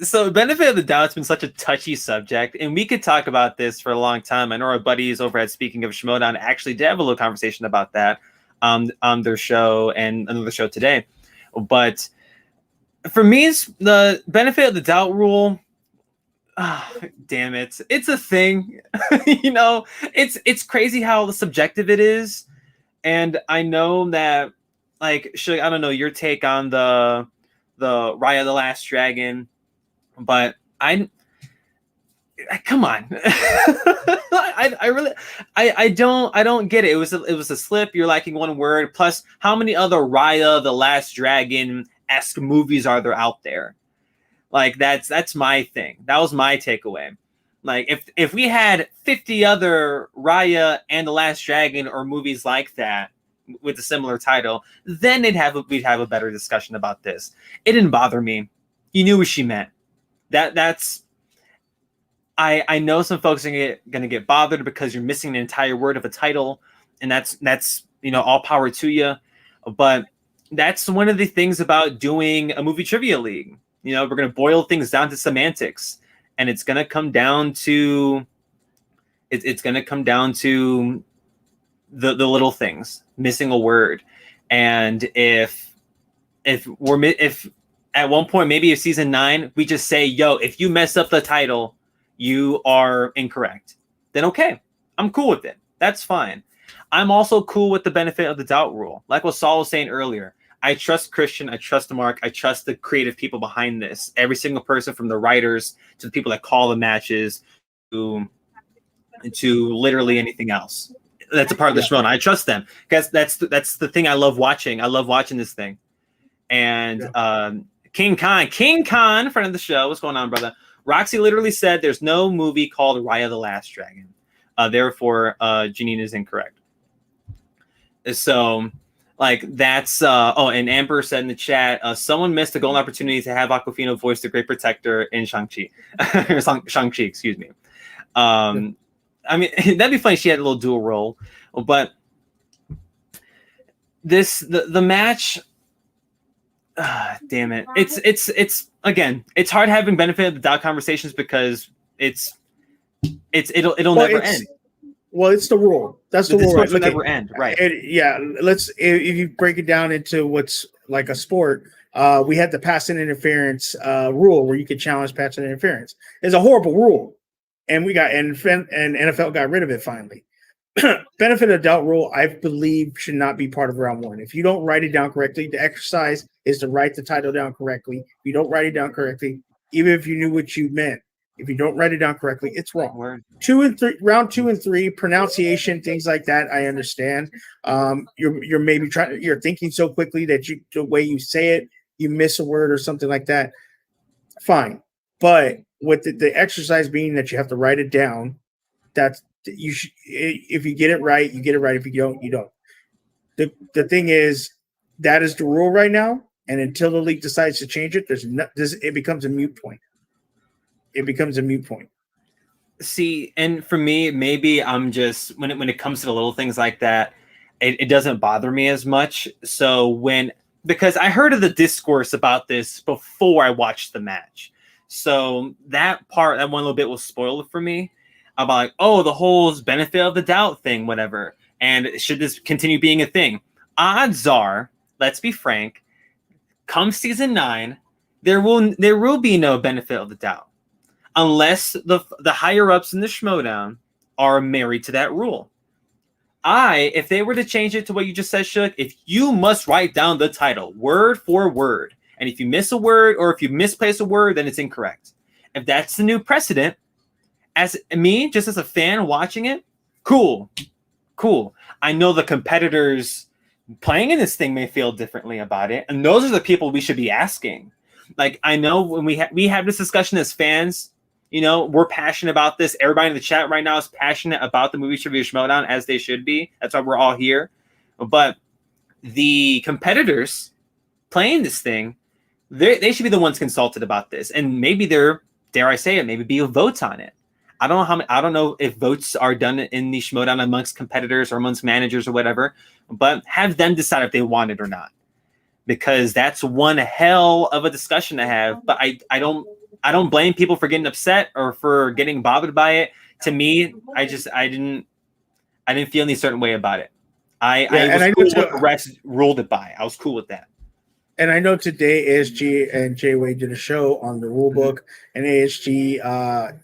So benefit of the doubt has been such a touchy subject, and we could talk about this for a long time. I know our buddies over at Speaking of Schmodown actually did have a little conversation about that on their show and another show today. But for me, it's the benefit of the doubt rule. Damn it. It's a thing. It's crazy how subjective it is. And I know that, like, Suge, I don't know your take on the Raya the Last Dragon, but come on. I don't get it. It was a slip. You're lacking one word. Plus, how many other Raya the Last Dragon-esque movies are there out there? Like, that's my thing. That was my takeaway. Like if we had 50 other Raya and the Last Dragon or movies like that with a similar title, then we'd have a better discussion about this. It didn't bother me. You knew what she meant. That's I know some folks are gonna get bothered because you're missing an entire word of a title, and that's all power to you. But that's one of the things about doing a movie trivia league. We're gonna boil things down to semantics, and it's gonna come down to the little things, missing a word. And if at one point, maybe if season 9, we just say, yo, if you mess up the title, you are incorrect, then okay, I'm cool with it. That's fine. I'm also cool with the benefit of the doubt rule. Like what Saul was saying earlier, I trust Christian, I trust Mark, I trust the creative people behind this. Every single person, from the writers to the people that call the matches to literally anything else that's a part of the show. And I trust them because that's the thing I love watching. I love watching this thing. And King Khan, friend of the show. What's going on, brother? Roxy literally said there's no movie called Raya the Last Dragon. Therefore, Janine is incorrect. So, like, that's... and Amber said in the chat, someone missed a golden opportunity to have Aquafina voice the Great Protector in Shang-Chi. Shang-Chi, excuse me. I mean, that'd be funny. She had a little dual role. But the match... damn it. It's again, it's hard having benefit of the doubt conversations because it'll never end. Well, it's the rule. That's the rule. Right? Never end. Right. If you break it down into what's like a sport, we had the pass and interference rule where you could challenge pass and interference. It's a horrible rule, and NFL got rid of it finally. Benefit of doubt rule, I believe, should not be part of round 1. If you don't write it down correctly, the exercise is to write the title down correctly. If you don't write it down correctly, even if you knew what you meant, if you don't write it down correctly, it's wrong. Round 2 and 3, pronunciation, things like that, I understand. You're maybe you're thinking so quickly that the way you say it, you miss a word or something like that. Fine, but with the exercise being that you have to write it down, that's you should. If you get it right, you get it right. If you don't, you don't. The thing is, that is the rule right now, and until the league decides to change it, it becomes a moot point. It becomes a moot point. See, and for me, maybe I'm just when it comes to the little things like that, it doesn't bother me as much. So because I heard of the discourse about this before I watched the match, so that one little bit was spoiled for me. About like, oh, the whole benefit of the doubt thing, whatever. And should this continue being a thing? Odds are, let's be frank, come season 9, there will be no benefit of the doubt. Unless the higher ups in the Schmodown are married to that rule. If they were to change it to what you just said, Shook, if you must write down the title word for word, and if you miss a word or if you misplace a word, then it's incorrect. If that's the new precedent, as me, just as a fan watching it, cool. I know the competitors playing in this thing may feel differently about it, and those are the people we should be asking. Like, I know when we have this discussion as fans, we're passionate about this. Everybody in the chat right now is passionate about the movie trivia Schmodown, as they should be. That's why we're all here. But the competitors playing this thing, they should be the ones consulted about this, and maybe dare I say it, maybe be a vote on it. I don't know if votes are done in the Schmodown amongst competitors or amongst managers or whatever, but have them decide if they want it or not, because that's one hell of a discussion to have. But I don't blame people for getting upset or for getting bothered by it. To me, I didn't feel any certain way about it. I was cool with what the refs ruled it by. I was cool with that. And I know today ASG and J-Way did a show on the rule book, and ASG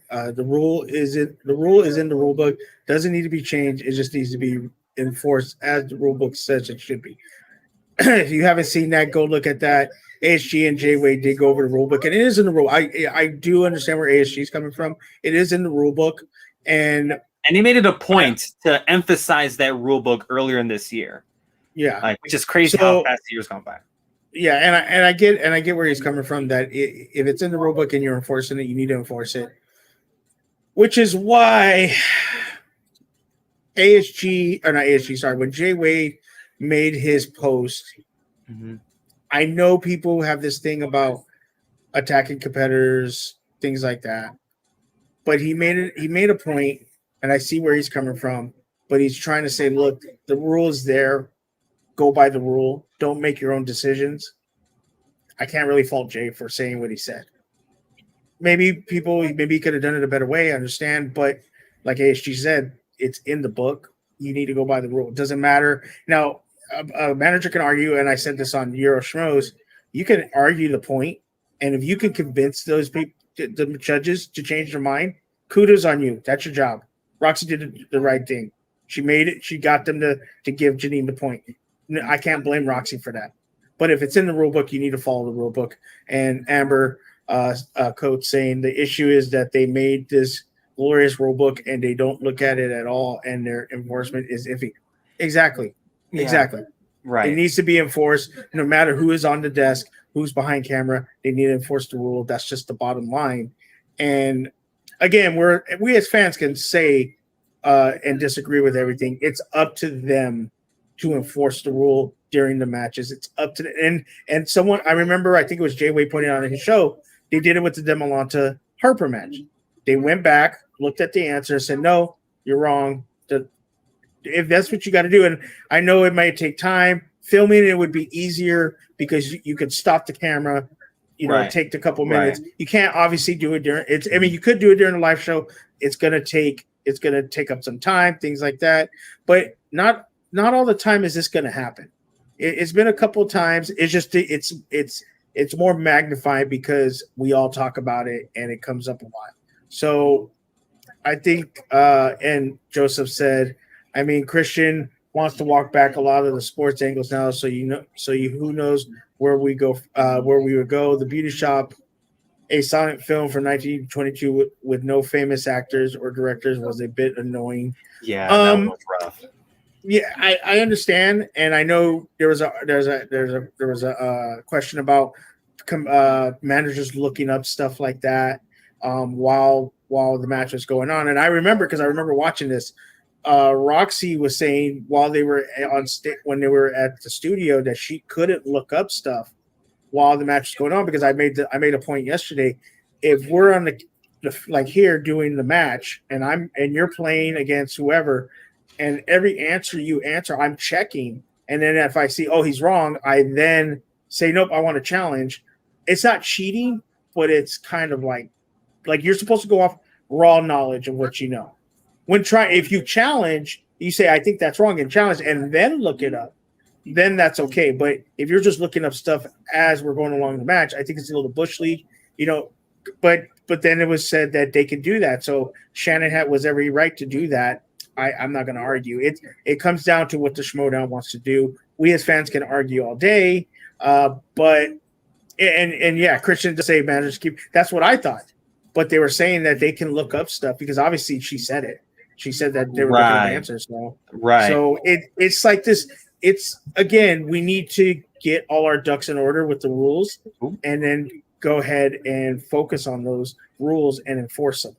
the rule is in the rule book. Doesn't need to be changed. It just needs to be enforced as the rule book says it should be. If you haven't seen that, go look at that. ASG and J-Way did go over the rule book, and it is in the rule. I do understand where ASG is coming from. It is in the rule book, and he made it a point to emphasize that rule book earlier in this year. Yeah, which is crazy how fast the year's gone by. Yeah, and I get where he's coming from. That if it's in the rule book and you're enforcing it, you need to enforce it. which is why ASG or not ASG, sorry, when Jay Wade made his post, I know people have this thing about attacking competitors, things like that. But he made a point, and I see where he's coming from. But he's trying to say, look, the rule is there. Go by the rule. Don't make your own decisions. I can't really fault Jay for saying what he said. Maybe he could have done it a better way, I understand. But like ASG said, it's in the book. You need to go by the rule. It doesn't matter. Now, a manager can argue, and I said this on Euro Schmoes, you can argue the point, and if you can convince those people, the judges, to change their mind, kudos on you. That's your job. Roxy did the right thing. She made it. She got them to give Janine the point. I can't blame Roxy for that. But if it's in the rule book, you need to follow the rule book. And Amber Coates saying the issue is that they made this glorious rule book and they don't look at it at all, and their enforcement is iffy. Exactly. Yeah. Exactly. Right. It needs to be enforced no matter who is on the desk, who's behind camera. They need to enforce the rule. That's just the bottom line. And again, we as fans can say and disagree with everything. It's up to them to enforce the rule during the matches. It's up to and someone, I remember, I think it was Jay Wade pointing out on his show, they did it with the Demolanta Harper match. They went back, looked at the answer, said, no, you're wrong. If that's what you got to do, and I know it might take time, filming it would be easier because you could stop the camera, take a couple minutes. Right. You can't obviously do it during you could do it during a live show. It's gonna take up some time, things like that. But not all the time is this gonna happen. It's been a couple of times. It's just it's more magnified because we all talk about it and it comes up a lot. So I think and Joseph said, Christian wants to walk back a lot of the sports angles now, who knows where we go, where we would go. The Beauty Shop, a silent film from 1922 with no famous actors or directors, was a bit annoying. Yeah, that was rough. Yeah, I understand, and I know there was a question about managers looking up stuff like that while the match was going on, and I remember because I remember watching this. Roxy was saying while they were when they were at the studio that she couldn't look up stuff while the match was going on because I made a point yesterday. If we're on the like here doing the match and you're playing against whoever, and every answer you answer, I'm checking, and then if I see he's wrong, I then say nope, I want to challenge. It's not cheating, but it's kind of like you're supposed to go off raw knowledge of what you know. If you challenge, you say, I think that's wrong, and challenge, and then look it up, then that's okay. But if you're just looking up stuff as we're going along the match, I think it's a little bush league, but then it was said that they could do that. So Shannon was every right to do that. I'm not going to argue. It comes down to what the Schmodown wants to do. We as fans can argue all day, but Christian to say managers keep. That's what I thought. But they were saying that they can look up stuff because obviously she said it. She said that they were looking at answers. So it's like this. It's again, we need to get all our ducks in order with the rules, and then go ahead and focus on those rules and enforce them.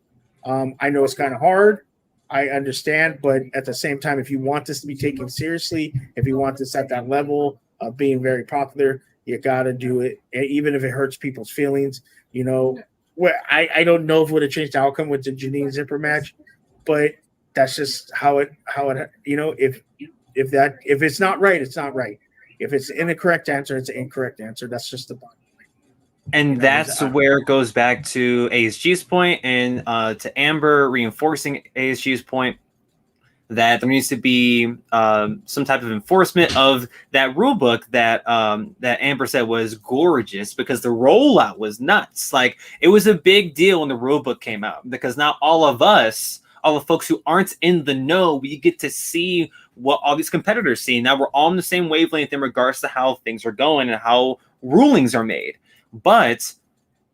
I know it's kind of hard. I understand, but at the same time, if you want this to be taken seriously, if you want this at that level of being very popular, you got to do it, even if it hurts people's feelings. I don't know if it would have changed the outcome with the Janine Zipper match, but that's just how it if it's not right, it's not right. If it's an incorrect answer, it's an incorrect answer. That's just the bottom line. And that's where it goes back to ASG's point and to Amber reinforcing ASG's point that there needs to be some type of enforcement of that rule book that that Amber said was gorgeous because the rollout was nuts. Like it was a big deal when the rule book came out because now all of us, all the folks who aren't in the know, we get to see what all these competitors see. Now we're all on the same wavelength in regards to how things are going and how rulings are made. But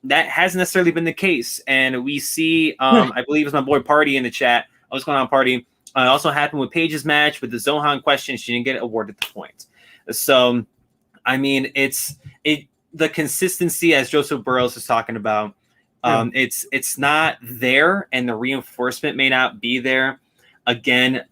that hasn't necessarily been the case. And we see, I believe it was my boy Party in the chat. What's going on, Party? It also happened with Paige's match with the Zohan question. She didn't get awarded the point. So, the consistency, as Joseph Burrows is talking about, It's not there, and the reinforcement may not be there. Again,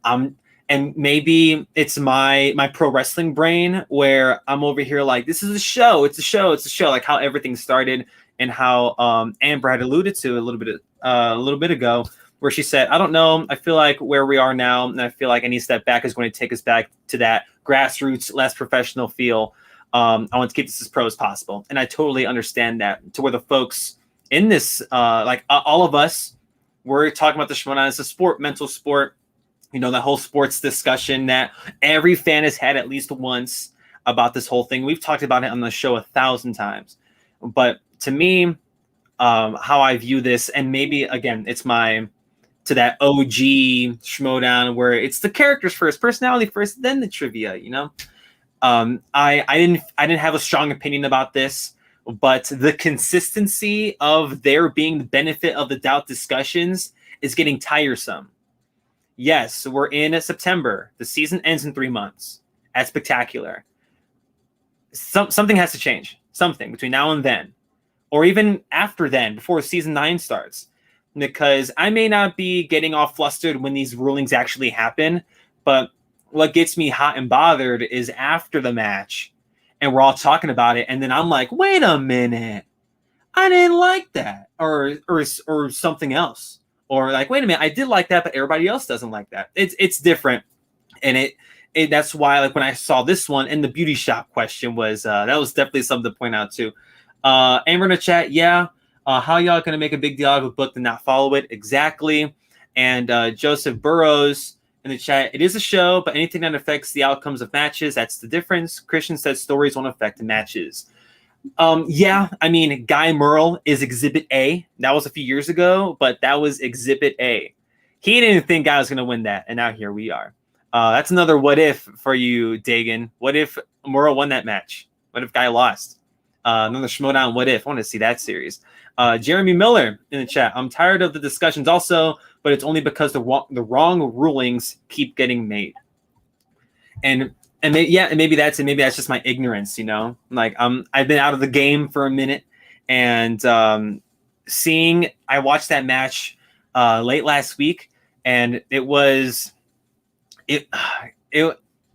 and maybe it's my pro wrestling brain where I'm over here like, this is a show, it's a show, like how everything started, and how Amber had alluded to a little bit ago, where she said, I don't know, I feel like where we are now, and I feel like any step back is going to take us back to that grassroots, less professional feel. I want to keep this as pro as possible, and I totally understand that. To where the folks in this, all of us, we're talking about the Shimoda as a sport, mental sport. You know, that whole sports discussion that every fan has had at least once about this whole thing. We've talked about it on the show 1,000 times. But to me, how I view this, and maybe, again, it's to that OG Schmodown where it's the characters first, personality first, then the trivia, you know? I didn't have a strong opinion about this, but the consistency of there being the benefit of the doubt discussions is getting tiresome. Yes, we're in September. The season ends in 3 months. That's spectacular. Something has to change. Something between now and then. Or even after then, before season 9 starts. Because I may not be getting all flustered when these rulings actually happen, but what gets me hot and bothered is after the match, and we're all talking about it, and then I'm like, wait a minute. I didn't like that. Or something else. Or like, wait a minute, I did like that, but everybody else doesn't like that. It's different, and it that's why, like, when I saw this one, and the beauty shop question was that was definitely something to point out too. Amber in the chat, yeah. How y'all gonna make a big deal out of a book and not follow it exactly? And Joseph Burrows in the chat, it is a show, but anything that affects the outcomes of matches, that's the difference. Christian says stories won't affect the matches. Yeah, I mean, Guy Merle is Exhibit A. That was a few years ago, but that was Exhibit A. He didn't think Guy was going to win that, and now here we are. That's another what if for you, Dagan. What if Merle won that match? What if Guy lost? Another Schmodown what if. I want to see that series. Jeremy Miller in the chat. I'm tired of the discussions also, but it's only because the wrong rulings keep getting made. And maybe that's just my ignorance, you know. Like I've been out of the game for a minute, and I watched that match late last week, and it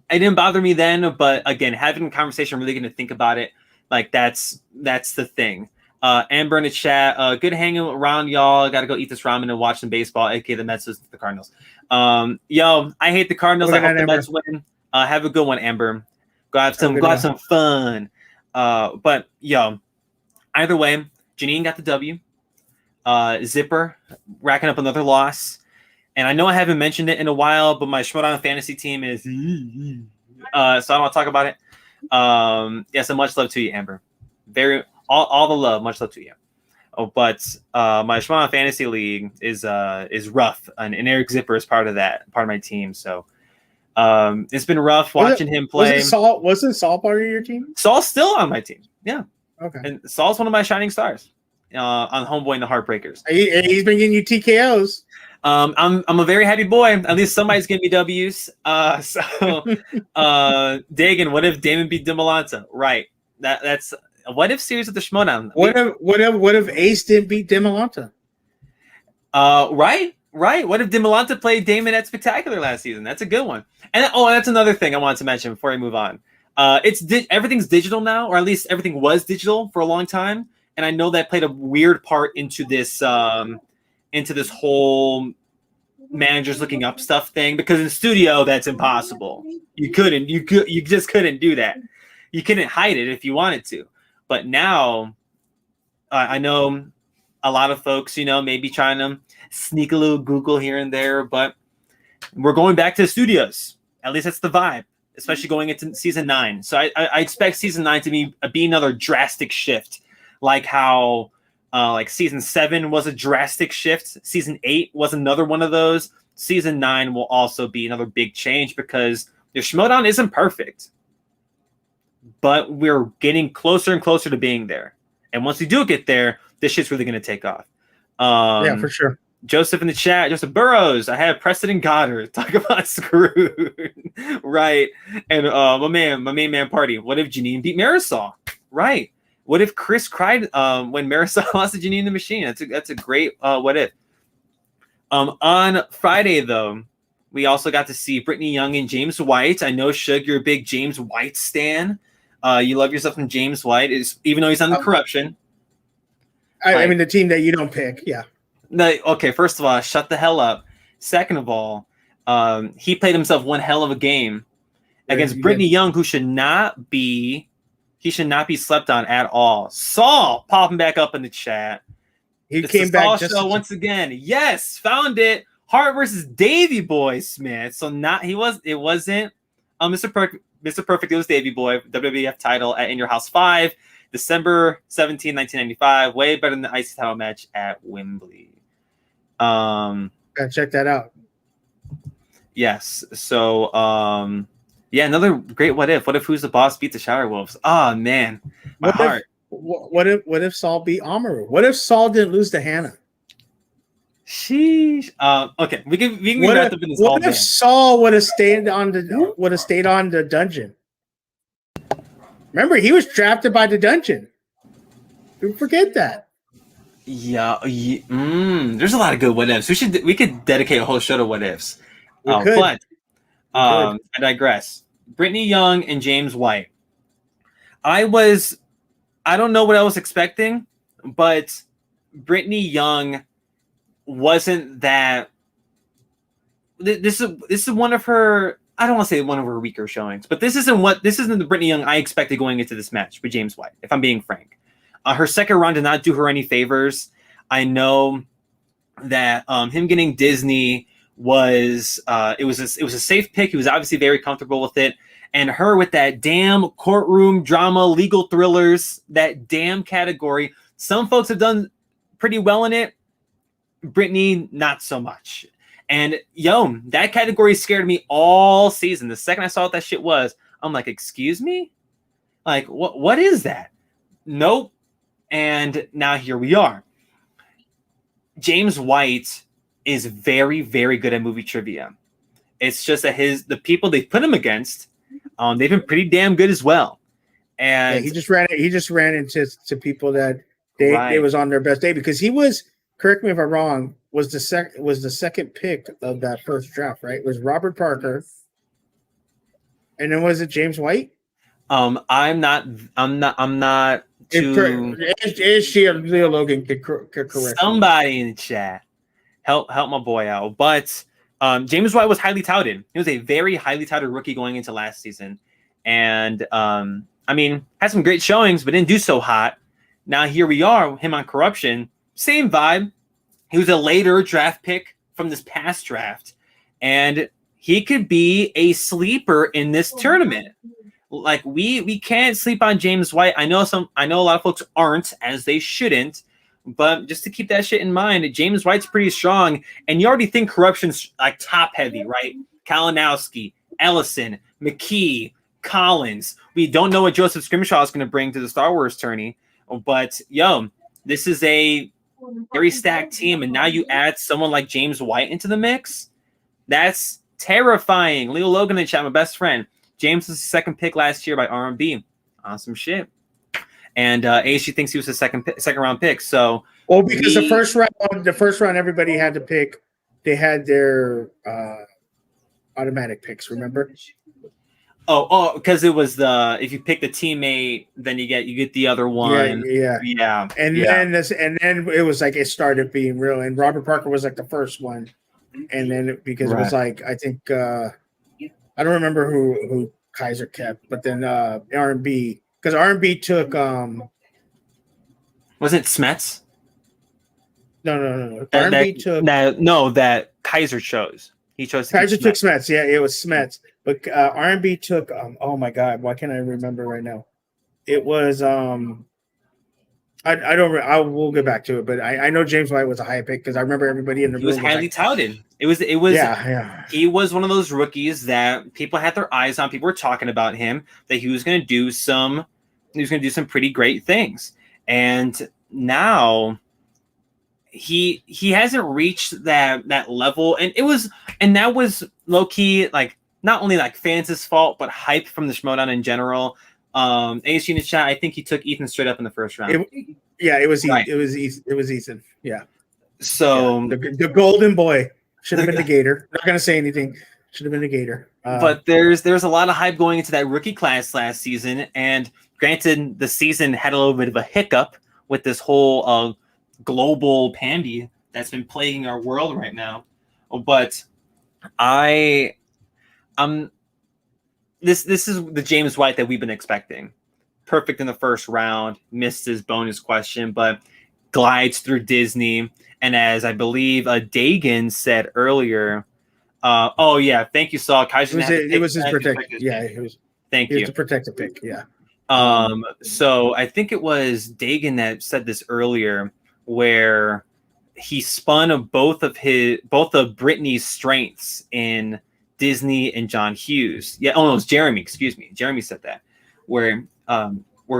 didn't bother me then, but again, having a conversation, I'm really going to think about it. Like that's the thing. Amber in the chat, good hanging around, y'all. Got to go eat this ramen and watch some baseball. aka the Mets versus the Cardinals. Yo, I hate the Cardinals. I hope the Mets win. Have a good one, Amber. Go have some fun. But yo, either way, Janine got the W. Zipper racking up another loss. And I know I haven't mentioned it in a while, but my Schmodown fantasy team is so I don't want to talk about it. Yeah, so much love to you, Amber. All the love, much love to you. Oh, but my Schmodown fantasy league is rough, and Eric Zipper is part of my team. So it's been rough watching him play. Wasn't Saul part of your team? Saul's still on my team. Yeah. Okay. And Saul's one of my shining stars on Homeboy and the Heartbreakers. He's been getting you TKOs. I'm a very happy boy. At least somebody's giving me W's. Dagan, what if Damon beat Dimolanta? Right. That's a what if series of the Schmodown. What if Ace didn't beat Demolanta? Right. What if Demolanta played Damon at Spectacular last season? That's a good one. And that's another thing I wanted to mention before I move on. Everything's digital now, or at least everything was digital for a long time, and I know that played a weird part into this whole managers looking up stuff thing, because in studio that's impossible. You just couldn't do that. You couldn't hide it if you wanted to. But now I know a lot of folks, maybe trying to sneak a little Google here and there, but we're going back to the studios. At least that's the vibe, especially going into season 9. So I expect season 9 to be another drastic shift, like how like season 7 was a drastic shift. Season 8 was another one of those. Season 9 will also be another big change, because your Schmodown isn't perfect, but we're getting closer and closer to being there. And once we do get there, this shit's really going to take off. Yeah, for sure. Joseph in the chat, Joseph Burrows, I have Preston and Goddard. Talk about screwed. Right. And my main man party. What if Janine beat Marisol? Right. What if Chris cried when Marisol lost to Janine the Machine? That's a great what if. On Friday though, we also got to see Brittany Young and James White. I know, Shug, you're a big James White stan. You love yourself from James White, even though he's on the corruption. I mean, the team that you don't pick, yeah. Okay, first of all, shut the hell up. Second of all, he played himself one hell of a game against Brittany Young, who should not be slept on at all. Saul popping back up in the chat. He came back just once again. Yes, found it. Hart versus Davey Boy Smith. So it wasn't Mr. Perfect. It was Davey Boy, WWF title at In Your House 5, December 17, 1995. Way better than the Icy title match at Wembley. Gotta check that out. Yes. So yeah, another great what if. What if Who's the Boss beat the Shower Wolves? Oh man. My heart. What if Saul beat Amaru? What if Saul didn't lose to Hannah? Sheesh. Okay, we can be wrapped up in this. What if Saul would have stayed on the dungeon? Remember, he was drafted by the dungeon. Don't forget that. Yeah. There's a lot of good what ifs. We could dedicate a whole show to what ifs. But I digress. Brittany Young and James White. I don't know what I was expecting, but Brittany Young wasn't that. This is one of her. I don't want to say one of her weaker showings, but this isn't the Brittany Young I expected going into this match with James White. If I'm being frank, her second round did not do her any favors. I know that him getting Disney was it was a safe pick. He was obviously very comfortable with it. And her with that damn courtroom drama, legal thrillers, that damn category. Some folks have done pretty well in it. Brittany, not so much. And that category scared me all season. The second I saw what that shit was, I'm like, excuse me? Like, what is that? Nope. And now here we are. James White is very, very good at movie trivia. It's just that the people they put him against, they've been pretty damn good as well. And he just ran into people that they was on their best day, because he was, correct me if I'm wrong, was the second pick of that first draft, right? It was Robert Parker. And then was it James White? I'm not too. Is she a Leo Logan could correct somebody in the chat. Help my boy out. But James White was highly touted. He was a very highly touted rookie going into last season. And I mean, had some great showings, but didn't do so hot. Now here we are, him on Corruption. Same vibe. He was a later draft pick from this past draft. And he could be a sleeper in this tournament. Like we can't sleep on James White. I know a lot of folks aren't, as they shouldn't. But just to keep that shit in mind, James White's pretty strong. And you already think Corruption's like top heavy, right? Kalinowski, Ellison, McKee, Collins. We don't know what Joseph Scrimshaw is going to bring to the Star Wars tourney. But this is a very stacked team. And now you add someone like James White into the mix. That's terrifying. Leo Logan in the chat, my best friend. James was the second pick last year by R&B. Awesome shit. And AC thinks he was the second round pick. So, because the first round, everybody had to pick. They had their automatic picks. Remember? Oh, because it was if you pick the teammate, then you get the other one. Yeah. And then it was like it started being real. And Robert Parker was like the first one. And then it was like, I think I don't remember who Kaiser kept, but then R&B. Because R&B took was it Smets? No. R&B took that Kaiser chose. He chose Kaiser took Smets. Yeah, it was Smets. But R&B took oh my god, why can't I remember right now? It was I will get back to it, but I know James White was a high pick because I remember everybody in the room was highly touted. It was he was one of those rookies that people had their eyes on. People were talking about him, that he was going to do some pretty great things. And now he hasn't reached that level, and that was low key, like not only like fans' fault, but hype from the Schmodown in general. ASG in the chat, I think he took Ethan straight up in the first round. It was Right. it was Ethan. Yeah. So the golden boy should have been the Gator. Not gonna say anything. Should have been the Gator. But there's a lot of hype going into that rookie class last season, and granted, the season had a little bit of a hiccup with this whole global pandy that's been plaguing our world right now. But this is the James White that we've been expecting. Perfect in the first round, missed his bonus question, but glides through Disney. And as I believe Dagan said earlier, thank you, Saul. It was his protected. Yeah, it was. Thank you. It was a protected pick. Yeah. So I think it was Dagan that said this earlier, where he spun both of Britney's strengths in Disney and John Hughes. Yeah. Oh no, it was Jeremy. Excuse me. Jeremy said that, where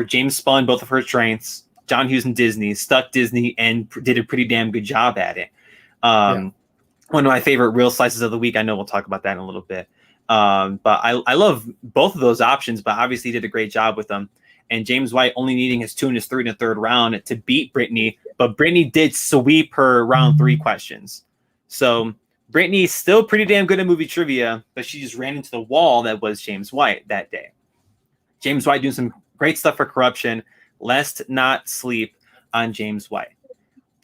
James spun both of her strengths, John Hughes and Disney, stuck Disney, and did a pretty damn good job at it. One of my favorite real slices of the week. I know we'll talk about that in a little bit. But I love both of those options, but obviously did a great job with them. And James White only needing his 2 and his 3 in the third round to beat Brittany, but Brittany did sweep her round 3 questions. So Brittany's still pretty damn good at movie trivia, but she just ran into the wall that was James White that day. James White doing some great stuff for corruption. Let's not sleep on James White.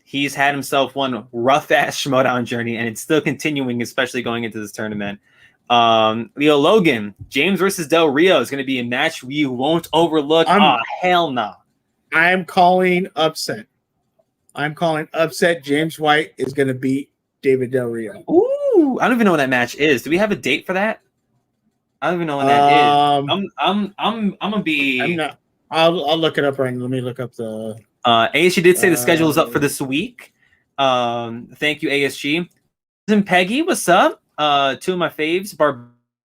He's had himself one rough-ass Schmodown journey, and it's still continuing, especially going into this tournament. Leo Logan, James versus Del Rio is going to be a match we won't overlook. Hell no. I'm calling upset. James White is going to beat David Del Rio. Ooh, I don't even know when that match is. Do we have a date for that? I don't even know when that is. I'm gonna be. I'm not. I'll look it up right now. Let me look up the. ASG did say the schedule is up for this week. Thank you, ASG. And Peggy, what's up? 2 of my faves,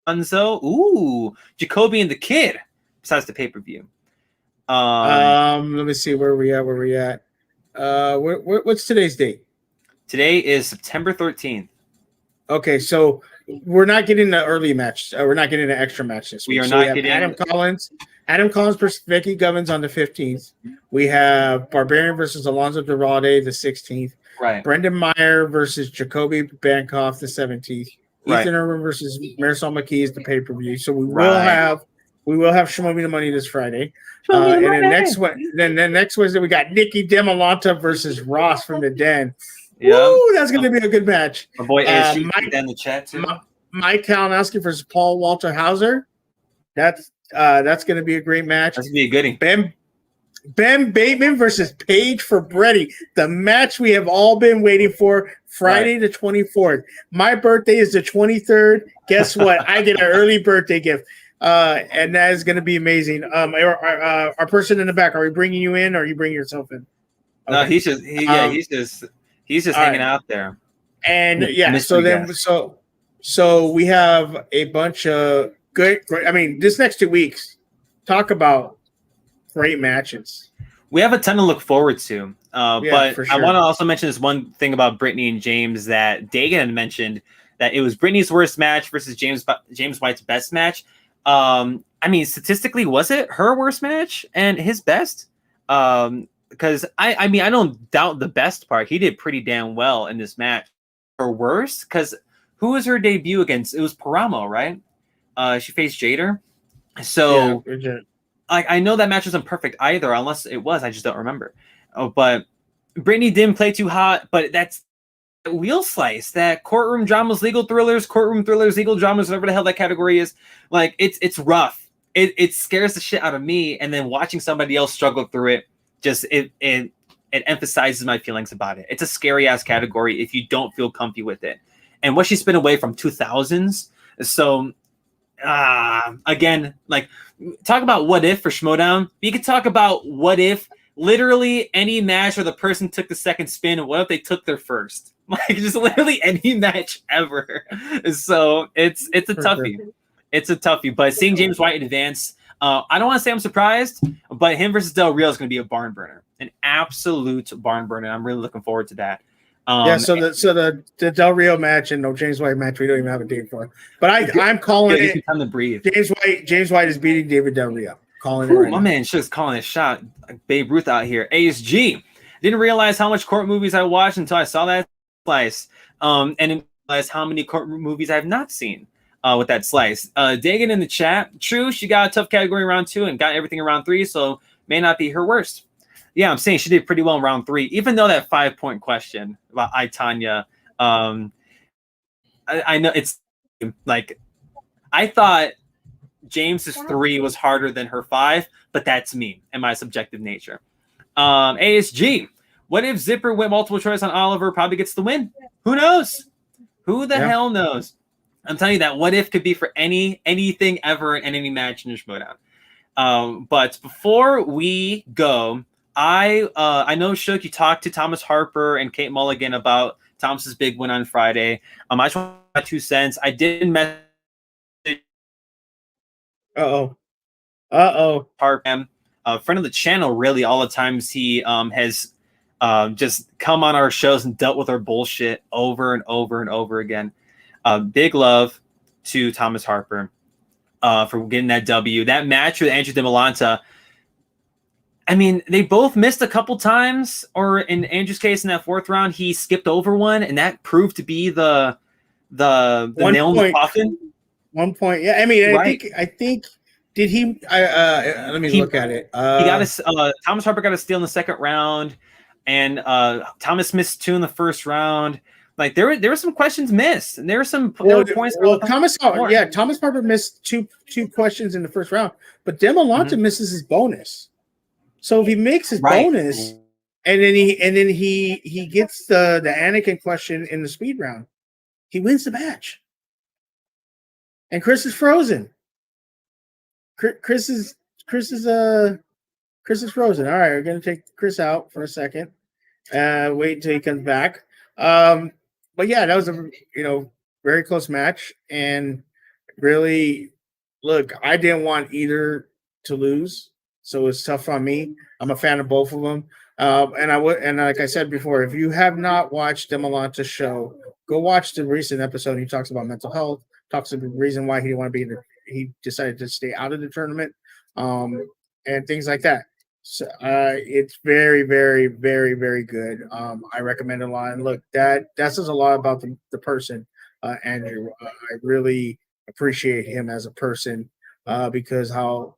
Barbanzo. Ooh, Jacoby and the Kid. Besides the pay-per-view. Let me see where we at. What's today's date? Today is September 13th. Okay, so we're not getting the early match. We're not getting an extra match this week. We are not getting Adam Collins versus Becky Govins on the 15th. We have Barbarian versus Alonzo Duralde the 16th. Right. Brendan Meyer versus Jacoby Bankoff the 17th. Right. Ethan Irwin versus Marisol McKee is the pay-per-view. So we will have Show Me the Money this Friday. And then next Wednesday we got Nikki Demolanta versus Ross from the Den. Yeah, Woo, that's going to be a good match. My boy ASG in the chat too. Mike Kalinowski versus Paul Walter Hauser. That's going to be a great match. That's going to be a goodie. Ben Bateman versus Paige Fabretti. The match we have all been waiting for. Friday the 24th. My birthday is the 23rd. Guess what? I get an early birthday gift. And that is going to be amazing. Our person in the back, are we bringing you in or are you bringing yourself in? Okay. No, he's just hanging out there. And so we have a bunch of great. I mean, this next 2 weeks, talk about great matches. We have a ton to look forward to. But for sure. I want to also mention this one thing about Brittany and James that Dagan had mentioned, that it was Brittany's worst match versus James White's best match. I mean, statistically, was it her worst match and his best? Because I mean, I don't doubt the best part. He did pretty damn well in this match. Her worst, because who was her debut against? It was Paramo, right? She faced Jader. So, I know that match wasn't perfect either, unless it was. I just don't remember. But Brittany didn't play too hot. But that's wheel slice, that courtroom dramas, legal thrillers, legal dramas, whatever the hell that category is. Like it's rough. It scares the shit out of me. And then watching somebody else struggle through it, just it emphasizes my feelings about it. It's a scary ass category if you don't feel comfy with it. And what she's been away from 2000s. So again, like, talk about what if for Schmodown. You could talk about what if literally any match where the person took the second spin, and what if they took their first? Like, just literally any match ever. So it's a toughie. It's a toughie. But seeing James White in advance, I don't want to say I'm surprised, but him versus Del Rio is going to be a barn burner, an absolute barn burner. I'm really looking forward to that. So the Del Rio match and the James White match, we don't even have a date for. But I'm calling it. Time to breathe. James White is beating David Del Rio. calling it right my now. man just calling a shot. Like Babe Ruth out here. ASG. Didn't realize how much court movies I watched until I saw that slice. And didn't realize how many court movies I have not seen with that slice. Dagan in the chat. True, she got a tough category in round 2 and got everything in round 3, so may not be her worst. Yeah, I'm saying she did pretty well in round 3, even though that 5-point question about I, Tanya. I know it's like I thought James's 3 was harder than her 5, but that's me and my subjective nature. ASG. What if Zipper went multiple choice on Oliver? Probably gets the win. Who knows? Who the hell knows? I'm telling you that what if could be for anything ever in any match in this showdown. But before we go, I know Shook, you talked to Thomas Harper and Kate Mulligan about Thomas's big win on Friday. I just want my 2 cents. I didn't message Harper, friend of the channel, really, all the times he has just come on our shows and dealt with our bullshit over and over and over again. Big love to Thomas Harper for getting that W. That match with Andrew DeMolanta, I mean, they both missed a couple times, or in Andrew's case, in that 4th round, he skipped over one, and that proved to be the nail in the coffin. 1 point. Yeah, I mean, right. I think did he? Let me look at it. He got a Thomas Harper got a steal in the 2nd round, and Thomas missed 2 in the 1st round. Like there were some questions missed, and there were some points. Well, Thomas Harper missed two questions in the 1st round, but DeMolanta misses his bonus. So if he makes his bonus, and then he gets the Anakin question in the speed round, he wins the match. And Chris is frozen. Chris is frozen. All right, we're gonna take Chris out for a second. Wait until he comes back. But yeah, that was a very close match, and really, look, I didn't want either to lose. So it's tough on me. I'm a fan of both of them. And like I said before, if you have not watched DeMolanta's show, go watch the recent episode. He talks about mental health, talks about the reason why he didn't want to be in he decided to stay out of the tournament, and things like that. So it's very, very, very, very good. I recommend it a lot. And look, that says a lot about the person, Andrew. I really appreciate him as a person because how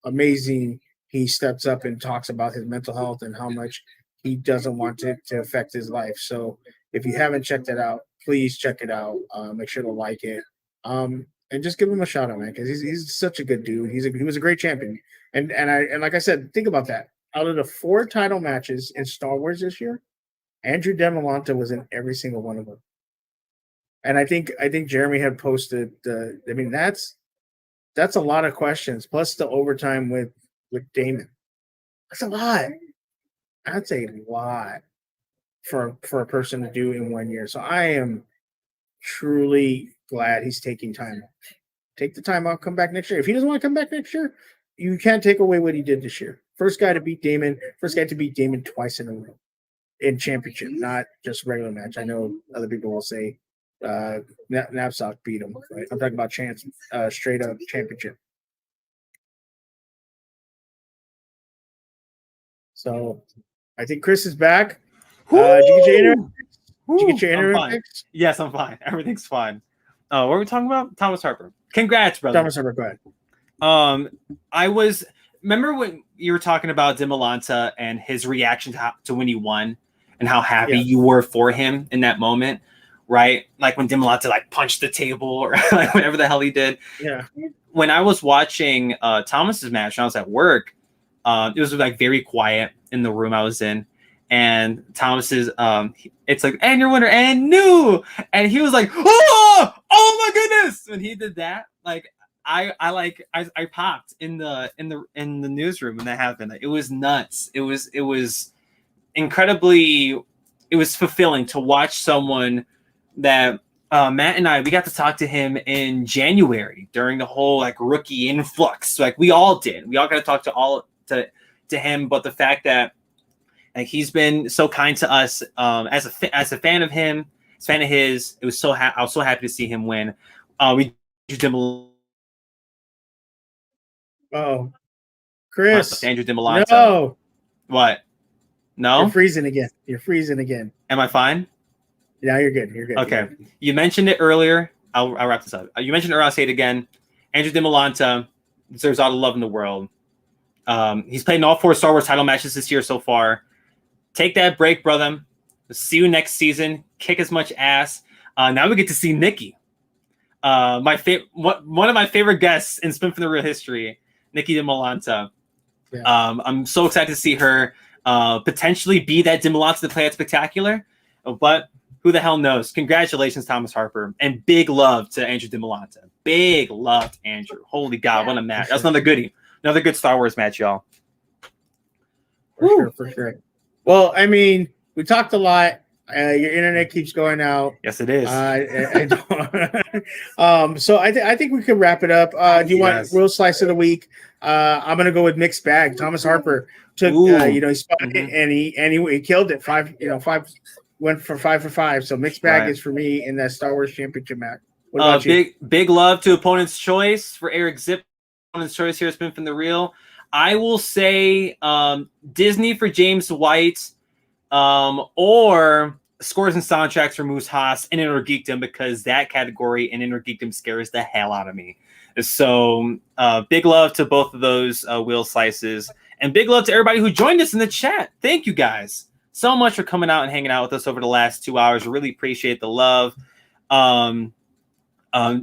amazing he steps up and talks about his mental health and how much he doesn't want it to affect his life. So if you haven't checked it out, please check it out. Make sure to like it. And just give him a shout out, man, because he's such a good dude. He was a great champion. And like I said, think about that. Out of the 4 title matches in Star Wars this year, Andrew DeMolanta was in every single one of them. And I think Jeremy had posted I mean, that's a lot of questions, plus the overtime with Damon. That's a lot. That's a lot for a person to do in 1 year. So I am truly glad he's taking time off. Take the time off, come back next year. If he doesn't want to come back next year, you can't take away what he did this year. First guy to beat Damon twice in a row in championship, not just regular match. I know other people will say Knapsack beat him. Right? I'm talking about straight up championship. So I think Chris is back. Did you get your interview fixed? Yes, I'm fine. Everything's fine. What were we talking about? Thomas Harper. Congrats, brother. Thomas Harper, go ahead. Remember when you were talking about DeMolanta and his reaction to when he won and how happy you were for him in that moment, right? Like when DeMolanta punched the table or like whatever the hell he did. Yeah. When I was watching Thomas's match and I was at work, it was very quiet in the room I was in. And Thomas's, it's like, and your winner, and new, and he was like, oh my goodness! When he did that, I popped in the newsroom when that happened. It was nuts. It was incredibly, it was fulfilling to watch someone that Matt and we got to talk to him in January during the whole rookie influx. We all did. We all got to talk to him, but the fact that he's been so kind to us as a fan of him, as a fan of his. I was so happy to see him win. We did him. Oh, Chris. Andrew DiMolanto. No. What? No? You're freezing again. You're freezing again. Am I fine? Yeah, you're good. You're good. Okay. You're good. You mentioned it earlier. I'll wrap this up. You mentioned it earlier. I'll say it again. Andrew DiMolanto deserves all the love in the world. He's played in all 4 Star Wars title matches this year so far. Take that break, brother. See you next season. Kick as much ass. Now we get to see Nikki. One of my favorite guests in Spin from the Real history, Nikki DiMolanto. Yeah. I'm so excited to see her potentially be that DiMolanto to play at Spectacular. But who the hell knows? Congratulations, Thomas Harper. And big love to Andrew DiMolanto. Big love to Andrew. Holy God, what a match. That's another goodie. Another good Star Wars match, y'all. For sure. Well, I mean, we talked a lot. Your internet keeps going out. Yes, it is. So I think we could wrap it up. Do you want real slice of the week? I'm gonna go with mixed bag. Thomas Harper took, he spun it and he killed it. 5 went for 5 for 5. So mixed bag is for me in that Star Wars Championship match. What about you? Big love to Opponent's Choice for Eric Zip. Opponent's Choice here has been from the Real. I will say Disney for James White, or scores and soundtracks for Moose Haas and Inner Geekdom, because that category in Inner Geekdom scares the hell out of me. So big love to both of those wheel slices, and big love to everybody who joined us in the chat. Thank you guys so much for coming out and hanging out with us over the last 2 hours. Really appreciate the love.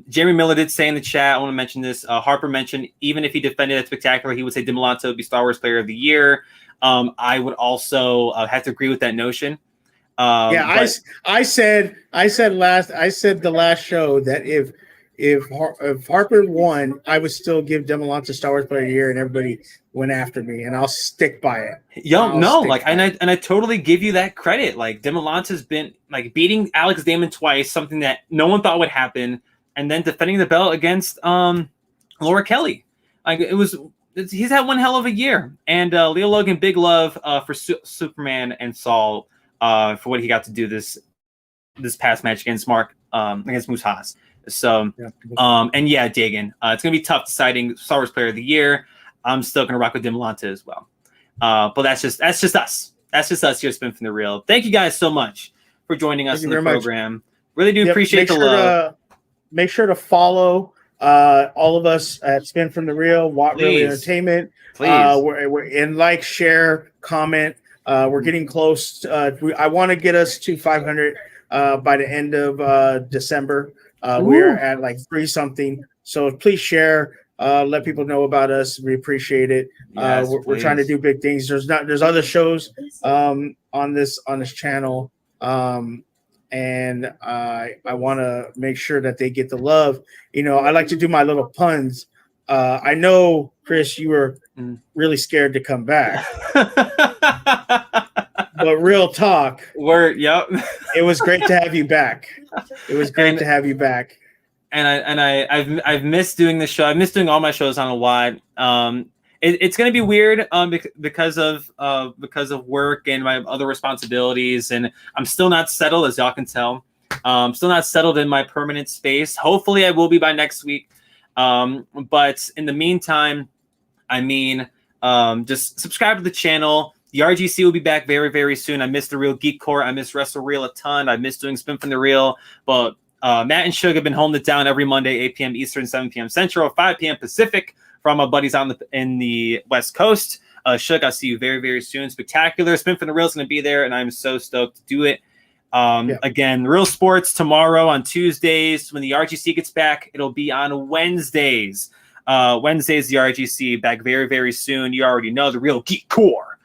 Jeremy Miller did say in the chat, I want to mention this. Harper mentioned even if he defended at Spectacular, he would say DiMolanto would be Star Wars Player of the Year. I would also have to agree with that notion. I said the last show that if Harper won, I would still give DiMolanto Star Wars Player of the Year, and everybody went after me, and I'll stick by it. I totally give you that credit. Like, DiMolanto's been like beating Alex Damon twice, something that no one thought would happen, and then defending the belt against Laura Kelly. Like, he's had one hell of a year. And Leo Logan, big love for Superman and Saul for what he got to do this past match against against Moose Haas. So, Dagan, it's gonna be tough deciding Star Wars Player of the Year. I'm still gonna rock with DiMolanto as well. But that's just us. That's just us here, Spin from the Real. Thank you guys so much for joining us in the program. Really do appreciate the love. Make sure to follow all of us at Spin from the Real, Watt Real Entertainment. Please. We're in, like, share, comment. We're getting close. I want to get us to 500 by the end of December. We're at like 3 something. So please share. Let people know about us. We appreciate it. Yes, we're trying to do big things. There's other shows on this channel. And I want to make sure that they get the love. I like to do my little puns. I know, Chris, you were really scared to come back. But real talk. It was great to have you back. It was great to have you back. And I've missed doing the show. I miss doing all my shows on a wide. It's going to be weird because of work and my other responsibilities, and I'm still not settled, as y'all can tell. Still not settled in my permanent space. Hopefully, I will be by next week. But in the meantime, just subscribe to the channel. The RGC will be back very, very soon. I miss the Real Geek Core. I miss Wrestle Real a ton. I miss doing Spin from the Real. But Matt and Suge have been holding it down every Monday, 8 p.m. Eastern, 7 p.m. Central, 5 p.m. Pacific for all my buddies in the West Coast. Suge, I'll see you very, very soon. Spectacular. Spin from the Real is going to be there, and I'm so stoked to do it. Again, Real Sports tomorrow on Tuesdays. When the RGC gets back, it'll be on Wednesdays. Wednesdays, the RGC back very, very soon. You already know the Real Geek Core.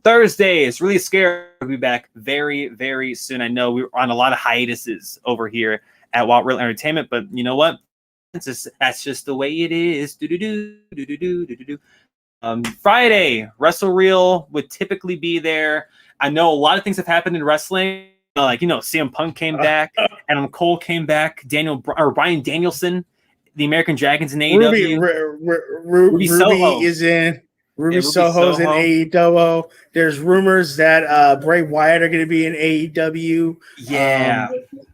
Thursdays, really scared to be back very, very soon. I know we're on a lot of hiatuses over here at Walt Real Entertainment, but you know what? That's just the way it is. Friday, Wrestle Real would typically be there. I know a lot of things have happened in wrestling. CM Punk came back, Adam Cole came back, Bryan Danielson, the American Dragons in AEW. Ruby Soho is in. Ruby Soho's in AEW. There's rumors that Bray Wyatt are going to be in AEW. Yeah.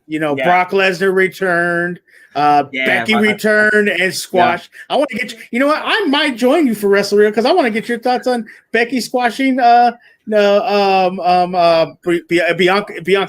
Brock Lesnar returned. Becky returned and squash. Yeah. I want to get you. You know what? I might join you for Wrestle Real because I want to get your thoughts on Becky squashing. Bianca,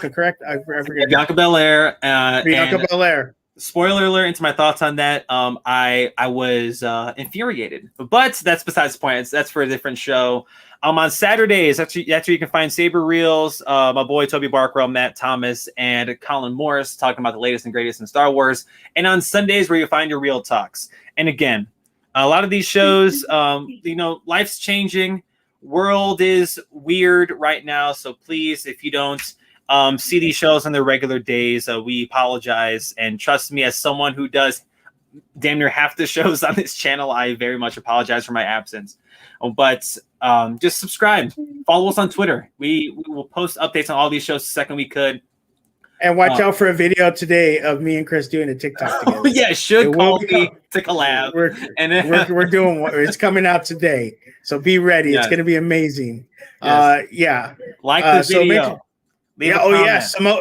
correct? I forget. Bianca Belair. Bianca Belair. Spoiler alert into my thoughts on that. I was infuriated, but that's besides the point. That's for a different show. On Saturdays, that's where you can find Saber Reels, my boy Toby Barkrow, Matt Thomas, and Colin Morris talking about the latest and greatest in Star Wars. And on Sundays, where you find your Real Talks. And again, a lot of these shows, life's changing. World is weird right now. So please, if you don't see these shows on their regular days, we apologize. And trust me, as someone who does damn near half the shows on this channel, I very much apologize for my absence. But just subscribe, follow us on Twitter. We will post updates on all these shows the second we could. And watch out for a video today of me and Chris doing a TikTok together. Yeah, should call me to collab. We're doing it's coming out today, so be ready. Yes. It's going to be amazing. Yes. Like the video.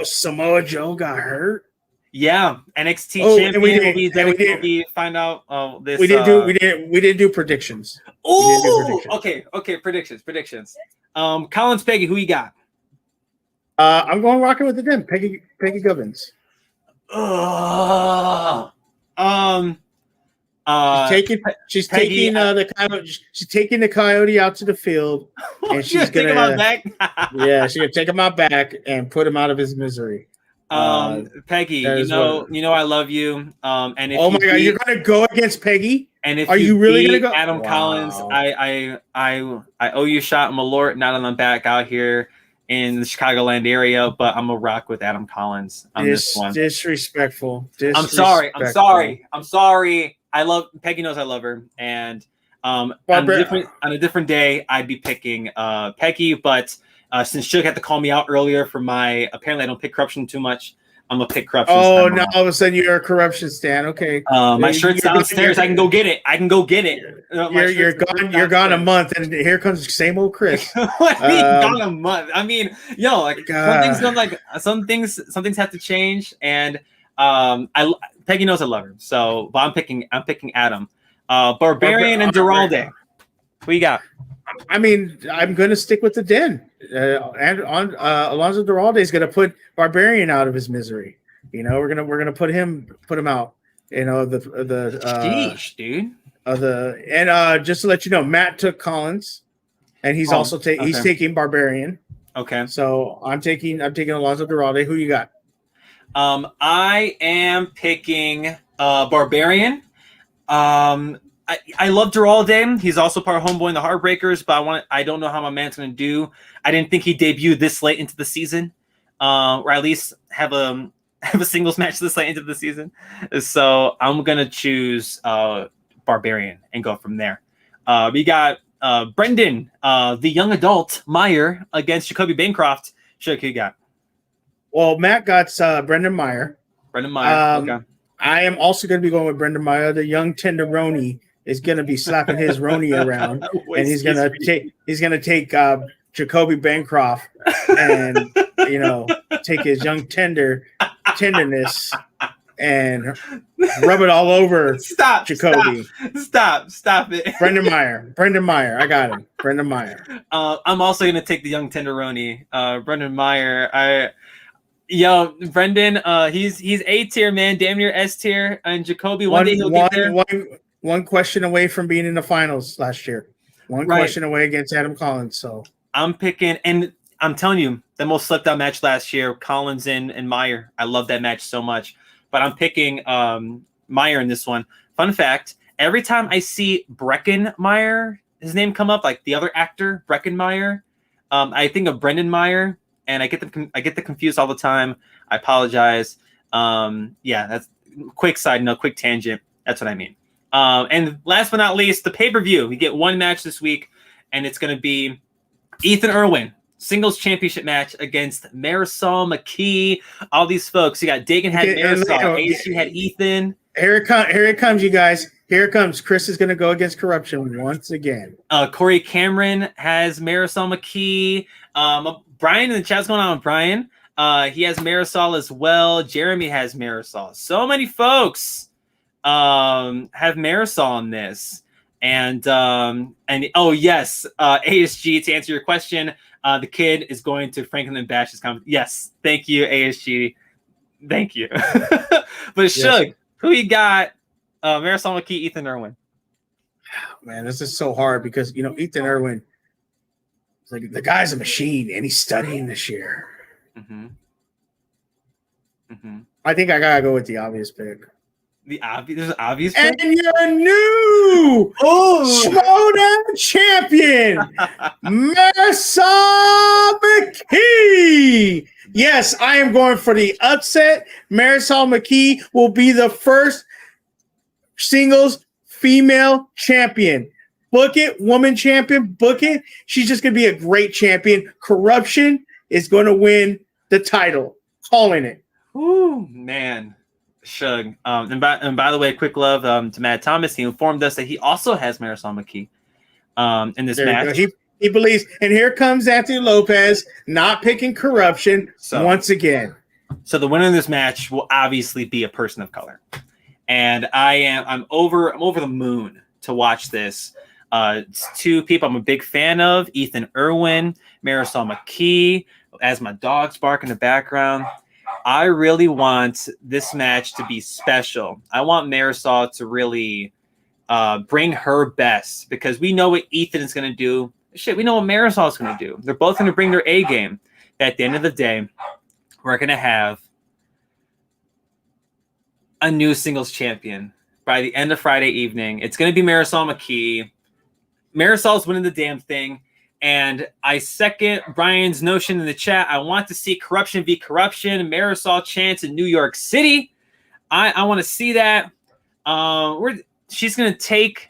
Samoa Joe got hurt. Yeah, NXT champion. We find out this. We didn't do predictions. Oh, okay. Predictions. Collins, Peggy, who you got? I'm going rocking with the Den. Peggy Gubbins. She's taking the Coyote out to the field, and she's gonna take him out back. She's gonna take him out back and put him out of his misery. Peggy, you know I love you. And if God, you're gonna go against Peggy? And if are you really gonna go? Adam Collins, I owe you a shot. I'm a Lord, not on the back out here in the Chicagoland area, but I'm a rock with Adam Collins on this one. Disrespectful. I'm sorry. Peggy knows I love her, and on a different day, I'd be picking Peggy, but since Shook had to call me out earlier for apparently I don't pick corruption too much. I'm gonna pick corruption. Oh, now all of a sudden you're a corruption stan. Okay. My shirt's downstairs. I can go get it. You're gone a month, and here comes the same old Chris. What do you mean gone a month? I mean, some things have to change, and Peggy knows I love her. So, but I'm picking Adam, Barbarian, and Duralde. Who you got? I mean, I'm going to stick with the Den. Alonso Duralde is going to put Barbarian out of his misery. We're gonna put him out. Sheesh, dude. And just to let you know, Matt took Collins, and he's also he's taking Barbarian. Okay. So I'm taking Alonso Duralde. Who you got? I am picking Barbarian. I love Duralde. He's also part of Homeboy and the Heartbreakers, but I don't know how my man's going to do. I didn't think he'd debut this late into the season, or at least have a singles match this late into the season. So I'm going to choose Barbarian and go from there. We got Brendan, the young adult Meyer against Jacoby Bancroft. Shook, who you got? Well, Matt got Brendan Meyer. Okay. I am also going to be going with Brendan Meyer, the young tenderoni. Is going to be slapping his Roni around, and he's going to take Jacoby Bancroft and take his young tenderness and rub it all over Jacoby. Stop it. Brendan Meyer, I got him. Brendan Meyer. I'm also going to take the young tenderoni, Brendan Meyer. Brendan, he's A tier, man, damn near S tier, and Jacoby one day he'll get there. One question away from being in the finals last year. One question away against Adam Collins. So I'm picking, and I'm telling you, the most slept out match last year, Collins and Meyer. I love that match so much. But I'm picking Meyer in this one. Fun fact, every time I see Brecken Meyer, his name come up, like the other actor, Brecken Meyer, I think of Brendan Meyer, and I get them confused all the time. I apologize. That's quick side note, quick tangent. That's what I mean. And last but not least, the pay-per-view. We get one match this week, and it's going to be Ethan Irwin, singles championship match against Marisol McKee. All these folks. You got Dagan had Marisol, AC had Ethan. Here it comes, you guys. Here it comes. Chris is going to go against corruption once again. Corey Cameron has Marisol McKee. Brian in the chat's going on with Brian. He has Marisol as well. Jeremy has Marisol. So many folks have Marisol in this. And oh yes, ASG, to answer your question, the kid is going to Franklin and Bash's competition. Yes, thank you, ASG. Thank you. But Shug, who you got? Marisol McKee, Ethan Irwin. Man, this is so hard because Ethan Irwin, like the guy's a machine and he's studying this year. I think I gotta go with the obvious pick. There's an obvious pick? And your new Showdown champion, Marisol McKee. Yes, I am going for the upset. Marisol McKee will be the first singles female champion. Book it, woman champion, book it. She's just going to be a great champion. Corruption is going to win the title. Calling it. Ooh, man. Shug. And by the way, quick love to Matt Thomas. He informed us that he also has Marisol McKee in this match. He believes. And here comes Anthony Lopez not picking corruption once again. So the winner of this match will obviously be a person of color. And I'm over the moon to watch this. It's two people I'm a big fan of, Ethan Irwin, Marisol McKee, as my dogs bark in the background. I really want this match to be special. I want Marisol to really bring her best because we know what Ethan is going to do. Shit, we know what Marisol is going to do. They're both going to bring their A game. At the end of the day, we're going to have a new singles champion by the end of Friday evening. It's going to be Marisol McKee. Marisol's winning the damn thing. And I second Brian's notion in the chat. I want to see corruption v. corruption. Marisol chance in New York City. I want to see that. She's going to take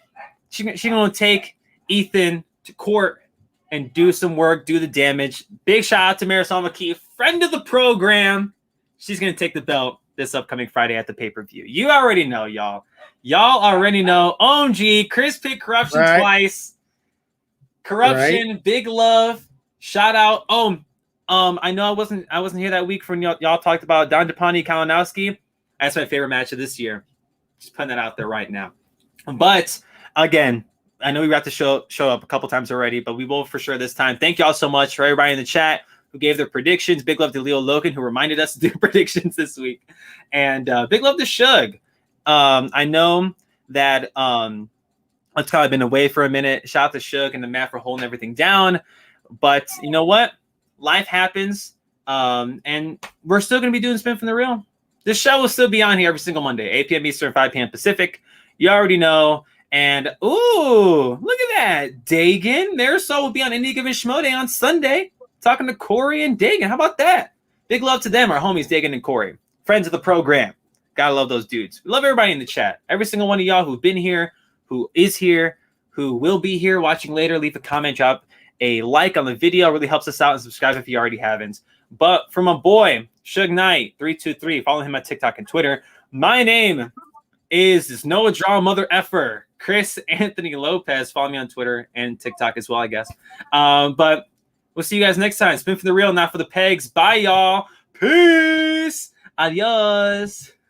Ethan to court and do some work, do the damage. Big shout out to Marisol McKee, friend of the program. She's going to take the belt this upcoming Friday at the pay-per-view. You already know, y'all. Y'all already know. OMG, Chris picked corruption twice. Corruption, big love. Shout out. I know I wasn't here that week when y'all talked about Don Japani Kalinowski. That's my favorite match of this year. Just putting that out there right now. But again, I know we got to show up a couple times already, but we will for sure this time. Thank y'all so much for everybody in the chat who gave their predictions. Big love to Leo Logan, who reminded us to do predictions this week. And big love to Shug. I know that it's kind of been away for a minute. Shout out to Shug and the Matt for holding everything down. But you know what? Life happens. And we're still going to be doing Spin from the Real. This show will still be on here every single Monday, 8 p.m. Eastern, 5 p.m. Pacific. You already know. And, ooh, look at that. Dagan. Marisol will be on Indie Given Schmo Day on Sunday, talking to Corey and Dagan. How about that? Big love to them, our homies, Dagan and Corey. Friends of the program. Gotta love those dudes. We love everybody in the chat. Every single one of y'all who've been here, who is here, who will be here watching later. Leave a comment, drop a like on the video. It really helps us out, and subscribe if you already haven't. But for my boy, Suge Knight 323, follow him on TikTok and Twitter. My name is Noah Draw Mother Effer. Chris Anthony Lopez. Follow me on Twitter and TikTok as well, I guess. But we'll see you guys next time. Spin for the real, not for the pegs. Bye, y'all. Peace. Adios.